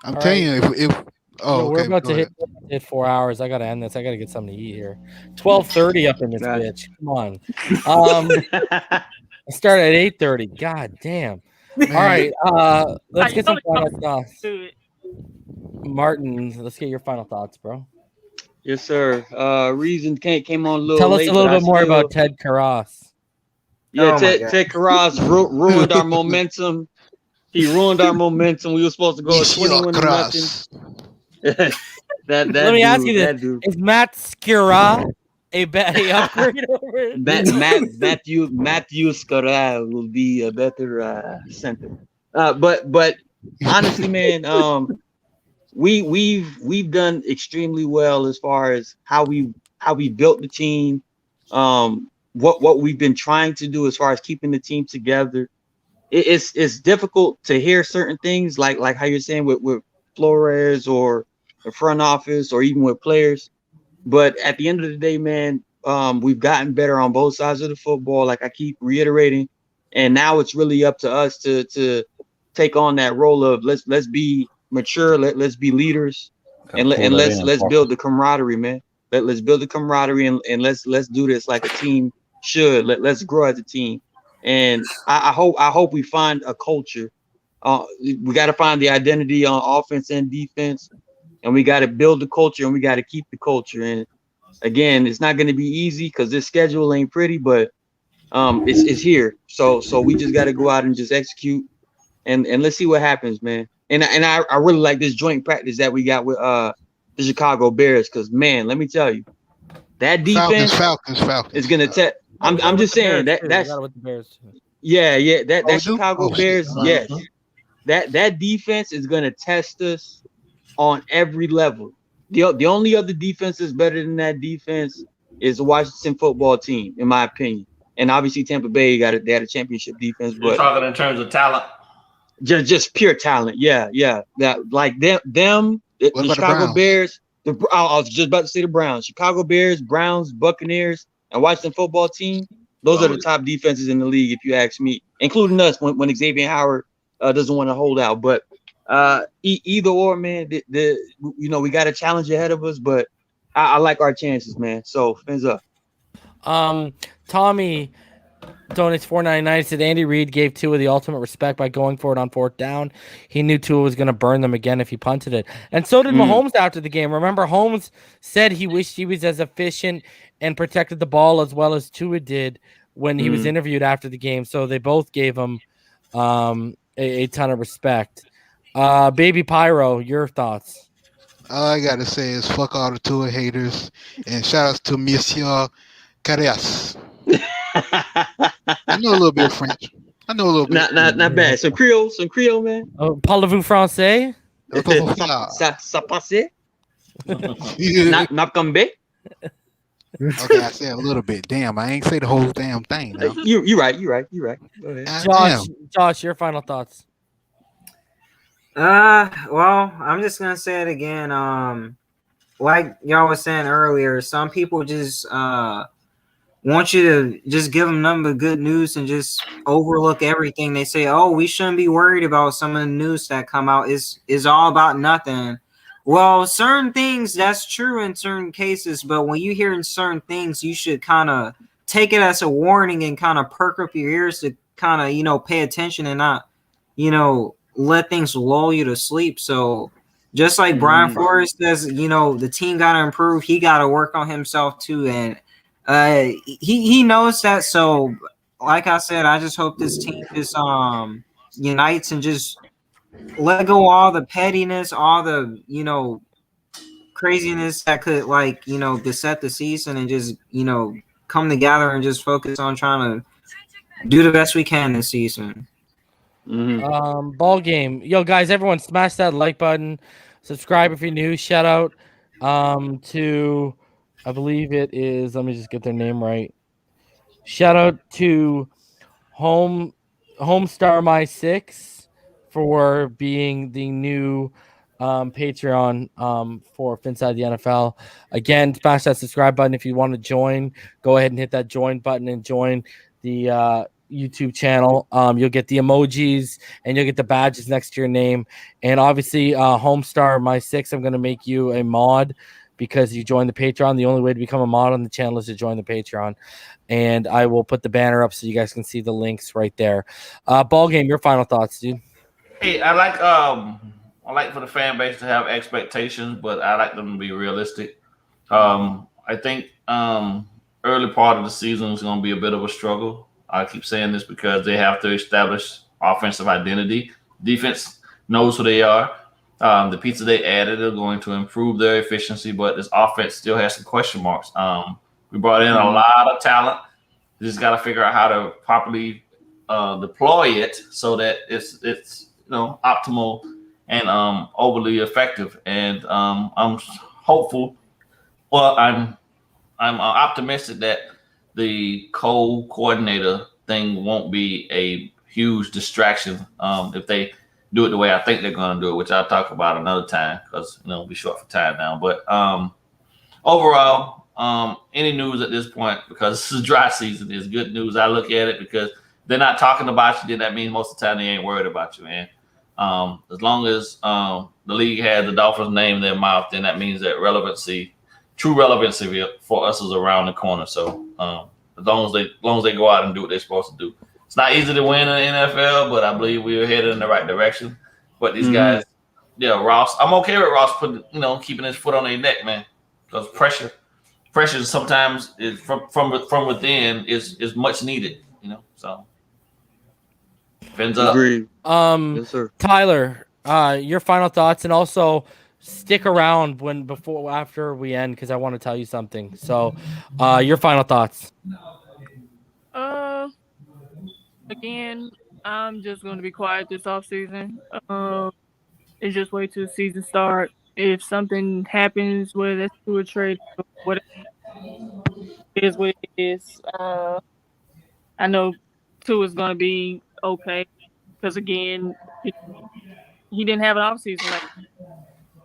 I'm telling you, if we're about to hit 4 hours. I gotta end this. I gotta get something to eat here. 12:30 up in this bitch. Come on. I start at 8:30. God damn. Man. All right. Let's get some final thoughts. Martin, let's get your final thoughts, bro. Yes, sir. Reason came on a little Tell us late, a little but bit more about Ted Karras. Yeah, Ted Karras ruined our momentum. He ruined our momentum. We were supposed to go 21-0. Let me ask you this: is Matt Skura a upgrade over Matthew Skura will be a better center. But honestly, man, we've done extremely well as far as how we built the team. What we've been trying to do as far as keeping the team together. It's difficult to hear certain things like how you're saying with Flores or the front office or even with players. But at the end of the day, man, we've gotten better on both sides of the football, like I keep reiterating. And now it's really up to us to take on that role of let's be mature, let's be leaders, and let's build the camaraderie, man. Let's build the camaraderie and let's do this like a team should. Let's grow as a team. And I hope we find a culture. We got to find the identity on offense and defense, and we got to build the culture, and we got to keep the culture. And again, it's not going to be easy because this schedule ain't pretty, but it's here. So we just got to go out and just execute, and let's see what happens, man. And I really like this joint practice that we got with the Chicago Bears because, man, let me tell you, that defense Falcons is going to test. I'm just saying that's with the Bears. Yeah. That Chicago Bears, yes. That defense is gonna test us on every level. The only other defense that's better than that defense is the Washington football team, in my opinion. And obviously Tampa Bay they had a championship defense. You're talking in terms of talent. Just pure talent. Yeah. That like the Chicago Bears. I was just about to say the Browns, Chicago Bears, Browns, Buccaneers, and Washington football team. Those are the top defenses in the league, if you ask me, including us when Xavien Howard doesn't want to hold out. But either or, man, we got a challenge ahead of us, but I like our chances, man. So fins up. Tommy donates $4.99. Said Andy Reid gave Tua the ultimate respect by going for it on fourth down. He knew Tua was going to burn them again if he punted it. And so did Mahomes after the game. Remember, Holmes said he wished he was as efficient and protected the ball as well as Tua did when he was interviewed after the game. So they both gave him a ton of respect. Baby Pyro, your thoughts? All I got to say is fuck all the Tua haters and shout outs to Monsieur Carras. I know a little bit of French. I know a little bit. Not bad. Some Creole, man. Parlez-vous français? Ça passe? Not come back. Okay, I said a little bit. Damn, I ain't say the whole damn thing. You're right. Go ahead. Josh, your final thoughts. Well, I'm just gonna say it again. Like y'all was saying earlier, some people just want you to just give them nothing but good news and just overlook everything. They say, "Oh, we shouldn't be worried about some of the news that come out. It's all about nothing." Well, certain things, that's true in certain cases, but when you hear in certain things, you should kind of take it as a warning and kind of perk up your ears to kind of, pay attention and not, let things lull you to sleep. So just like Brian Flores says, the team got to improve. He got to work on himself too. And he knows that. So like I said, I just hope this team just unites and just let go all the pettiness, all the craziness that could beset the season, and just come together and just focus on trying to do the best we can this season. Ball game. Yo, guys, everyone smash that like button. Subscribe if you're new. Shout out to, I believe it is, let me just get their name right. Shout out to Homestar My 6 for being the new Patreon for Phinside the NFL. Again, smash that subscribe button if you want to join. Go ahead and hit that join button and join the YouTube channel. You'll get the emojis and you'll get the badges next to your name. And obviously, Homestar My 6, I'm going to make you a mod because you joined the Patreon. The only way to become a mod on the channel is to join the Patreon. And I will put the banner up so you guys can see the links right there. Ball game, your final thoughts, dude. Hey, I like for the fan base to have expectations, but I like them to be realistic. I think early part of the season is going to be a bit of a struggle. I keep saying this because they have to establish offensive identity. Defense knows who they are. The pieces they added are going to improve their efficiency, but this offense still has some question marks. We brought in a lot of talent. We just got to figure out how to properly deploy it so that it's optimal and overly effective. And I'm hopeful. Well, I'm optimistic that the co-coordinator thing won't be a huge distraction if they do it the way I think they're going to do it, which I'll talk about another time because we'll be short for time now. But overall, any news at this point, because this is dry season, is good news. I look at it because they're not talking about you, then that means most of the time they ain't worried about you, man. As long as the league has the Dolphins' name in their mouth, then that means that true relevancy for us is around the corner. So as long as they go out and do what they're supposed to do. It's not easy to win in the NFL, but I believe we're headed in the right direction. But these guys, Ross, I'm okay with Ross keeping his foot on their neck, man. Because pressure sometimes is from within is much needed, So fins up. Agreed. Yes, sir. Tyler, your final thoughts, and also stick around after we end because I want to tell you something. So, your final thoughts. Again, I'm just going to be quiet this offseason. It's just wait till the season start. If something happens, whether that's through a trade, whatever it is, what it is. I know Tua is going to be okay because again, he didn't have an offseason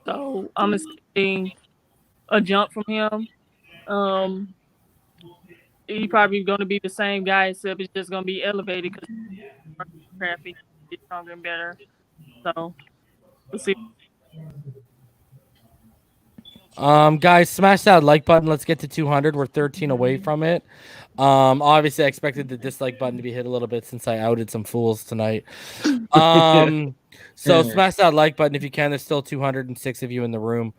so I'm expecting a jump from him. He's probably going to be the same guy, except it's just going to be elevated because traffic is stronger and better. So we'll see. Guys, smash that like button. Let's get to 200. We're 13 away from it. Obviously, I expected the dislike button to be hit a little bit since I outed some fools tonight. So smash that like button if you can. There's still 206 of you in the room.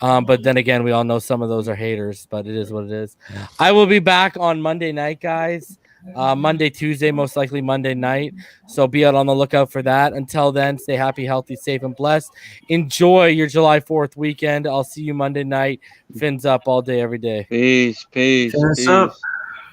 But then again, we all know some of those are haters, but it is what it is. I will be back on Monday night, guys. Monday, Tuesday, most likely Monday night. So be out on the lookout for that. Until then, stay happy, healthy, safe, and blessed. Enjoy your July 4th weekend. I'll see you Monday night. Fins up all day, every day. Peace. Fins up.